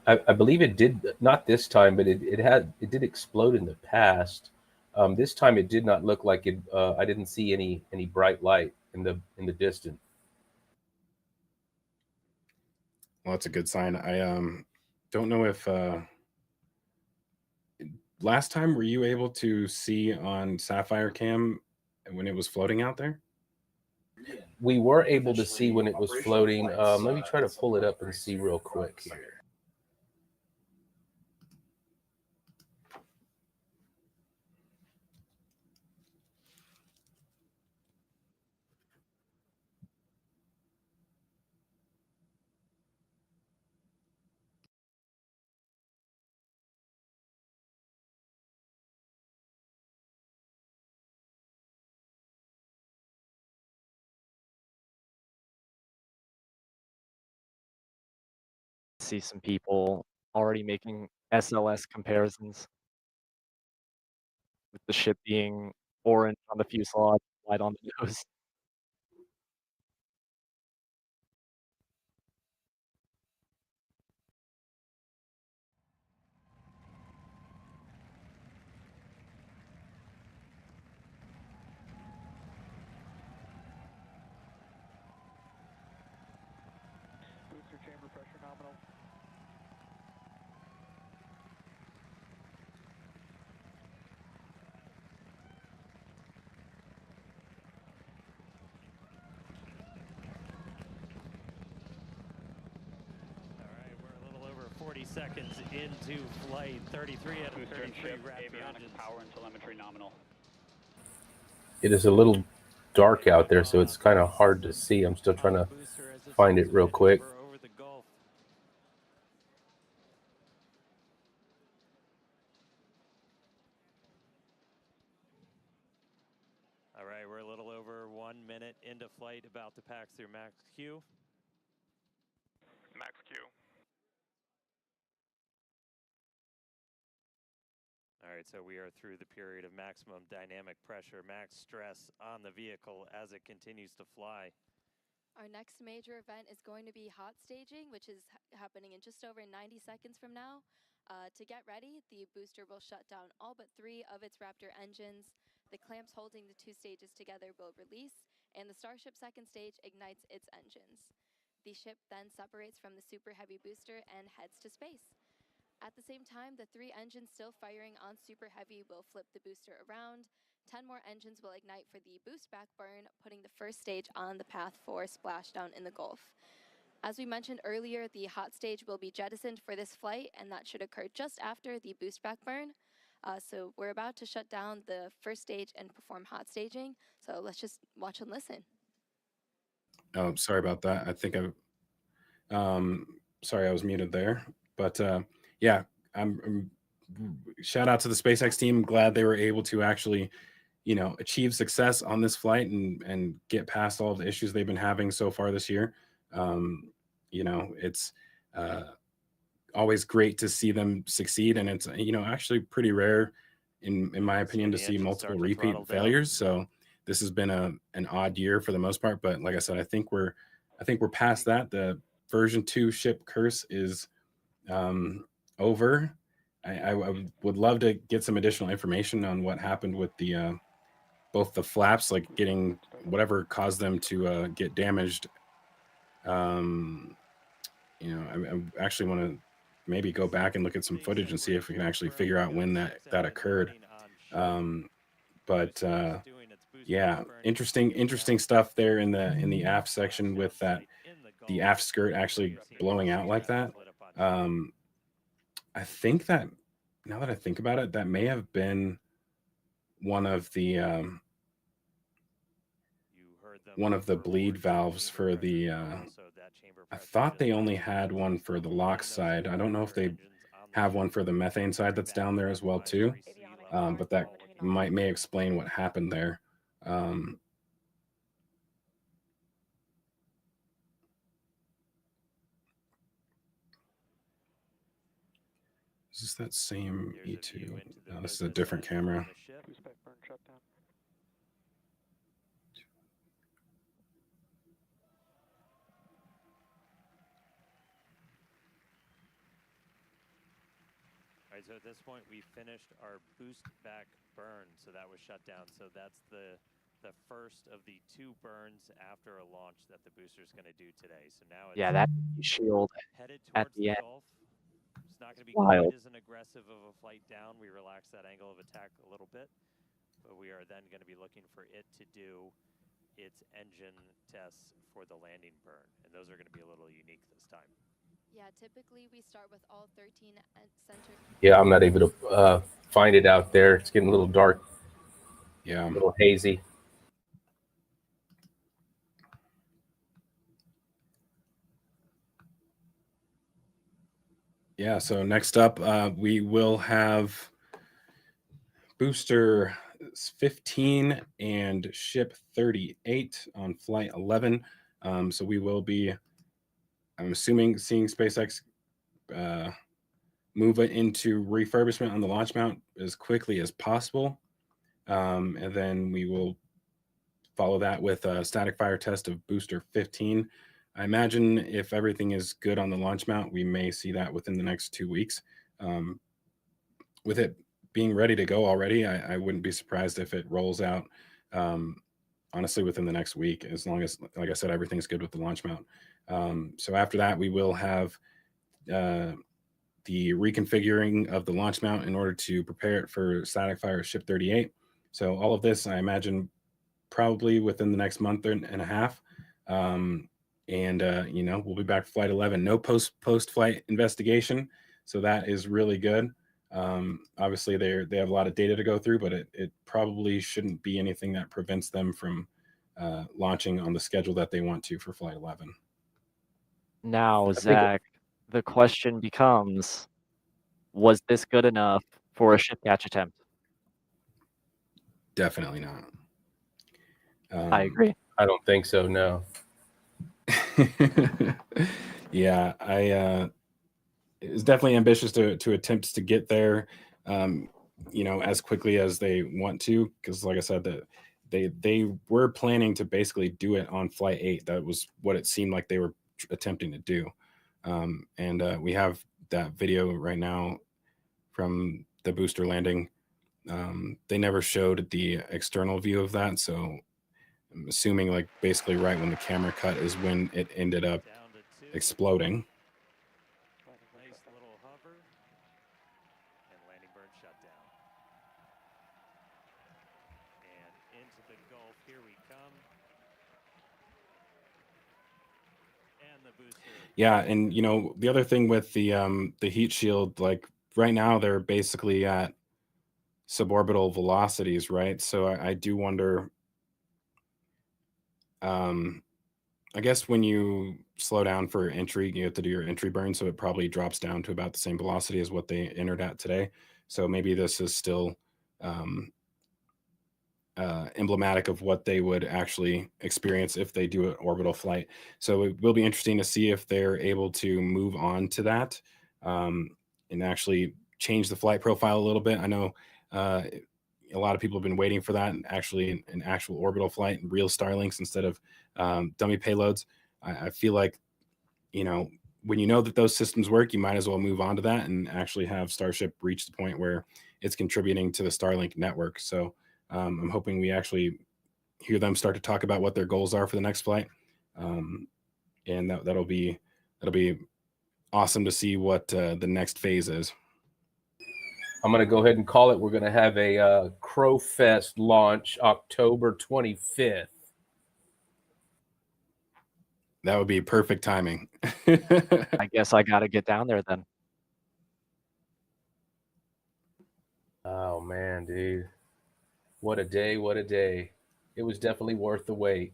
Speaker 1: I believe it did, not this time, but it did explode in the past. This time it did not look like it. I didn't see any bright light in the distance.
Speaker 2: Well, that's a good sign. I don't know if last time were you able to see on Sapphire Cam when it was floating out there?
Speaker 1: We were able to see when it was floating. Let me try to pull it up and see real quick here.
Speaker 3: See some people already making SLS comparisons with the ship being orange on the fuselage, white on the nose.
Speaker 15: Booster chamber pressure nominal.
Speaker 8: All right, we're a little over 40 seconds into flight. 33 out of 33
Speaker 15: avionics power and telemetry nominal.
Speaker 1: It is a little dark out there, so it's kind of hard to see. I'm still trying to find it real quick.
Speaker 8: Over the Gulf. All right, we're a little over 1 minute into flight, about to pass through max Q.
Speaker 15: Max Q.
Speaker 8: All right, so we are through the period of maximum dynamic pressure, max stress on the vehicle as it continues to fly.
Speaker 7: Our next major event is going to be hot staging, which is happening in just over 90 seconds from now. To get ready, the booster will shut down all but 3 of its Raptor engines. The clamps holding the 2 stages together will release, and the Starship second stage ignites its engines. The ship then separates from the Super Heavy booster and heads to space. At the same time, the 3 engines still firing on Super Heavy will flip the booster around. 10 more engines will ignite for the boost back burn, putting the first stage on the path for splashdown in the Gulf. As we mentioned earlier, the hot stage will be jettisoned for this flight, and that should occur just after the boost back burn. So we're about to shut down the first stage and perform hot staging. So let's just watch and listen.
Speaker 2: Oh, sorry about that. I think sorry, I was muted there. But yeah, I'm shout out to the SpaceX team. Glad they were able to actually, achieve success on this flight and get past all of the issues they've been having so far this year. It's always great to see them succeed, and it's actually pretty rare, in my opinion, to see multiple repeat failures. So this has been an odd year for the most part, but like I said, I think we're past that. The version 2 ship curse is over. I would love to get some additional information on what happened with the both the flaps, like getting whatever caused them to get damaged. I actually want to maybe go back and look at some footage and see if we can actually figure out when that occurred. But Yeah, interesting stuff there in the aft section with that the aft skirt actually blowing out like that. I think that now that I think about it, that may have been one of the bleed valves for the. I thought they only had one for the LOX side. I don't know if they have one for the methane side that's down there as well too. But that may explain what happened there. Is this that same E2? No, this is a different camera.
Speaker 8: All right, so at this point, we finished our boost back burn, so that was shut down. So that's the first of the 2 burns after a launch that the booster is going to do today. So now it's
Speaker 3: Yeah, that shield
Speaker 8: headed
Speaker 3: at
Speaker 8: towards
Speaker 3: the end.
Speaker 8: Gulf. It's not going to be
Speaker 3: Wild.
Speaker 8: quite as an aggressive of a flight down. We relaxed that angle of attack a little bit, but we are then going to be looking for it to do its engine tests for the landing burn, and those are going to be a little unique this time.
Speaker 7: Yeah, typically we start with all 13 center.
Speaker 1: Yeah, I'm not able to find it out there. It's getting a little dark.
Speaker 2: Yeah.
Speaker 1: A little hazy.
Speaker 2: Yeah, so next up, we will have booster 15 and ship 38 on flight 11. So we will be, I'm assuming, seeing SpaceX move it into refurbishment on the launch mount as quickly as possible. And then we will follow that with a static fire test of booster 15. I imagine if everything is good on the launch mount, we may see that within the next 2 weeks. With it being ready to go already, I wouldn't be surprised if it rolls out, honestly, within the next week, as long as, like I said, everything's good with the launch mount. So after that, we will have the reconfiguring of the launch mount in order to prepare it for static fire ship 38. So all of this, I imagine, probably within the next month and a half. You know, we'll be back for flight 11. No post-flight investigation, so that is really good. Obviously, they have a lot of data to go through, but it probably shouldn't be anything that prevents them from launching on the schedule that they want to for flight 11.
Speaker 3: Now, Zach, the question becomes, was this good enough for a ship catch attempt?
Speaker 2: Definitely not.
Speaker 3: I agree.
Speaker 1: I don't think so, no.
Speaker 2: Yeah, it's definitely ambitious to attempt to get there, you know, as quickly as they want to, because like I said, that they were planning to basically do it on flight 8. That was what it seemed like they were attempting to do. We have that video right now from the booster landing. They never showed the external view of that, so I'm assuming like basically right when the camera cut is when it ended up exploding.
Speaker 8: Nice little hover, and landing burn shut down. And into the Gulf, here we come. And the booster.
Speaker 2: Yeah, and you know, the other thing with the heat shield, like right now they're basically at suborbital velocities, right? So I do wonder, I guess when you slow down for entry, you have to do your entry burn, so it probably drops down to about the same velocity as what they entered at today. So maybe this is still emblematic of what they would actually experience if they do an orbital flight. So it will be interesting to see if they're able to move on to that and actually change the flight profile a little bit. I know a lot of people have been waiting for that, and actually an actual orbital flight and real Starlinks instead of dummy payloads. I feel like, you know, when you know that those systems work, you might as well move on to that and actually have Starship reach the point where it's contributing to the Starlink network. So I'm hoping we actually hear them start to talk about what their goals are for the next flight. And that'll be awesome to see what the next phase is.
Speaker 1: I'm going to go ahead and call it. We're going to have a Crow Fest launch October 25th.
Speaker 2: That would be perfect timing.
Speaker 3: I guess I got to get down there then.
Speaker 1: Oh, man, dude. What a day. What a day. It was definitely worth the wait.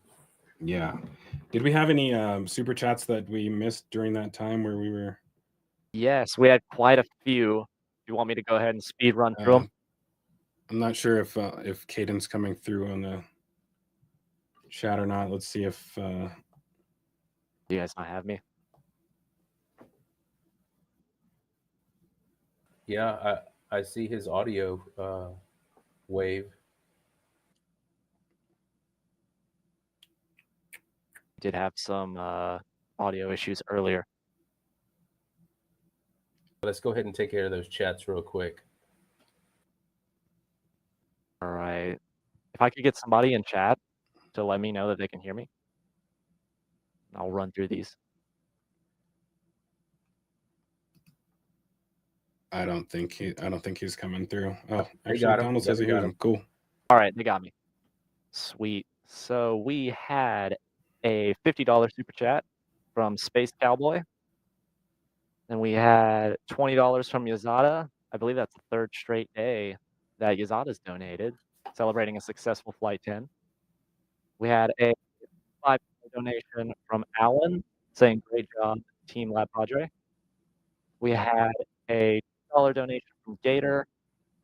Speaker 2: Yeah. Did we have any super chats that we missed during that time where we were?
Speaker 3: Yes, we had quite a few. You want me to go ahead and speed run through them?
Speaker 2: I'm not sure if Caden's coming through on the chat or not. Let's see if
Speaker 3: you guys not have me.
Speaker 1: Yeah, I see his audio wave.
Speaker 3: Did have some audio issues earlier.
Speaker 1: Let's go ahead and take care of those chats real quick.
Speaker 3: All right. If I could get somebody in chat to let me know that they can hear me, I'll run through these.
Speaker 2: I don't think he's coming through. Oh,
Speaker 1: They
Speaker 2: actually,
Speaker 1: got him.
Speaker 2: Donald says he hears him. Cool.
Speaker 3: All right, they got me. Sweet. So we had a $50 super chat from Space Cowboy. Then we had $20 from Yazada. I believe that's the third straight day that Yazada's donated, celebrating a successful Flight 10. We had a $5 donation from Alan saying great job, Team LabPadre. We had a $2 donation from Gator,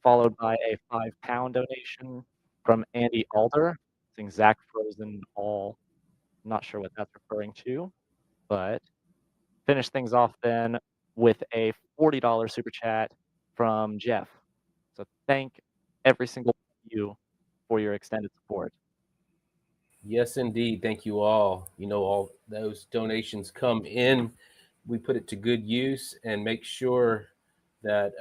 Speaker 3: followed by a £5 donation from Andy Alder, saying Zach Frozen all. I'm not sure what that's referring to, but finish things off then with a $40 super chat from Jeff. So thank every single one of you for your extended support.
Speaker 1: Yes, indeed. Thank you all. You know, all those donations come in. We put it to good use and make sure that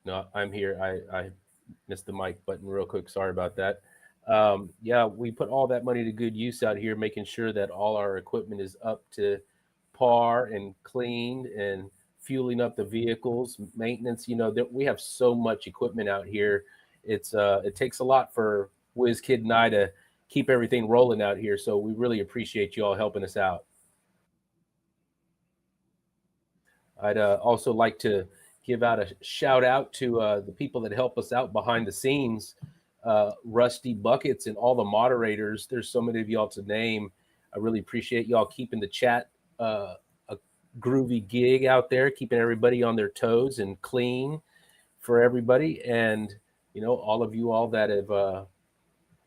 Speaker 1: no, I'm here. I missed the mic button real quick. Sorry about that. Yeah, we put all that money to good use out here, making sure that all our equipment is up to par and cleaned and fueling up the vehicles, maintenance. You know, we have so much equipment out here. It takes a lot for WizKid and I to keep everything rolling out here. So we really appreciate you all helping us out. I'd also like to give out a shout out to the people that help us out behind the scenes, Rusty Buckets and all the moderators. There's so many of y'all to name. I really appreciate y'all keeping the chat a groovy gig out there, keeping everybody on their toes and clean for everybody. And, you know, all of you all that have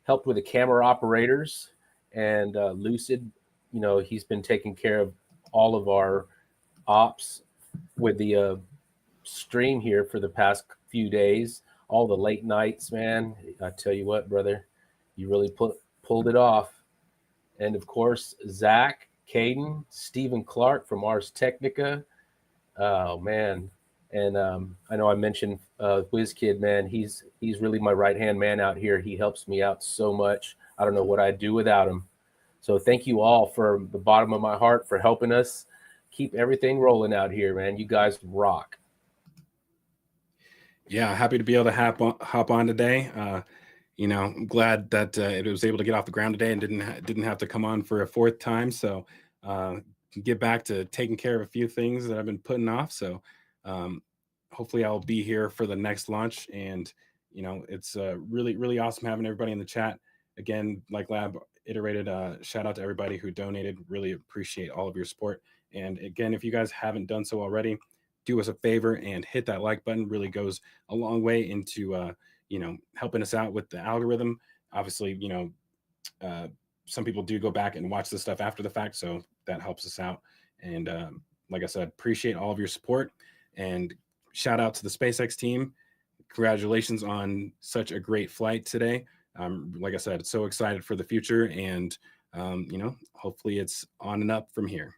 Speaker 1: helped with the camera operators and Lucid, you know, he's been taking care of all of our ops with the stream here for the past few days, all the late nights, man. I tell you what, brother, you really pulled it off. And of course, Zach, Caden, Stephen Clark from Ars Technica. Oh man. And I know I mentioned WizKid, man. He's really my right-hand man out here. He helps me out so much. I don't know what I'd do without him. So thank you all from the bottom of my heart for helping us keep everything rolling out here, man. You guys rock.
Speaker 2: Yeah, happy to be able to hop on today. You know, I'm glad that it was able to get off the ground today and didn't have to come on for a fourth time. So get back to taking care of a few things that I've been putting off. So hopefully I'll be here for the next launch. And you know, it's really, really awesome having everybody in the chat. Again, like Lab iterated, shout out to everybody who donated. Really appreciate all of your support. And again, if you guys haven't done so already, do us a favor and hit that like button. Really goes a long way into you know, helping us out with the algorithm. Obviously, you know, some people do go back and watch this stuff after the fact, so that helps us out. And like I said, appreciate all of your support and shout out to the SpaceX team. Congratulations on such a great flight today. Like I said, so excited for the future, and you know, hopefully it's on and up from here.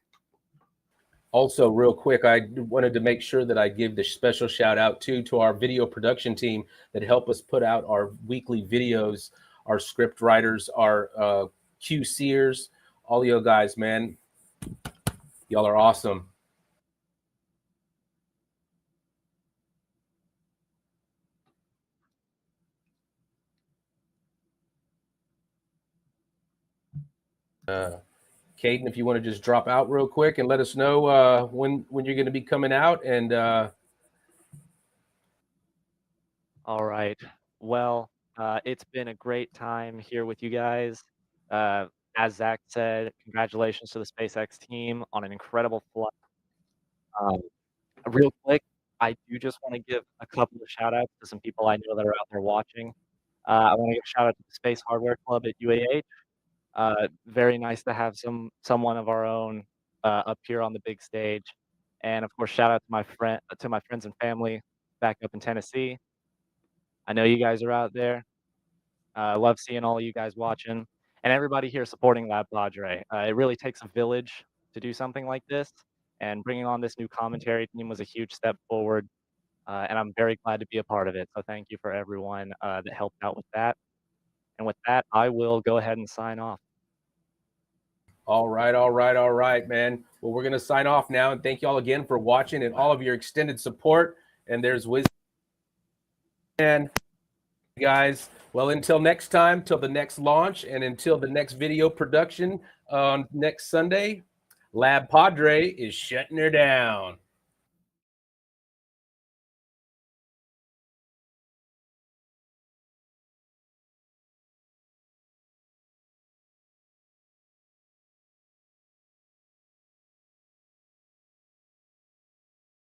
Speaker 1: Also, real quick, I wanted to make sure that I give the special shout out to our video production team that help us put out our weekly videos, our script writers, our QCers, all you guys, man. Y'all are awesome. Caden, if you want to just drop out real quick and let us know when you're going to be coming out. And
Speaker 3: all right. Well, it's been a great time here with you guys. As Zach said, congratulations to the SpaceX team on an incredible flight. Real quick, I do just want to give a couple of shout outs to some people I know that are out there watching. I want to give a shout out to the Space Hardware Club at UAH. Very nice to have someone of our own up here on the big stage. And of course, shout out to my friends and family back up in Tennessee. I know you guys are out there. I love seeing all of you guys watching and everybody here supporting LabPadre. It really takes a village to do something like this, and bringing on this new commentary team was a huge step forward. And I'm very glad to be a part of it. So thank you for everyone that helped out with that. And with that, I will go ahead and sign off.
Speaker 1: All right, man. Well, we're going to sign off now. And thank you all again for watching and all of your extended support. And there's wisdom. And guys, well, until next time, till the next launch, and until the next video production on next Sunday, LabPadre is shutting her down.